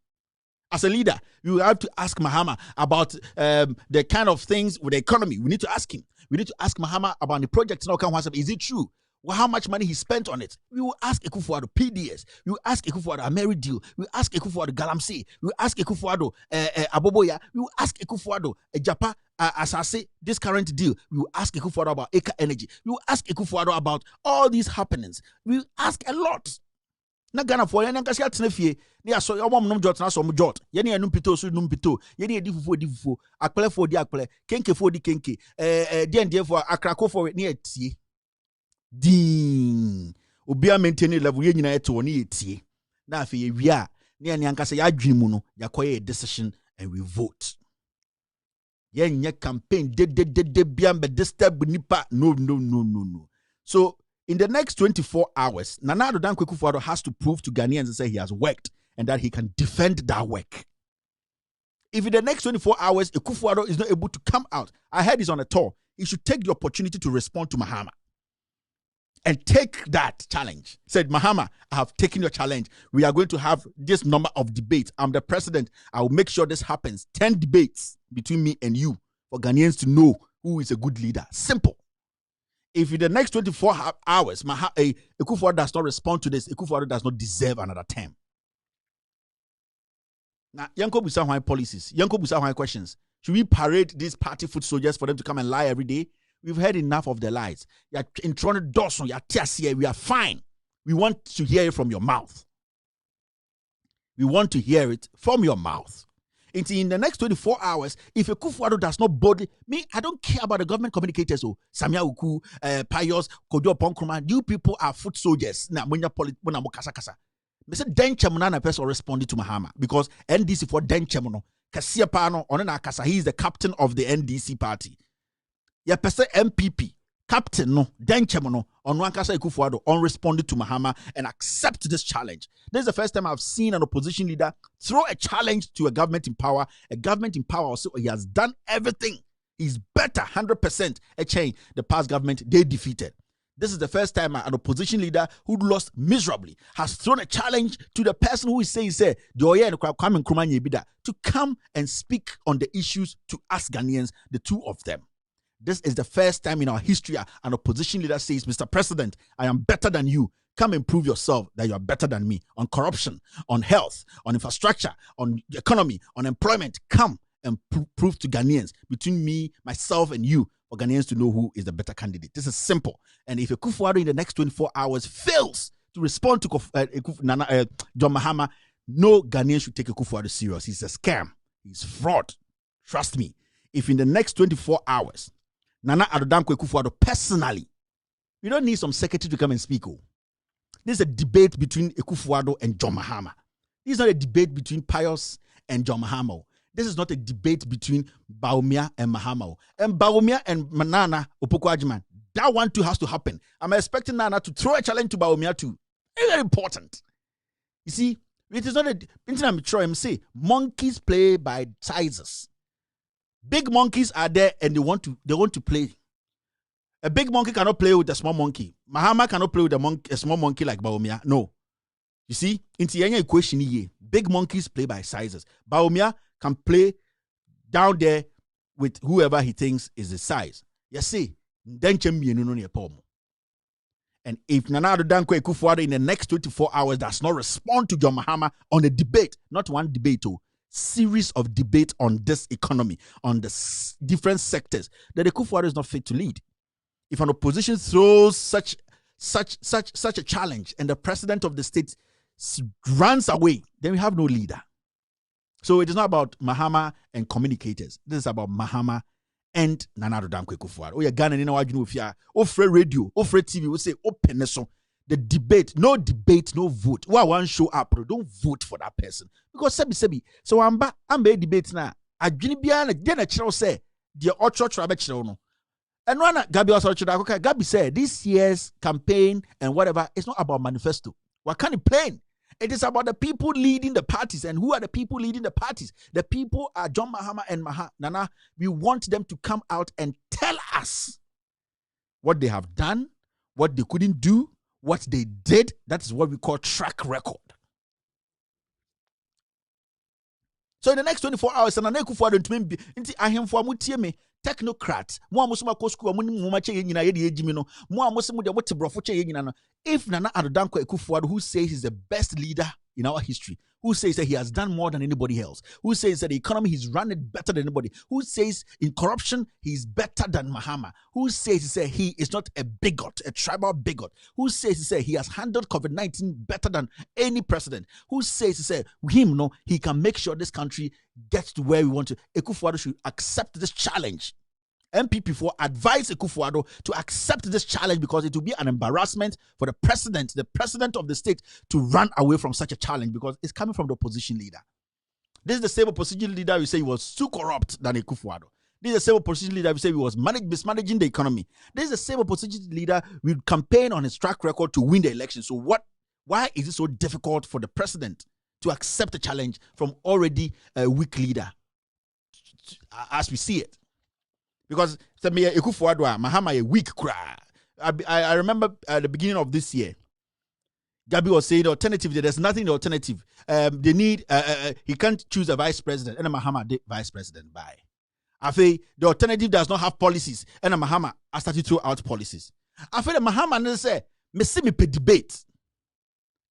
As a leader, you have to ask Mahama about the kind of things with the economy. We need to ask him. We need to ask Mahama about the project. Is it true? Well, how much money he spent on it? We will ask Akufo-Addo PDS. We will ask Akufo-Addo Ameri deal. We will ask Akufo-Addo Galamsey. We will ask Akufo-Addo Aboboya. We will ask Akufo-Addo Japa Asase, this current deal. We will ask Akufo-Addo about Eka Energy. We will ask Akufo-Addo about all these happenings. We will ask a lot. Na Ghana for yan kasi atena fie na ya so yo mom nom jot na so mo jot ye ne enum pito so num pito ye ne edifufu akpele fo di akpele kenke fo di kenke die for akrako for ne atie din obi a maintain level ye nyina eto ne etie Na afi we a ne ani anka say ya dwene mu no yakoye a decision and we vote. Ye campaign de biambe disturb nipa no. So in the next 24 hours, Nana Addo Dankwa Akufo-Addo has to prove to Ghanaians and say he has worked and that he can defend that work. If in the next 24 hours, Akufo-Addo is not able to come out, I heard he's on a tour, he should take the opportunity to respond to Mahama and take that challenge. Said, Mahama, I have taken your challenge. We are going to have this number of debates. I'm the president. I will make sure this happens. 10 debates between me and you for Ghanaians to know who is a good leader. Simple. If in the next 24 hours, Akufo-Addo does not respond to this, Akufo-Addo does not deserve another term. Now, Yanko Busa policies, Yanko Busa questions. Should we parade these party foot soldiers for them to come and lie every day? We've heard enough of the lies. You're in Toronto Dawson, we are fine. We want to hear it from your mouth. We want to hear it from your mouth. In the next 24 hours, if Akufo-Addo does not boldly, I don't care about the government communicators. So Samia Uku, Pius, Kojo Ponkruma, you people are foot soldiers. Na munya kasa kasa. Me say Dencham na person responded to Mahama because NDC for Dencham no Kasia Pano onena kasa. He is the captain of the NDC party. Ya pese MPP captain no Dencham no Onwankasa Akufo-Addo unresponded to Mahama and accept this challenge. This is the first time I've seen an opposition leader throw a challenge to a government in power. A government in power also, he has done everything. He's better 100% a change. The past government they defeated. This is the first time an opposition leader who lost miserably has thrown a challenge to the person who is saying, to come and speak on the issues to us Ghanaians, the two of them. This is the first time in our history an opposition leader says, Mr. President, I am better than you. Come and prove yourself that you are better than me on corruption, on health, on infrastructure, on economy, on employment. Come and prove to Ghanaians, between me, myself, and you, for Ghanaians to know who is the better candidate. This is simple. And if Akufo-Addo in the next 24 hours fails to respond to John Mahama, no Ghanaian should take Akufo-Addo serious. He's a scam. He's fraud. Trust me. If in the next 24 hours, Nana Addo Dankwa Akufo-Addo personally, you don't need some secretary to come and speak. This is a debate between Akufo-Addo and John Mahama. This is not a debate between Pius and John Mahama. This is not a debate between Bawumia and Mahama. And Bawumia and Nana Opoku-Agyeman, that one too has to happen. I'm expecting Nana to throw a challenge to Bawumia too. It's very important. You see, it is not a I'm say monkeys play by sizes. Big monkeys are there and they want to play. A big monkey cannot play with a small monkey. Mahama cannot play with a small monkey like Bawumia. No. You see, into any equation here, big monkeys play by sizes. Bawumia can play down there with whoever he thinks is the size. You see, and if Nana Addo Dankwa Akufo-Addo in the next 24 hours does not respond to John Mahama on a debate, not one debate, series of debate on this economy, on the different sectors, that Akufo-Addo is not fit to lead. If an opposition throws such a challenge and the president of the state runs away, then we have no leader. So it is not about Mahama and communicators. This is about Mahama and Nana Addo Dankwa Akufo-Addo. Oh, yeah, Ghana in our Ofre radio, Ofre TV, we say open so the debate, no vote. Why one show up? Don't vote for that person because sebi. So I'm debate now. I didn't say the church no. And when Gabi said this year's campaign and whatever, it's not about manifesto. What kind of plan? It is about the people leading the parties. And who are the people leading the parties? The people are John Mahama and Nana. We want them to come out and tell us what they have done, what they couldn't do, what they did. That is what we call track record. So in the next 24 hours, Nana Akufo-Addo into ahemfo amutieme technocrats, if Nana Addo Dankwa Akufo-Addo, who says he's the best leader in our history, who says that he has done more than anybody else, who says that the economy he's run it better than anybody, who says in corruption he's better than Mahama, who says he is not a bigot, a tribal bigot, who says he has handled COVID-19 better than any president, who says he can make sure this country gets to where we want to. Akufo-Addo should accept this challenge MPP for advise Akufo-Addo to accept this challenge because it will be an embarrassment for the president of the state, to run away from such a challenge because it's coming from the opposition leader. This is the same opposition leader who say he was too corrupt than Akufo-Addo. This is the same opposition leader who say he was mismanaging the economy. This is the same opposition leader who campaign on his track record to win the election. So why is it so difficult for the president to accept a challenge from already a weak leader, as we see it? Because Akufo-Addo, MAHAMA a weak cry. I remember at the beginning of this year, Gabi was saying the alternative, there's nothing the alternative. They need, he can't choose a vice president. And MAHAMA did vice president by. I feel the alternative does not have policies. And MAHAMA has started to throw out policies. I feel the MAHAMA say, me see me pe debate.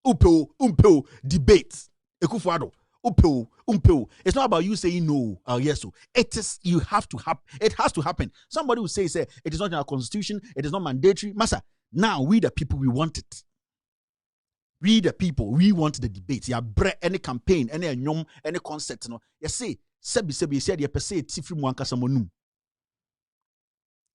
Umpeo, debate. Akufo-Addo, umpeo. It's not about you saying no or yes. So it is, you have to happen. It has to happen. Somebody will say, it is not in our constitution. It is not mandatory. Massa, now we the people, we want it. We the people, we want the debate. Ya bre any campaign, any anyom, any concept. No, you see, sebi said you per se tifri mu ankasa monum.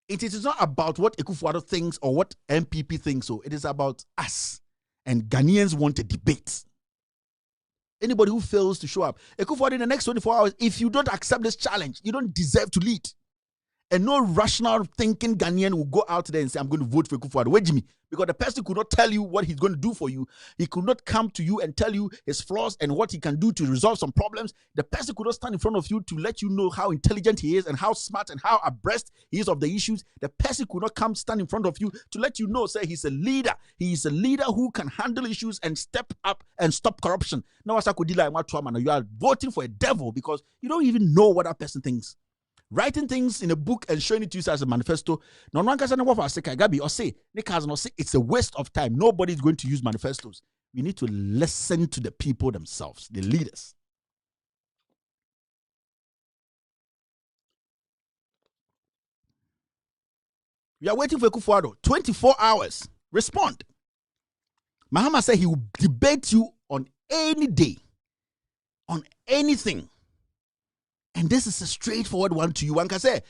It is not about what Akufo-Addo thinks or what MPP thinks. So it is about us, and Ghanaians want a debate. Anybody who fails to show up, Akufo-Addo in the next 24 hours, if you don't accept this challenge, you don't deserve to lead. And no rational thinking Ghanaian will go out there and say, I'm going to vote for Akufo-Addo. Wait, Jimmy, because the person could not tell you what he's going to do for you. He could not come to you and tell you his flaws and what he can do to resolve some problems. The person could not stand in front of you to let you know how intelligent he is and how smart and how abreast he is of the issues. The person could not come stand in front of you to let you know, say, he's a leader. He is a leader who can handle issues and step up and stop corruption. Now, you are voting for a devil because you don't even know what that person thinks. Writing things in a book and showing it to you as a manifesto. No one can say Gabi or say it's a waste of time. Nobody is going to use manifestos. We need to listen to the people themselves, the leaders. We are waiting for Akufo-Addo. 24 hours. Respond. MAHAMA said he will debate you on any day, on anything. And this is a straightforward one to you. One can say,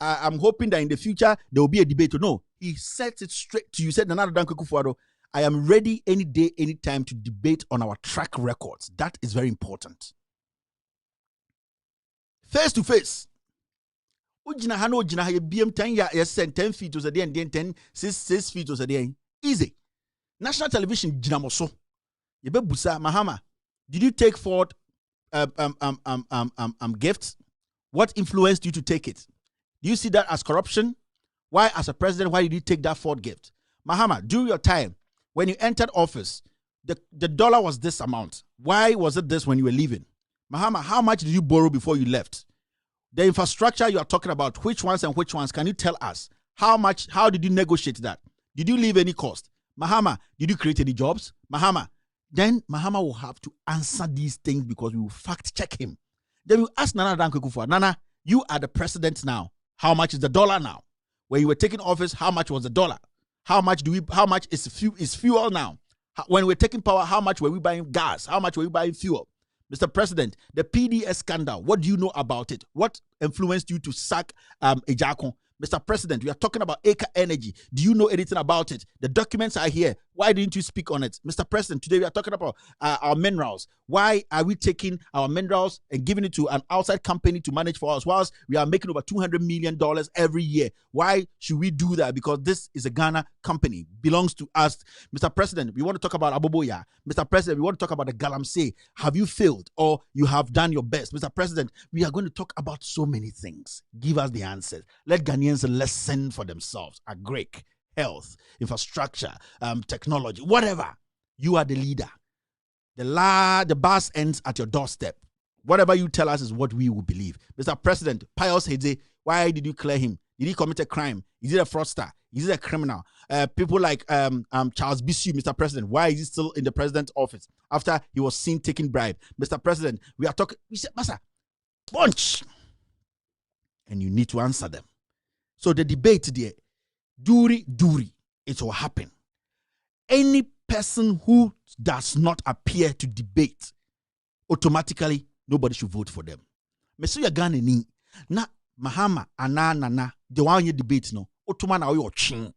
I'm hoping that in the future there will be a debate. No, he said it straight to you. He said, Nana Akufo-Addo, I am ready any day, any time to debate on our track records. That is very important. Face to face. 10 feet was a day and then 6 feet was a day. Easy. National television, Jinamoso. Busa MAHAMA. Did you take forward gifts? What influenced you to take it? Do you see that as corruption? Why, as a president, why did you take that fourth gift? MAHAMA, during your time, when you entered office, the dollar was this amount. Why was it this when you were leaving? MAHAMA, how much did you borrow before you left? The infrastructure you are talking about, which ones and which ones, can you tell us? How did you negotiate that? Did you leave any cost? MAHAMA, did you create any jobs? MAHAMA, then MAHAMA will have to answer these things because we will fact check him. Then we ask Nana Akufo-Addo, Nana, you are the president now. How much is the dollar now? When you were taking office, how much was the dollar? How much is fuel now? When we were taking power, how much were we buying gas? How much were we buying fuel? Mr. President, the PDS scandal, what do you know about it? What influenced you to sack Ejakon? Mr. President, we are talking about Acre Energy. Do you know anything about it? The documents are here. Why didn't you speak on it? Mr. President, today we are talking about our minerals. Why are we taking our minerals and giving it to an outside company to manage for us whilst we are making over $200 million every year? Why should we do that? Because this is a Ghana company, belongs to us. Mr. President, we want to talk about Aboboya. Mr. President, we want to talk about the Galamsey. Have you failed or you have done your best? Mr. President, we are going to talk about so many things. Give us the answers. Let Ghanaians listen for themselves. Agric, health, infrastructure, technology, whatever. You are the leader. The bus ends at your doorstep. Whatever you tell us is what we will believe. Mr. President, Pius Heze, why did you clear him? Did he commit a crime? Is he a fraudster? Is he a criminal? People like Charles Bisu, Mr. President, why is he still in the president's office after he was seen taking bribe? Mr. President, we are talking. We said, Master, bunch, and you need to answer them. So the debate there, Duri, it will happen. Any person who does not appear to debate, automatically, nobody should vote for them. Mesuya Ghanaian, na Mahama nana the one you debate no otuma na your chin.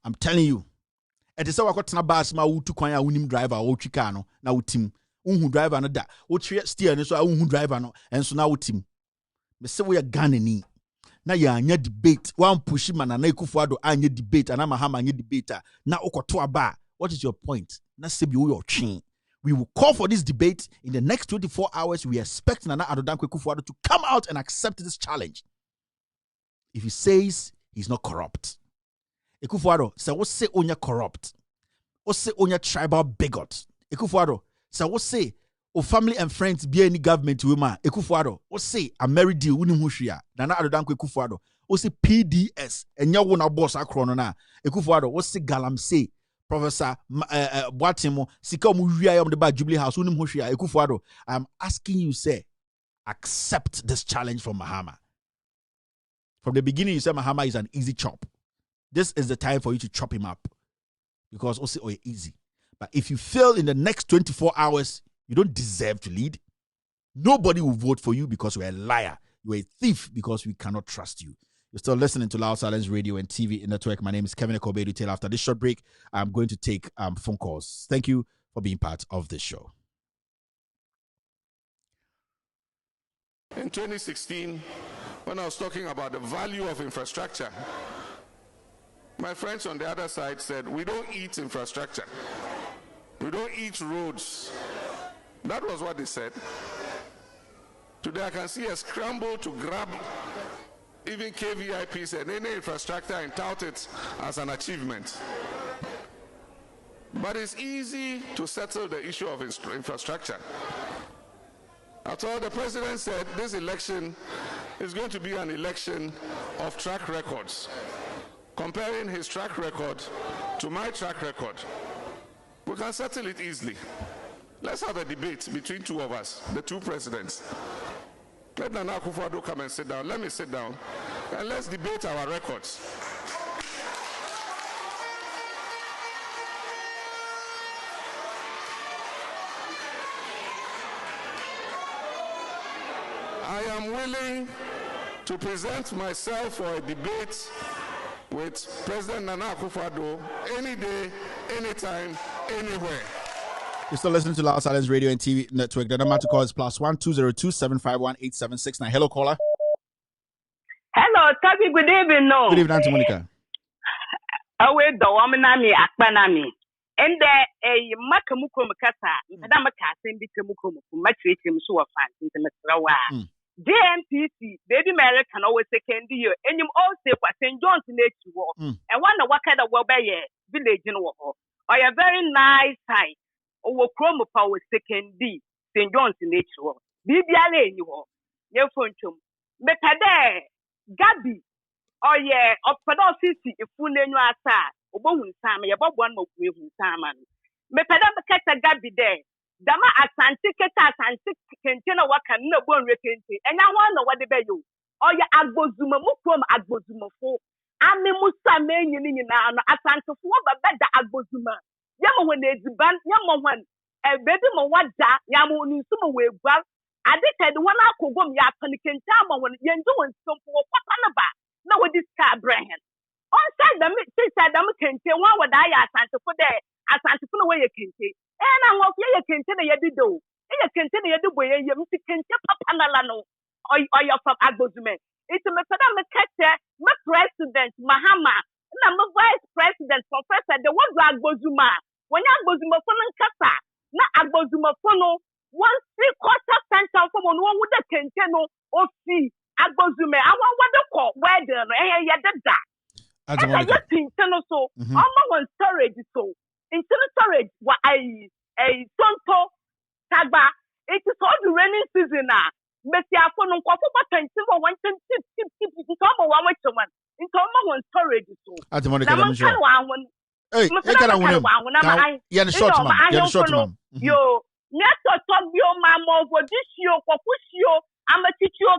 I'm telling you. It is our got na bus ma wutu kwan ya unim driver o twika no na utim. Unhu driver no da. O steer no so unhu driver no enso na utim. Me say we are Ghanaian. Na ya anya debate. One push man na Ekufuado anya debate and Mahama anya debate. Na okoto aba. What is your point? Na say be your chin. We will call for this debate in the next 24 hours. We expect Nana Addo Dankwa Ekufuado to come out and accept this challenge. If he says he's not corrupt, Ekufuado say what say onya corrupt, what say onya tribal bigot. Ekufuado say what say o family and friends be any government woman. Ekufuado what say a married deal unim hushia. Nana Addo Dankwa Ekufuado what say PDS and ya wona boss akrono na. Ekufuado what say galamsey. Professor Boatimo, Sika Muria on the bad Jubilee House, Unim Hoshia, Ekufuado. I'm asking you, say, accept this challenge from Mahama. From the beginning, you said Mahama is an easy chop. This is the time for you to chop him up. Because also easy. But if you fail in the next 24 hours, you don't deserve to lead. Nobody will vote for you because you're a liar. You're a thief because we cannot trust you. You're still listening to Loud Silence Radio and TV Network. My name is Kevin Ekobedu. After this short break, I'm going to take phone calls. Thank you for being part of this show. In 2016, when I was talking about the value of infrastructure, my friends on the other side said, we don't eat infrastructure. We don't eat roads. That was what they said. Today I can see a scramble to grab even KVIPs and any infrastructure and tout it as an achievement. But it's easy to settle the issue of infrastructure. After all, the president said this election is going to be an election of track records. Comparing his track record to my track record, we can settle it easily. Let's have a debate between two of us, the two presidents. Let Nana Akufo-Addo come and sit down. Let me sit down. And let's debate our records. I am willing to present myself for a debate with President Nana Akufo-Addo any day, anytime, anywhere. You're still listening to Loud Silence Radio and TV Network. The number to call is +1 202 751 8769. Hello, caller. Hello, Tabi. Good evening. No. Good evening, Auntie Monica. Away the woman nami akpanami. And the makamuko makata. Madam Kasim bikamuko matri him so fan into Mr. JMPC, baby Mary can always second year. And you all say for St. John's nature war. And one of what kind of village in war. Or a very nice site. Or Chrome Power second D, St. John's nature. BBLA, you all. Your phone chum. But today, Gabi, or yeah, of City, if full name you are, Obon Sam, about one more Saman. But Madame Cata Gabi there. Dama Asante Keta Asante Kentena Waka no bon rekente. And I want to know what the you. Or ya Agbozuma Mukum Agbozuma fo. Ame Musa men you na Asante for better Agbozuma. Yama when there's ban, Yama one, a baby Mawada, Yamu Nusuma we well. I did one I could go ya Panikentama when you're doing some for what anaba. No, with this car brand. On side the said them Kente, one would I Asante for there. Asante for the way you can say. And I want you can tell you do. You can tell you the way you can tell Papanalano or you're from Agbozume. It's a Madame Kete, my president, Mahama, and I'm a vice president, professor, the one Agbozuma. When Agbozuma Fono Kasa, not Agbozuma Fono, 1/3 center from one with the Kenteno or see Agbozume. I want what they call where the Yada. And I just think so. I'm on storage so. In storage, what a Tonto Tagba, it is all the raining season now. Messia for no coffee, but I still want to tip to come one with someone. In Toma storage so. At the Monica, hey, you're short, man. Yo, yes, your mamma for this year, for push you. I'm a teacher,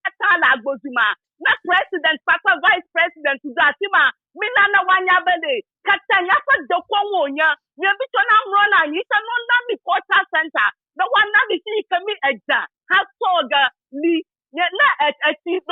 Katana Bozuma. Not president, Papa vice president to Datima, Milana Wanyabele, Katanya for the Kongonia, Yabitona Rona, Yitamon Nami Quarter Center, the one Nami see commit exam, has Soga, Lee, not at a chief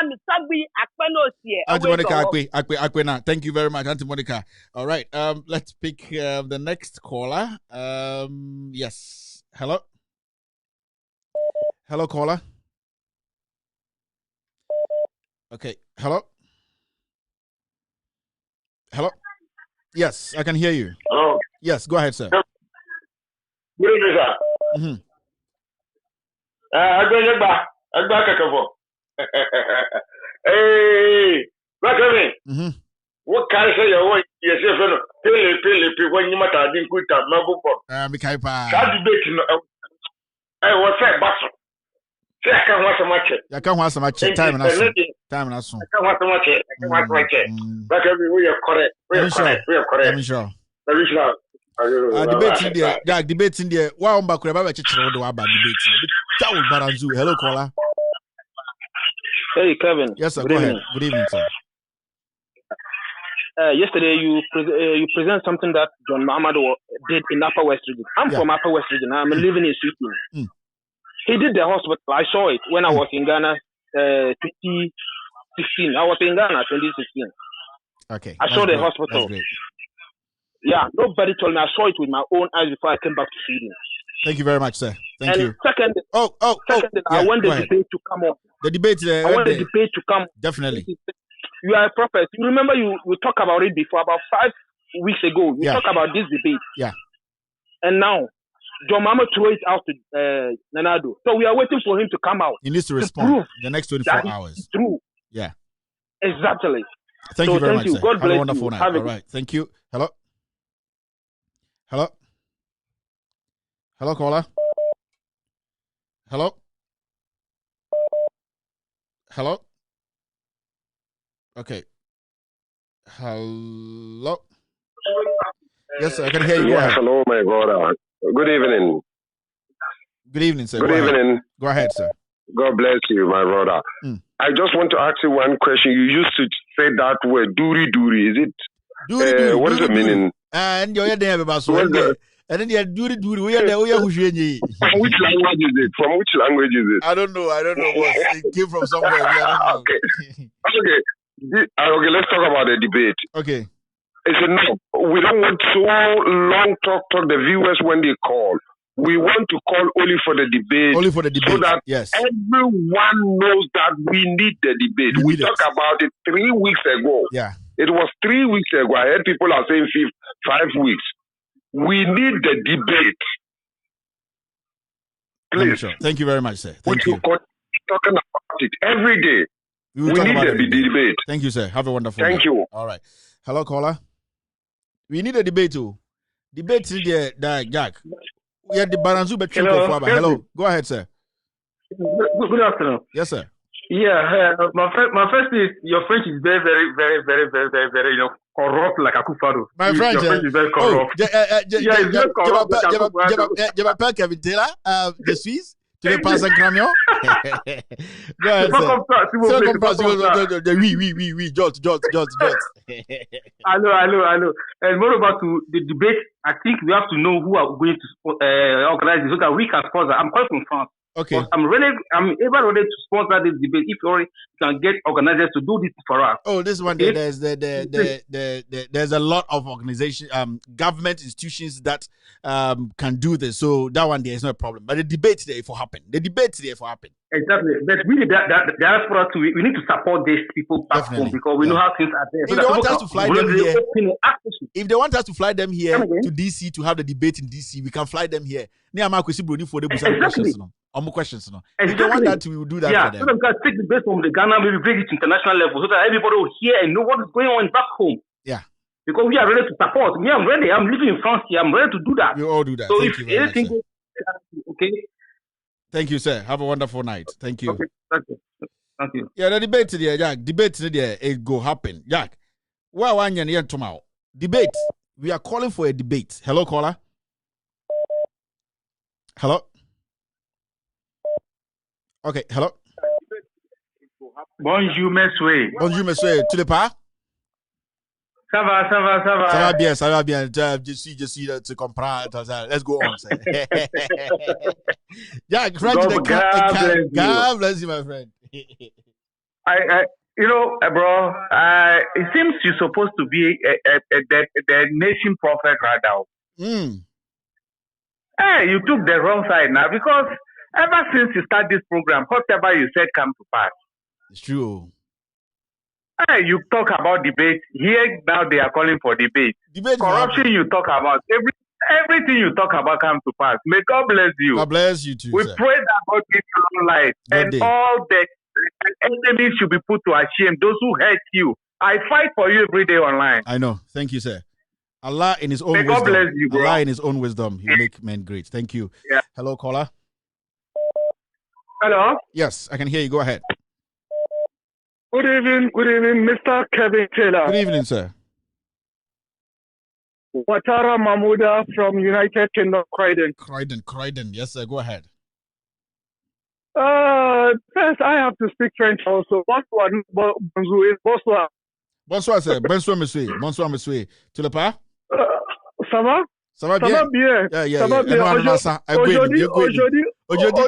mi sabi akpano sie. Auntie Monica, Akwe na. Thank you very much, Auntie Monica. All right, let's pick the next caller. Yes. Hello. Hello, caller. Okay. Hello. Hello. Yes, I can hear you. Hello. Yes, go ahead, sir. Good evening, sir. Mm-hmm. Agba kakafo. Hey, Bakami. Mm-hmm. What can I say? Yes, Pele, when you matter, didn't quit that Mabupo. Mikaipa. That debate, I was saying, Basso. Say, I can't watch a match. I can't watch a match. Time and a time and a song. I can't watch a match. I can't watch a match. Bakami, we are correct. We are correct. I'm sure. Debating there, Jack. Debating there. Wow, Bakura, Baba Chichiro, do about debating. That was Baranzu. Hello, caller. Hey, Kevin. Yes, sir. Good Go evening. ahead. Good evening, sir. Yesterday, you present something that John Mahama did in Upper West Region. I'm from Upper West Region. I'm living in Sweden. He did the hospital. I saw it when I was in Ghana 2016. I was in Ghana 2016. Okay. I saw the hospital. Yeah, nobody told me. I saw it with my own eyes before I came back to Sweden. Thank you very much, sir. Thank you. Second, I want the debate to come up. The debate. I want the debate to come. Definitely. You are a prophet. You remember we talked about it before, about 5 weeks ago. We talked about this debate. Yeah. And now, John Mahama threw it out to Nanado. So we are waiting for him to come out. He needs to respond in the next 24 hours. True. Yeah. Exactly. Thank you very much, sir. God bless Have a wonderful you. night. All right. Thank you. Hello. Hello. Hello, caller. Hello. Hello. Okay. Hello. Yes, sir. I can hear you. Go ahead. Hello, my brother. Good evening. Good evening, sir. Good evening. Go ahead, sir. God bless you, my brother. I just want to ask you one question. You used to say that word, duri. Is it? What is the meaning? And you're there, and then you're duri. We are there. From which language is it? I don't know. It came from somewhere. Okay. Okay, let's talk about the debate. Okay. It's enough. We don't want so long talk the viewers when they call. We want to call only for the debate. Only for the debate. So that everyone knows that we need the debate. We talked about it 3 weeks ago. Yeah. It was 3 weeks ago. I heard people are saying 5 weeks. We need the debate. Please. Sure. Thank you very much, sir. Thank you. Talking about it every day. We need the debate. Thank you, sir. Have a wonderful Thank day. you. All right. Hello, caller. We need a debate too. Debate there, Jack. We had the Baranzu Betri. Hello. Go ahead, sir. Good afternoon. Yes, sir. Yeah, my first is your French is very, corrupt like Akufado. My French, your French is very corrupt. It's very corrupt. Je m'appelle Kevin Taylor, de Suisse. Tu ne passes un camion? Go ahead, sir. Oui, George. Hello. And moreover to the debate, I think we have to know who are going to organize this so that we can sponsor. I'm calling from France. Okay. But I'm able to sponsor this debate if you can get organizers to do this for us. Oh, this one, okay. There's a lot of organizations, government institutions that can do this. So that one there is no problem. But the debate there will happen. Exactly. But really, the diaspora too, we need to support these people back home because we know how things are there. If they want us to fly them here, if they want us to fly them here to DC to have the debate in DC, we can fly them here. Exactly. Questions, no? Exactly. If they want that, we will do that for them. So we can take the best from the Ghana, we will bring it to international level so that everybody will hear and know what is going on back home. Yeah. Because we are ready to support. We are ready. I'm living in France here. I'm ready to do that. We all do that. So Thank if you very anything much, goes, okay. Thank you, sir. Have a wonderful night. Thank you. Okay. Thank you. Yeah, the debate there, Jack. Debate there, it go happen. Jack, where one year tomorrow? Debate. We are calling for a debate. Hello, caller. Hello. Okay, hello. Bonjour, monsieur. Bonjour, monsieur. Tu l'es pas? Ça va bien, ça va bien. Je suis, tu comprends. Let's go on, sir. Yeah, French, God bless you, my friend. bro, it seems you're supposed to be the nation prophet right now. Hey, you took the wrong side now because ever since you start this program, whatever you said come to pass. It's true. Hey, you talk about debate. Here now they are calling for debate. Corruption you talk about. Everything you talk about comes to pass. May God bless you. God bless you too. We sir. pray that God gives you life and day. all the enemies should be put to shame. Those who hate you. I fight for you every day online. I know. Thank you, sir. Allah in his own May wisdom. God bless you, bro. Allah in his own wisdom. He will make men great. Thank you. Yeah. Hello, caller. Hello. Yes, I can hear you. Go ahead. Good evening, Mr. Kevin Taylor. Good evening, sir. Watara Mahmuda from United Kingdom, Croydon. Croydon. Yes, sir. Go ahead. First, I have to speak French also. Bonsoir, bonsoir. Bonsoir, sir. Bonsoir, monsieur. Tu le pas? Ça va? Ça va bien? Ça va bien. Yeah. Ça va bien. Aujourd'hui. I'm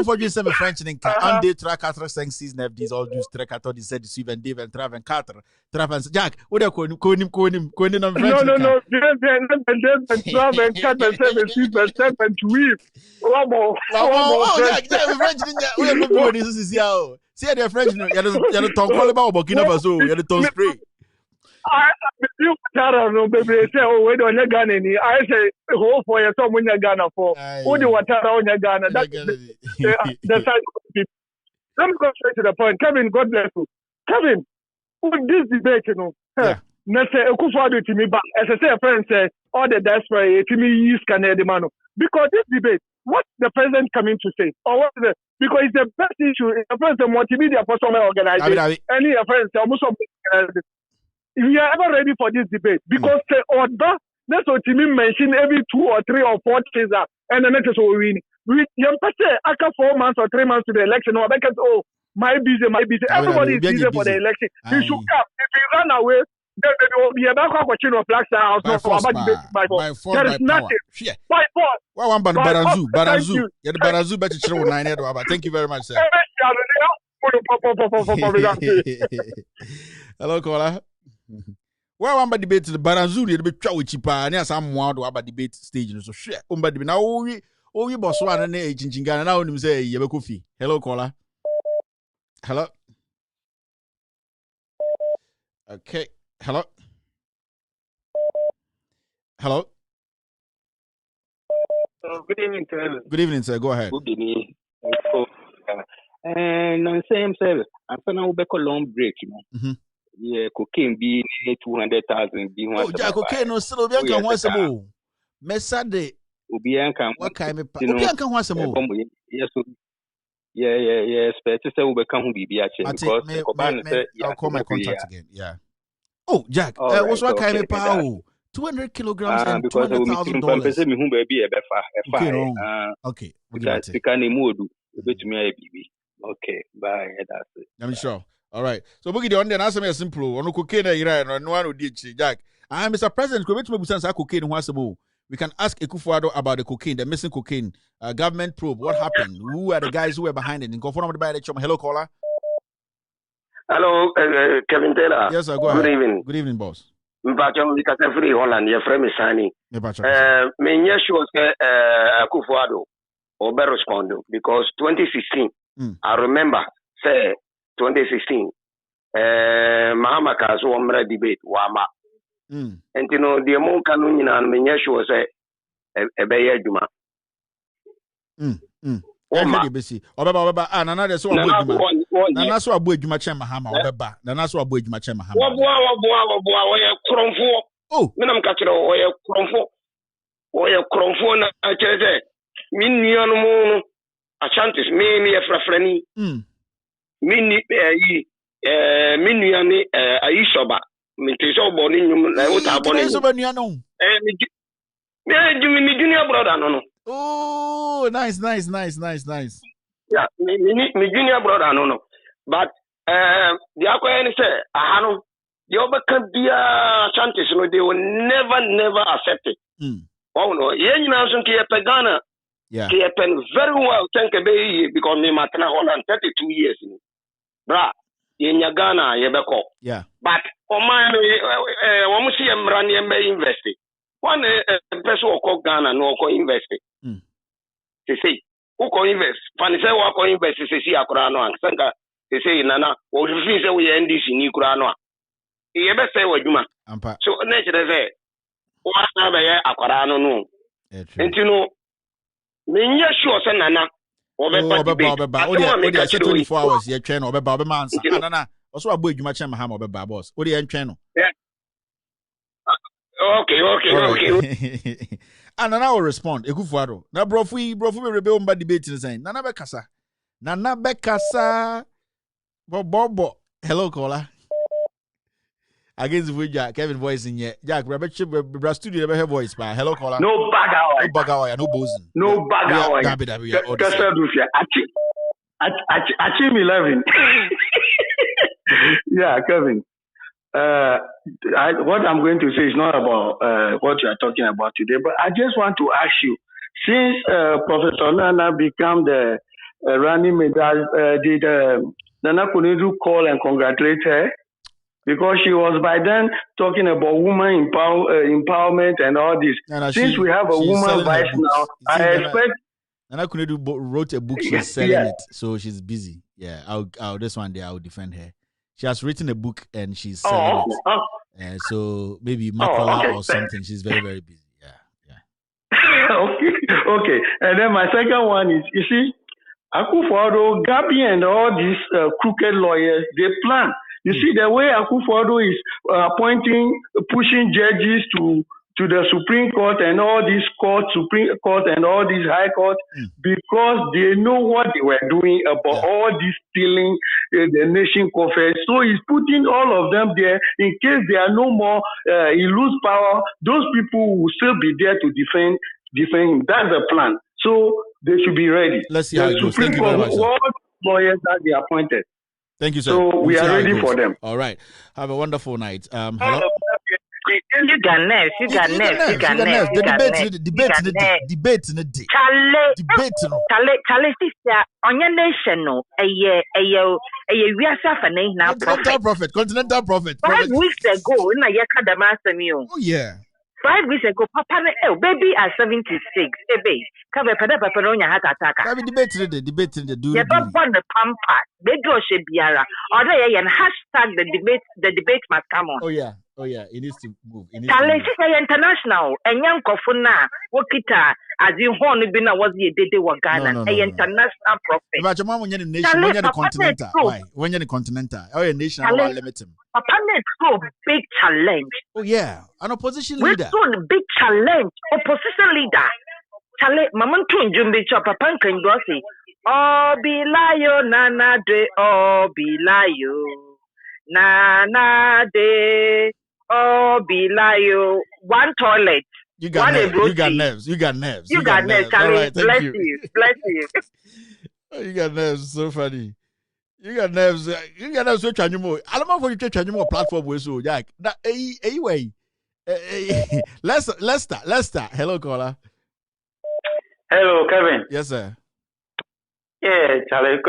for you some French in un des 3 4 5 6 9 10 all du 3 14 17 18 22 23 24 30 Jack, what are you going No. 23, 24, 27, 26, 27, 28. Jack, French in this is here. See the French, you don't call about Burkina Faso, you don't spray. I baby. Say, we don't have Ghana. I say, hope for you, someone in Ghana for. Who do what on Ghana? That's the side of people. Let me go straight to the point. Kevin, God bless you. Kevin, with this debate, let's say, Akufo-Addo to me back. As I say, a friend says, all the diaspora to me use Canadian man. Because this debate, what's the president coming to say? Or what is it? Because it's the best issue. The president multimedia for some organization. Any friends, almost organization. We are ever ready for this debate because the order that's what you mention every 2 or 3 or 4 days and the next is we win. We after 4 months or 3 months to the election, or because my busy. Everybody is busy for the election. You should come. If you run away, then there will be a back question of Black Star House. By force. There is nothing. By force. One Baranzu. Yeah, the Baranzu better show 9 head. Thank you very much, sir. Hello, caller. Why one debate the Baranzu the try with chipa near some more about debate stage so share debate now we boss one and Chinchingana now him say Yabakufi. Hello, caller. Hello. Okay. Hello. Good evening, sir. Good evening, sir. Go ahead. Good evening. And on same service, I'm going to long break, Yeah, cocaine be 200,000. Oh, yeah, cocaine no still Obianka once a more. Messade Obianka. What kind of Obianka once a more? Yes, yeah. Expect to say we become BB because I'll call my contact again. Yeah. Oh, Jack, what's what kind of power? 200 kilograms and $200,000. Okay. Okay, bye. That's it. I'm sure. All right. So, Boogie, the only answer is simple. On cocaine, no one did Jack. Mr. President, we can ask Akufo-Addo about the cocaine, the missing cocaine, government probe. What happened? Who are the guys who were behind it? Hello, caller. Hello, Kevin Taylor. Yes, sir. Go ahead. Good evening. Good evening, boss. Free Holland, your friend is Sani. Akufo-Addo or better respond because 2016, I remember, say 2016, Mahama Kazu Omra debate, Wama. And the amount Kanun and Menyeshu was a Bayer Juma. Oba another so Nana so abu edwuma che Mahama obeba Nana so abu edwuma che Mahama oya kromfo oh menam ka kire oya kromfo na akeze min nianu mu Ashantis me frafrani min min niani ayisoba min teso boni nyum na uta boni so ba nuanu me junior brother no. Oh, nice. Yeah, me junior brother no. But the Aquarian say, Ahano, the overcome dia Chantis, no, they will never accept it. Oh no, yen now some Kia Pagana, Yeah. He happened very well, thank you, because me matana Holland 32 years. Bra, in Ghana, Yebeko. Yeah. But for my Wamusi and Rani investi. One person who call Ghana no co investi. They say, who co invest? Fanisa who invest is a Akurano and Sanka. They say, Nana, or you feel we end this in Ukurano. You ever say what you man? So, nature say, what have Akurano no? And you know, me sure say Nana. Obe 24 hours ye train obe ba obe mansa. Nana, also abo edwuma chen mahama obe ba boss. Odi ye train no. Okay. And Nana will respond. Ekufuado. Na brofu be rebe omba debate saying. Nana be kasa. Bobo. Hello caller. Against with Jack, Kevin voice in yet. Jack, Rabbit studio never have voice by. Hello caller. No bagawa, no boozing. No bagawa. Achieve 11. Yeah, Kevin. What I'm going to say is not about what you are talking about today, but I just want to ask you, since Professor Nana became the running medal, did Nana Kunidu call and congratulate her? Because she was by then talking about woman empowerment and all this. Since we have a woman vice now, I expect. Nana Kunidu wrote a book. She's selling it, so she's busy. Yeah, I'll this one day I'll defend her. She has written a book and she's selling it. So maybe Makola or something. She's very, very busy. Yeah. Okay. And then my second one is, you see, Akufo-Addo, Gabi, and all these crooked lawyers, they plan. You see, the way Akufo-Addo is pushing judges to the Supreme Court and all these courts, Supreme Court and all these high courts, because they know what they were doing about all this stealing the nation coffers. So he's putting all of them there in case there are no more, he lose power. Those people will still be there to defend him. That's the plan. So they should be ready. Let's see how it goes. Thank you very much. All lawyers that they appointed. Thank you, sir. So we are ready for them. All right. Have a wonderful night. Hello. You got nerves. The debate in the day. Chale, sister, on your nation, no, we are suffering now. Continental prophet. 5 weeks ago, na yakadamasamio. Oh yeah. 5 weeks ago, Papa, baby at 76, baby. Cover Papa on your heart attack. Have a debate in the do. You don't want the pampa. They go Shebiara. Or they and hashtag the debate must come on. Oh yeah, it needs to move. Challenge international and young Kofuna, Wokita, as you horn bina was the day were Ghana, a international prophet. But your mom when you're in nation, when you're the continental. Why? When you're the continental, or a nation, I will limit him. Papa so big challenge. Oh yeah, an opposition leader. We so big challenge, opposition leader. Challenge, Maman King Jumbi Chopper Pankin Dossi. Oh, be layo, nana de, oh, be layo, nana de. Oh, Bilayo, one toilet. You got nerves. Right, bless you. You got nerves. So funny. You got nerves. So chanimo. I don't know if you chanimo platform with so Jack. That anyway. Lester. Hello, caller. Hello, Kevin. Yes, sir. Yeah, Charlie.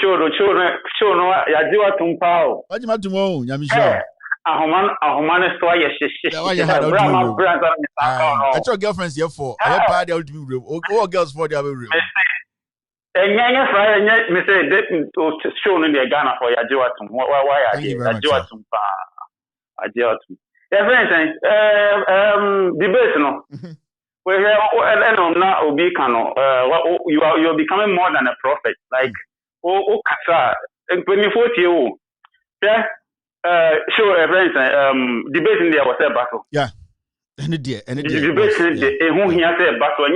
Show no. Yajiwa tumpao. What you want to know? Ahomane so aye sheshe. I your girlfriends here for. I party out to be real. All girls for their real. Enya fra enya me say that show no dey Ghana for Yajiwa tum. Why Yajiwa tum pa. Yajiwa tum. Yeah, friends, debate no. We na obi kano. You're becoming more than a prophet. Like kasa. When you 40 o. Yeah. Sure, friends, debate in there was a battle. Yeah. Any day. Debate who he has a battle.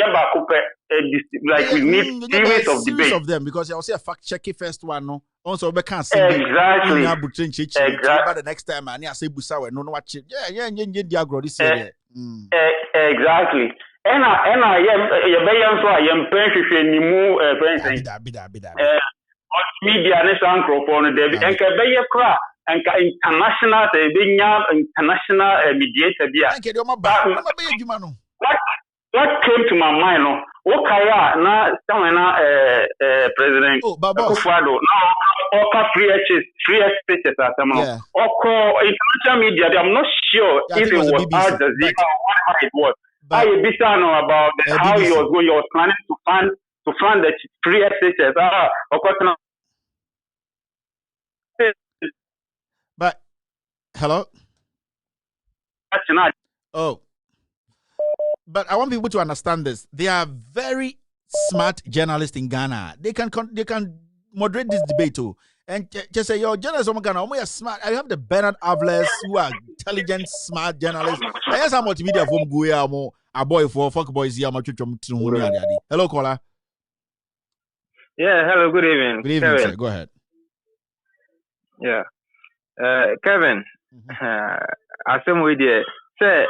Like we need series of debates of them because I will say a fact checking first one. No, also we can't say exactly. But the next time I say Busa no watch it. Yeah. This exactly. And I am so I am paying ni mu friends. Media ne san microphone there and ka be kra and international mediator bia. What came to my mind Okaya na someone President Akufo-Addo na oka free speeches as someone. Oko international media, I'm not sure if it was Al Jazeera or whatever it was. I bisa know about how he was planning to fund the free speeches. But hello. Oh. But I want people to understand this. They are very smart journalists in Ghana. They can moderate this debate too. And just say, yo, journalists in Ghana, are smart. I have the Bernard Avles who are intelligent, smart journalists. I guess I'm multimedia from Guya, a boy for fuck boys here. Hello, caller. Yeah, hello, good evening. Good evening, Kevin. Sir. Go ahead. Yeah. Kevin, I say we there. Say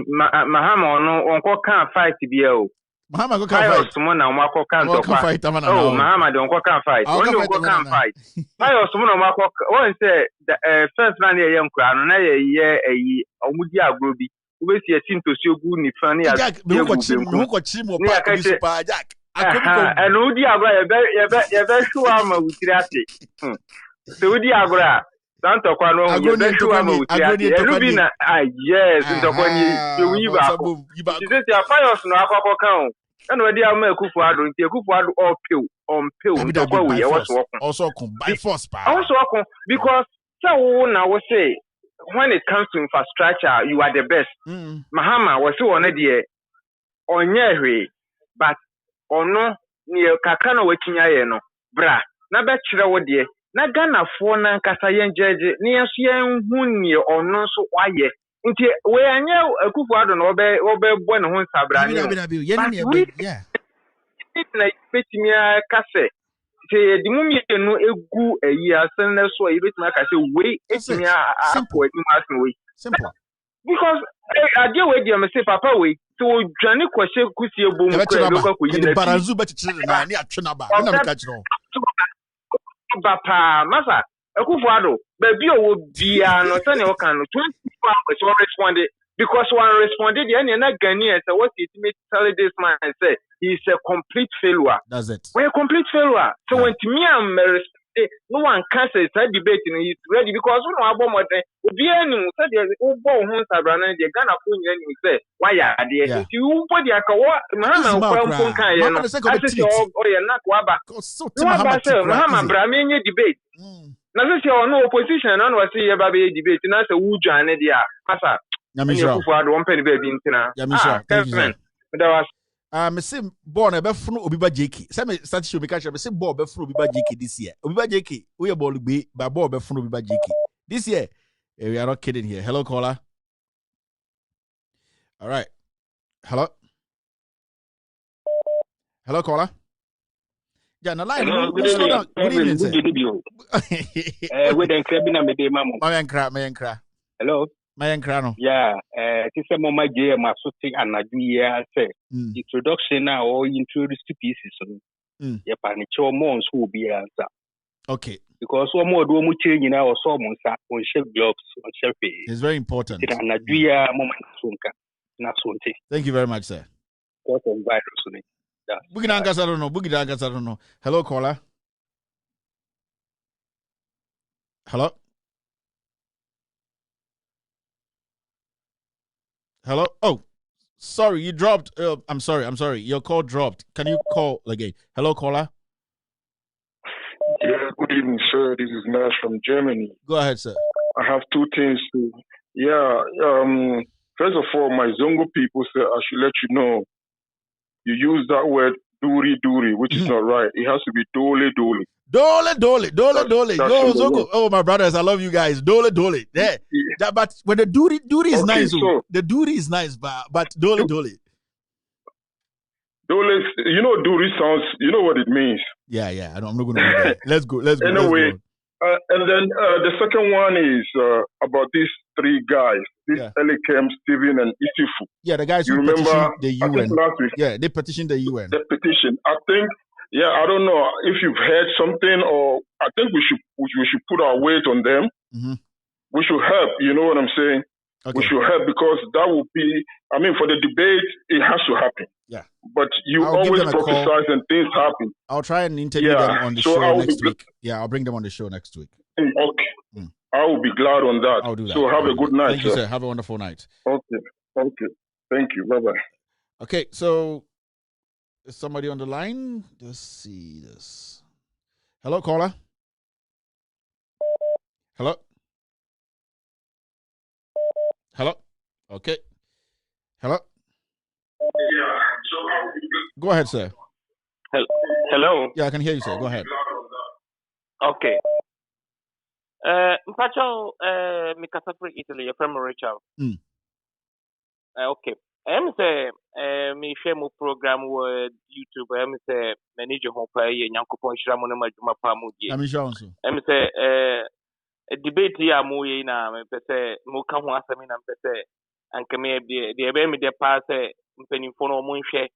Mahama no can't fight BO. Mahama go can't fight. Someone now Marco can't fight. Oh, Mahama don't can't fight. When you go can't fight. Why or someone Marco one say the first man here young crown na ye omudi agrobi. We see a team to show good ni funny as Jack. Me ko chim o pa bi super Jack. And odi agro ye be sure am utirate. So odi agro Santo kwano Elubina yes ntokwani wiba ko sisi afayos no akoko kan and we dey am Akufo-Addo nti Akufo-Addo on pill ntokwa we also come by force pa also come because so na we say when it comes to infrastructure you are the best. Mahama was so on there onye hwe but ono ni kaka na wakinya ye no bra na be kire wo de na Ghana fo na nkasa yen jeje ne yeso yen hunni ono so waye nti we anye Akufo-Addo no obe bo ne ho nsabra ne yeah na petimia kase te di mumie no egu ayi asen na so e betima kase we etimia akọ edi masin we simple because ade we dey me say papa we to dwane kwose kusie bom kwa lokwa ko yi na barazu bechichire na ni atwena ba na me ka kiro Papa, Masa, Akufo-Addo, baby, would be no sunny or can 24 hours one responded because one responded, and you're not Ghanaian. So, what it made tell this man and say he's a complete failure. Does it? We're a complete failure. So, when to me, I'm no one can say it's debating, he's ready because we don't have one more thing. Be any said there's over homes around the Ghana phone and say, why are they? You put the Akawa, Mahama, I said, oh, you're not Waba. Mahama, Brahmin debate. Now, this is no opposition, and I see a baby debate, and that's a Wuja and Edia. Pasa, Yamisha, one penny baby in Tina. Yamisha, there was. Me say born e be funu obiba JK. Say me start show me catch me say ball be funu obiba JK this year. Obiba JK, we ball be but ball be funu obiba JK. This year, we are not kidding here. Hello caller. All right. Hello. Hello caller. Yeah, na line. Good evening, sir. We den krabby na me dey mamu. My enkra. Hello. My enkra no. Yeah, this is mama J masuti anadu ya say introduction now or introduce to pieces so yeah panicho months who be answer. Okay. Because one more do mu change now or so on chef jobs on chef pay. It's very important. Anadu ya mama sunka na sunti. Thank you very much, sir. What on virus ni. Bugi I don't know. Hello caller. Hello. Hello? Oh, sorry, you dropped. I'm sorry. Your call dropped. Can you call again? Hello, caller? Yeah, good evening, sir. This is Nash from Germany. Go ahead, sir. I have two things to... Yeah, first of all, my Zongo people say I should let you know, you use that word duri, which is not right. It has to be dole. Dole. Yo, Zongo. Oh, my brothers, I love you guys. Dole. Yeah. But when the duri is nice. So, the duri is nice, but dole. Dole, you know, duri sounds, you know what it means. Yeah. I'm not going to do that. Let's go. Anyway, and then the second one is about these three guys, Elikem, Steven, and Isifu. Yeah, the guys who petitioned the UN. Last week, they petitioned the UN. The petition. I think, I don't know if you've heard something, or I think we should put our weight on them. Mm-hmm. We should help. You know what I'm saying? we should help because that will be, I mean, for the debate, it has to happen. Yeah. But you always prophesize and things happen. I'll try and interview them on the show next week. Yeah, I'll bring them on the show next week. Okay. I will be glad on that. I'll do that. So have a good night. Thank you, sir. Have a wonderful night. Okay. Thank you. Bye-bye. Okay, so is somebody on the line? Let's see this. Hello, caller. Hello. Okay. Hello. Go ahead, sir. Hello. Yeah, I can hear you, sir. Go ahead. Okay. Mpacho, Mikasa for Italy, from Richard. Okay. Say, me share my program with YouTube. Say, manager home pay, Yankopon Shramon, my Pamudi. Say, a debate here, Moye, na, say, Moka Wasamin and Pese, and come here, the Abemi de Passe, Penny Fono Munche,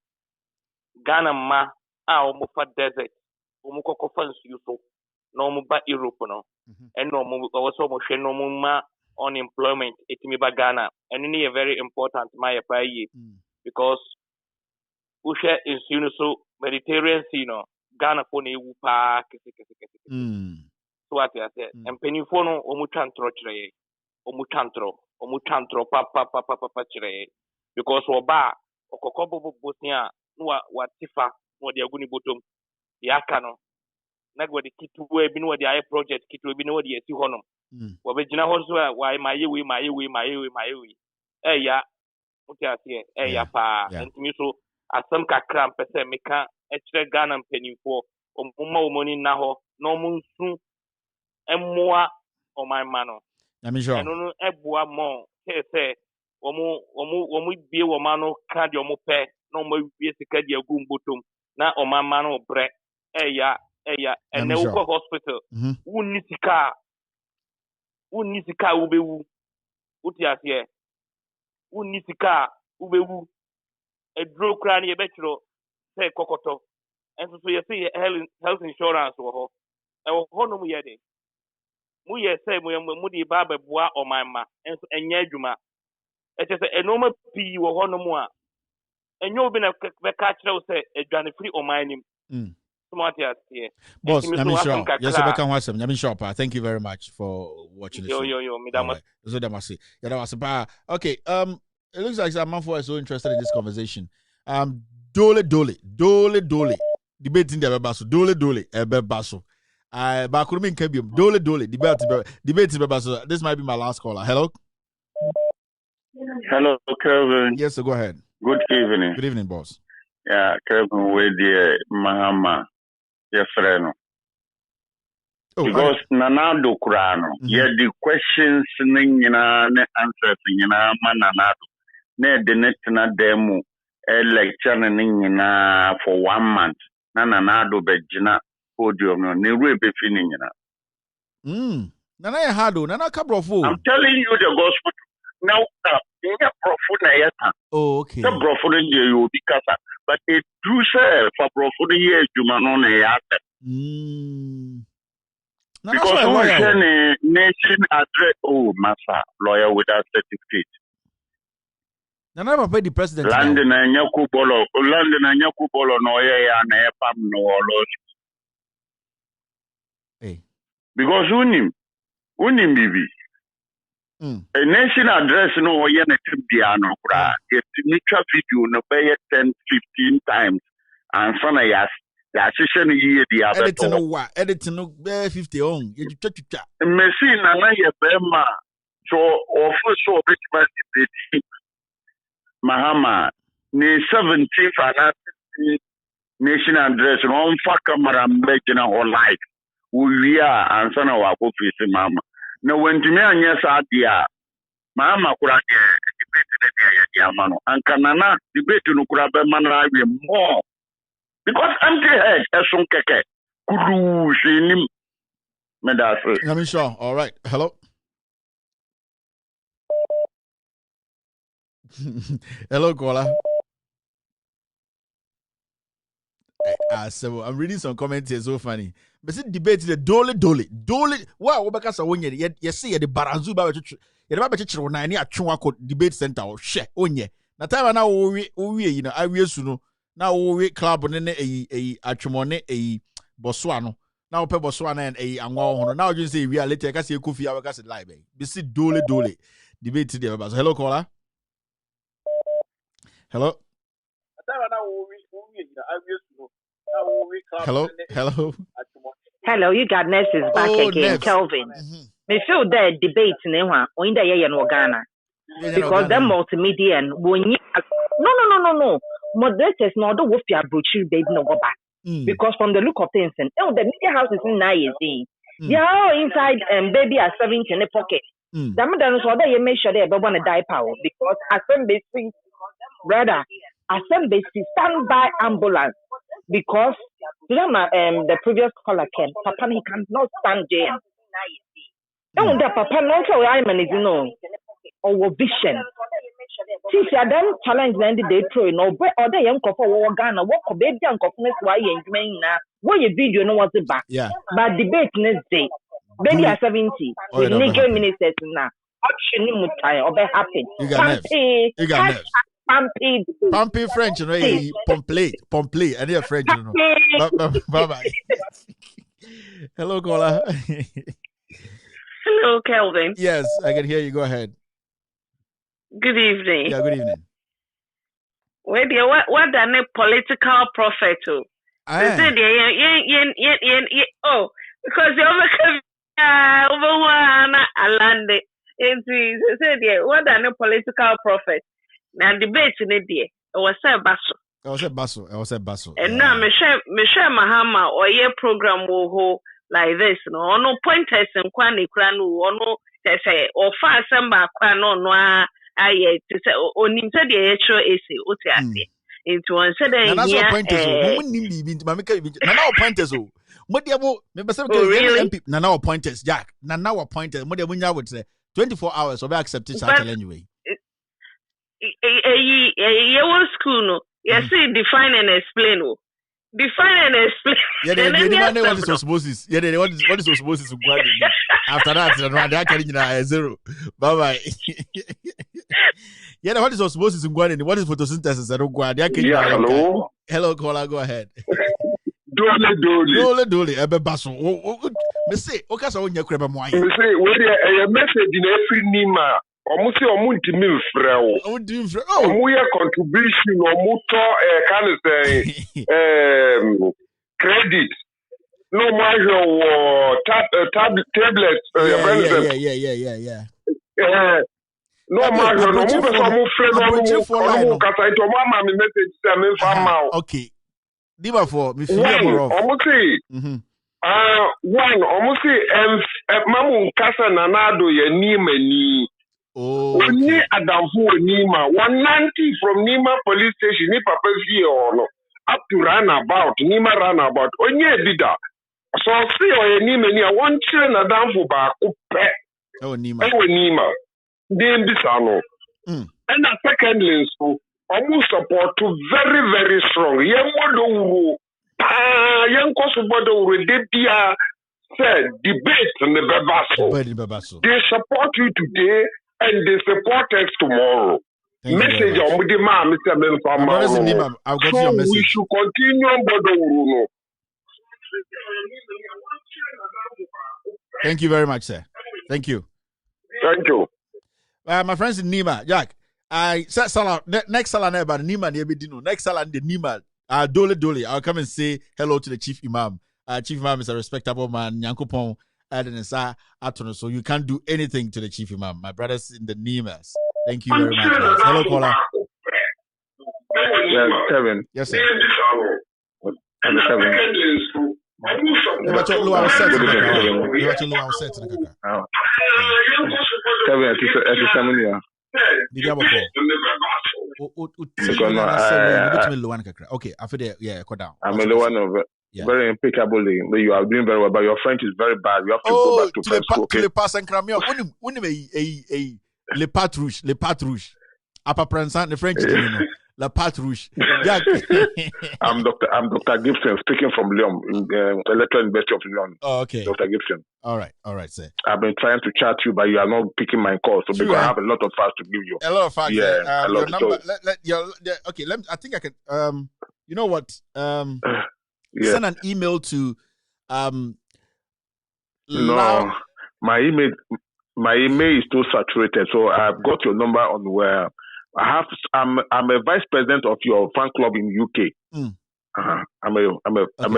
Ghana Ma, our Mufa Desert, Umukoko Fans, you so. No more ba Europe no, and no more also more no more unemployment. It me ba Ghana, and ini a very important my apply because we share in so Mediterranean Sea no Ghana for ne wupa kese. So what I said, and penny for no omuchantro chire, omuchantro papa chire because oba okokobo Bosnia no what tifa no dia guni bottom yakano. Nagwa the kitu we been what the project kitu we been what the si honom we be gina ho so why my way ya uti ya pa ntimi so asem kakra mpese meka ekire Ghana mpanimfo omuma omoni na ho no munsu emmoa omanma no eno no eboa mo say omu bie wo ma no ka de omu pe na omu bie sika de agum botom na omanma no bre ya and they will go hospital. Who needs a car, ubewu. Utias here. Who needs a car, ubewu. A draw cranny, a betro, say cocoto. And so you see health insurance or honum yede. Muye say, Mudi Baba Bois or my ma, and Yajuma. It is a normal P or honumwa. And you've been a catcher, say, a Johnny Free or mining. Boss, Yamin Shopper, thank you very much for watching the show. Okay, it looks like Samanfo is so interested in this conversation. Dole. Debating the Bebaso. Dole, Bebaso. Bakurumin Kebium. Dole, debate Bebaso. This might be my last caller. Hello? Hello, Kevin. Yes, so go ahead. Good evening. Good evening, boss. Yeah, Kevin, with the MAHAMA. Yes, friend. Because Nanado Kurano, the questions nina ne answers nina mananado. Ne the net na demo lecture nina for 1 month. Nanado bejina podium no ne we be fini nina. Nana ya hado, nana kabrofo. I'm telling you the gospel. Now, oh, okay. The brofo you be kasa. But it do say for brofo ye jumanon because we send a nation address. Oh, massa lawyer without certificate. Nana papa the president. London and Yakubolo, no ya na epam no loss. Hey. Because unim bibi. A nation address no yen a tibiano cra. Get mutual video no pay 10, 15 times. And son of yas, the assistant year the other. Editing no 50 on. You Messi Nana Yabema. So, offer so big man debate. MAHAMA, ne 17th and nation address, no fuck camera making our life. We are and son of our office, Mama. No, when to me and yes, idea, MAHAMA could have debated the Yamano and Kanana debate no could have been more because empty head as some keke could see him. I'm sure. All right. Hello. Hello, caller. So I'm reading some comments here, so funny. But see debate the dole. Wow, because I won you see the Baranzu ba you never better na any atwa debate center or share onye. Na time na we you know I we suno. Na we club ne e atwomone e Botswana. Now pe Botswana and e anwa hono. Now you say we are later ka say Kofi a ka say live. Be see dole debate there. So hello caller. Hello. Hello, you got nurses back again, Kelvin. Me feel that debate in one in the Ghana because the multimedia and no. Moderators no do with your brochure baby no go back because from the look of things and the media house is in Nigeria. They are all inside baby are 70 in the pocket. The madam so that you make sure they want to die power because assembly brother assembly stand by ambulance because the previous caller came papa he cannot stand jail. And the papa no so I man is or vision. See them challenge then the day pro no but or the young couple war Ghana what could baby and coffee why you now what your video no what's back but debate next day baby are 70 with nigga ministers now option mutai or be happen you got Pampy French, you know, pomplate, and they're French, you know. Bye. Hello, caller. Hello, Kelvin. Yes, I can hear you. Go ahead. Good evening. Yeah, good evening. What the political prophet? Oh, because you over Alande. What the political prophet? Now debate in it there. It was a basso. And now me share Mahama or your program will hold like this. No pointers and kwani kranu or no say or far samba kwano no aye to say on into the actual essay utiate. Into one said here pointers. Nana pointers. Really? Nana pointers, Jack. Nana pointers. What would say 24 hours or accept it anyway. Your school no. You see define and explain. Yeah, they know what is osmosis. Yeah, they what is osmosis. After that, they are carrying zero. Bye. Yeah, what is osmosis? What is photosynthesis? I don't go. Hello. Hello, caller. Go ahead. Dole. Ebe baso. Me say, okay, so when you crema moi. Me say, where a message in every nima. Almost a multi-mil frail. Contribution or kind of say credit. No matter tablet. Yeah. No matter no more okay. Diba for me feel one almost mamu kasa nanado ye ni Onye Adamfu Nima 190 from Nima police station ni papa no up to roundabout Nima roundabout onye bida so see o Nima ni one train Adamfu ba ko pe Nima dem bisa no and the secondly so almost support to very very strong yemodo yen kosobodo we debia said debate in the Bebaso. They support you today and they support us tomorrow. Message on the man, Mr. Menfama. I've got your message. We should continue on Bodo. Thank you very much, sir. Thank you. My friends in Nima, Jack. I said Salah next Salah never Nima near Bedino. Next Salah the Nima. Dole. I'll come and say hello to the Chief Imam. Chief Imam is a respectable man. Nyankopon so you can't do anything to the Chief Imam. My brothers in the Nimas. Thank you very much. Guys. Hello, caller. Yes, Kevin. Yes, sir. Kevin. Okay, after that, yeah, go down. I'm the one of it. Yeah. Very impeccably. You are doing very well, but your French is very bad. You have to go back to French school. Okay? Le pass and cramio. Le patrouche. Apa prince the French. La Pat Rouge. I'm Dr. Gibson speaking from Lyon, Electoral University of Lyon. Oh, okay. Dr. Gibson. All right, sir. I've been trying to chat you, but you are not picking my call. So because I have a lot of facts to give you. A lot of facts. Yeah, your number. Okay. I think I can. You know what? Send an email to. No, my email is too saturated. So I've got your number on where I'm a vice president of your fan club in UK. I'm a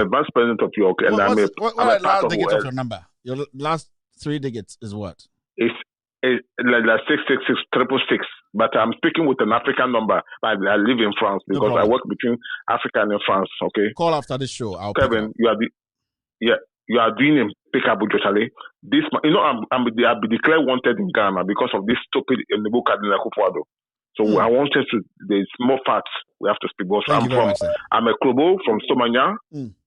vice president of your, and what are the last digits of your number? Your last 3 digits is what? It's like 666 But I'm speaking with an African number. I live in France because I work between Africa and France. Okay. Call after this show. Kevin, you are doing a pick-up with Joshale. This, I'll be declared wanted in Ghana because of this stupid Nebuchadnezzar Kufuado. So I wanted to. There's more facts we have to speak about. I'm a Klobo from Somanya,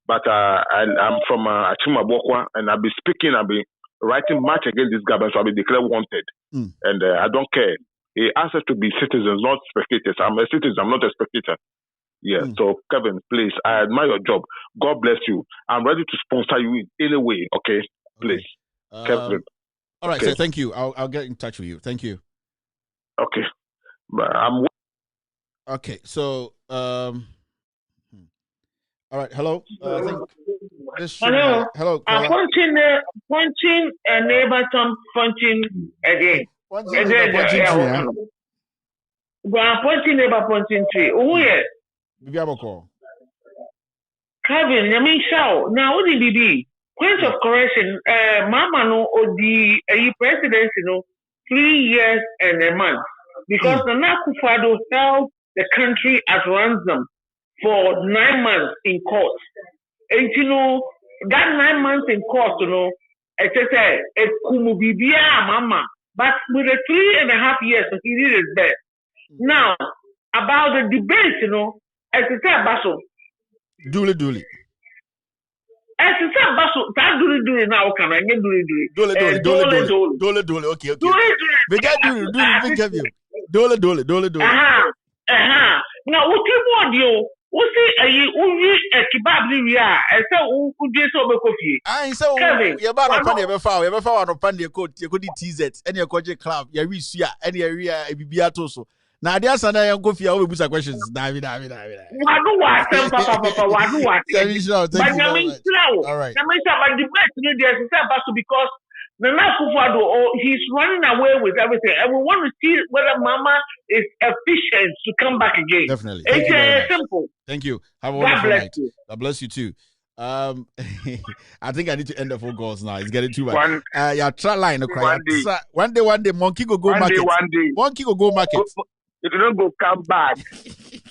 but I'm from Achimabokwa, and I'll be speaking. I'll be writing much against this government. So I'll be declared wanted, and I don't care. He asks us to be citizens, not spectators. I'm a citizen. I'm not a spectator. Yeah. So Kevin, please, I admire your job. God bless you. I'm ready to sponsor you in any way. Okay, please, Kevin. All right, so thank you. I'll get in touch with you. Thank you. Okay. Okay, so all right, hello. I think this hello. Punching a neighbor, punching again. Punching neighbor, punching tree. Oh yes. Kevin, I mean, show now. What did he be? Point of correction. Mama no or the presidency 3 years and a month. Because Nana Akufo-Addo held the country at ransom for 9 months in court. And that 9 months in court, it says, it kumubibia mama. But with the 3.5 years, he did his best. Now, about the debate, it's a basso. Dooley. It's a basso. That dooley now can I get dooley. Dooley. Okay. We got dooley. Dole. Now, what you want, you? What say? You a kebab area? I say, who just over coffee? I so you're about to ever found on Pandia coat. You could tease it. Any coach club. You reach here. Any area. A bibiatoso. Now, there's another coffee. I will put some questions. David. Papa. What do I? All right. Because Nana Akufo-Addo, he's running away with everything, and we want to see whether Mama is efficient to come back again. Definitely. It's simple. Thank you. Have a wonderful night. God bless you too. I think I need to end the phone calls now. It's getting too much. Try line. One day, monkey go market. Monkey go market. If you don't go come back,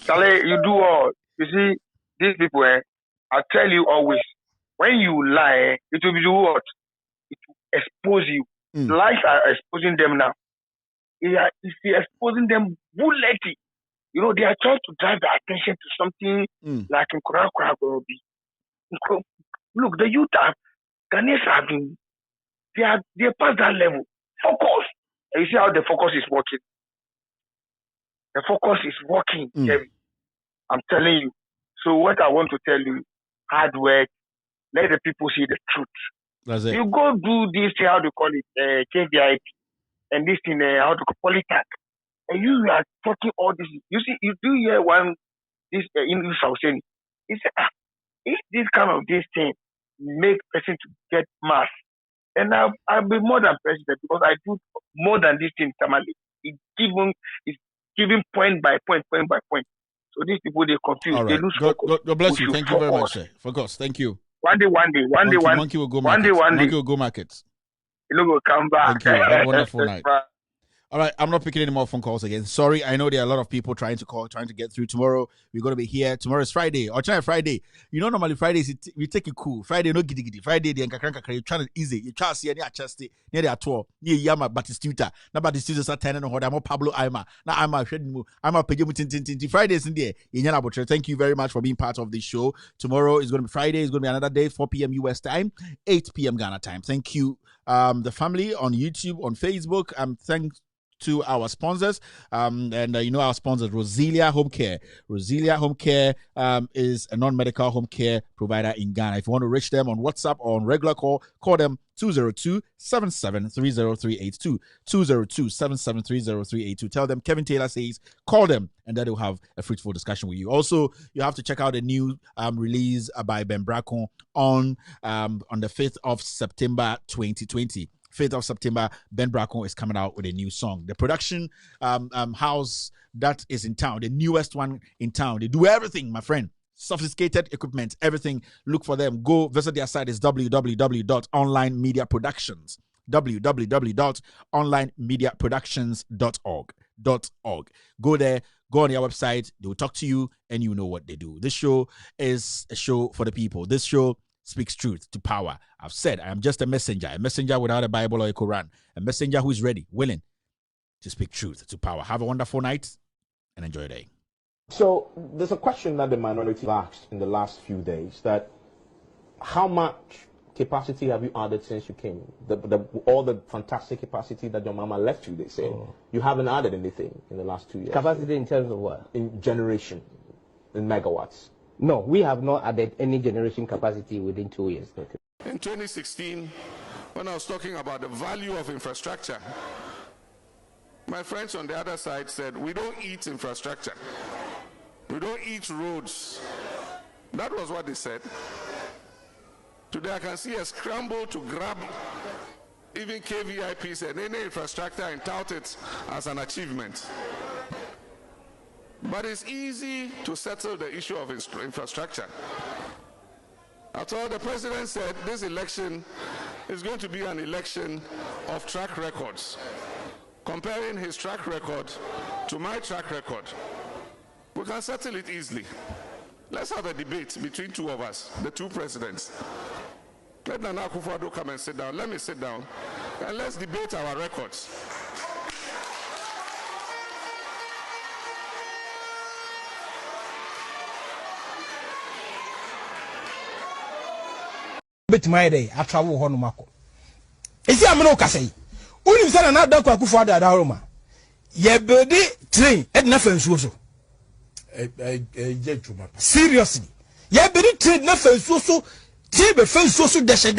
Charlie, you do all. You see, these people, I tell you always, when you lie, it will be what? It will expose you. Lies are exposing them now. If you're exposing them bulletly, they are trying to drive the attention to something like in Korakora. Look, the youth Ghanaians have been, they're past that level. Focus. And you see how the focus is working. The focus is working, Kevin. I'm telling you. So what I want to tell you, hard work, let the people see the truth. That's it. You go do this, how do you call it, KVIP, and this thing, how to call it, and you are talking all this. You see, you do hear this English I was saying, he said, if this kind of this thing make person to get mass, and I'll be more than president because I do more than this thing, Tamale. It's giving point by point. So these people, they're confused. Right. They lose focus. God bless you. Thank you very much, sir. Focus. Thank you. One day. Monkey will go markets. Monkey will go markets. You will come back. Thank you. Have a wonderful night. All right, I'm not picking any more phone calls again. Sorry, I know there are a lot of people trying to call, trying to get through. Tomorrow, we're going to be here. Tomorrow is Friday. Or try Friday. Normally Fridays, we take it cool. Friday, no giddy. Friday, the enkakranka, you're trying to easy. You try to see any adjusted near the tour. Near Yama Batistuta. Now Batistuta are 10 and a more Pablo Ima. Now I'm a Pegamutin. Fridays in there. Thank you very much for being part of this show. Tomorrow is going to be Friday. It's going to be another day, 4 p.m. US time, 8 p.m. Ghana time. Thank you, the family on YouTube, on Facebook. Thanks to our sponsors. You know our sponsors, Roselia Home Care. Roselia Home Care is a non-medical home care provider in Ghana. If you want to reach them on WhatsApp or on regular call them 202-7730-382. 202-7730-382. Tell them Kevin Taylor says call them, and that will have a fruitful discussion with you. Also, you have to check out a new release by Ben Bracon on the 5th of September 2020. 5th of September, Ben Bracon is coming out with a new song. The production house that is in town, the newest one in town. They do everything, my friend. Sophisticated equipment, everything. Look for them. Go visit their site. It's www.onlinemediaproductions. www.onlinemediaproductions.org. Go there. Go on their website. They will talk to you, and you know what they do. This show is a show for the people. This show speaks truth to power. I've said I am just a messenger without a Bible or a Quran, a messenger who is ready, willing to speak truth to power. Have a wonderful night and enjoy your day. So there's a question that the minority asked in the last few days, that how much capacity have you added since you came? All the fantastic capacity that your mama left you, they say. You haven't added anything in the last 2 years. Capacity in terms of what? In generation, in megawatts. No, we have not added any generation capacity within 2 years. Okay. In 2016, when I was talking about the value of infrastructure, my friends on the other side said, we don't eat infrastructure. We don't eat roads. That was what they said. Today I can see a scramble to grab even KVIPs and any infrastructure and tout it as an achievement. But it's easy to settle the issue of infrastructure. After all, the president said this election is going to be an election of track records. Comparing his track record to my track record, we can settle it easily. Let's have a debate between two of us, the two presidents. Let Nana Akufo-Addo come and sit down. Let me sit down, and let's debate our records. Bet my day, I travel home Mako. Is he a Manoka say? Unim sana na da kwa Akufo-Addo adaroma. Ye bedi train et na fansuo so. Seriously. Ye bedi train na fansuo so. Tie be fansuo so deshe.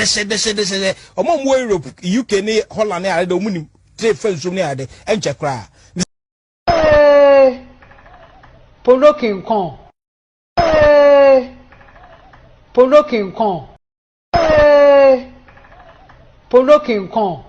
Omo mo Europe, UK ni Holland ni ade omunim. Tie fansuo ni ade enche kra. Polo King Kong. Polo King Kong. Polo King Kong.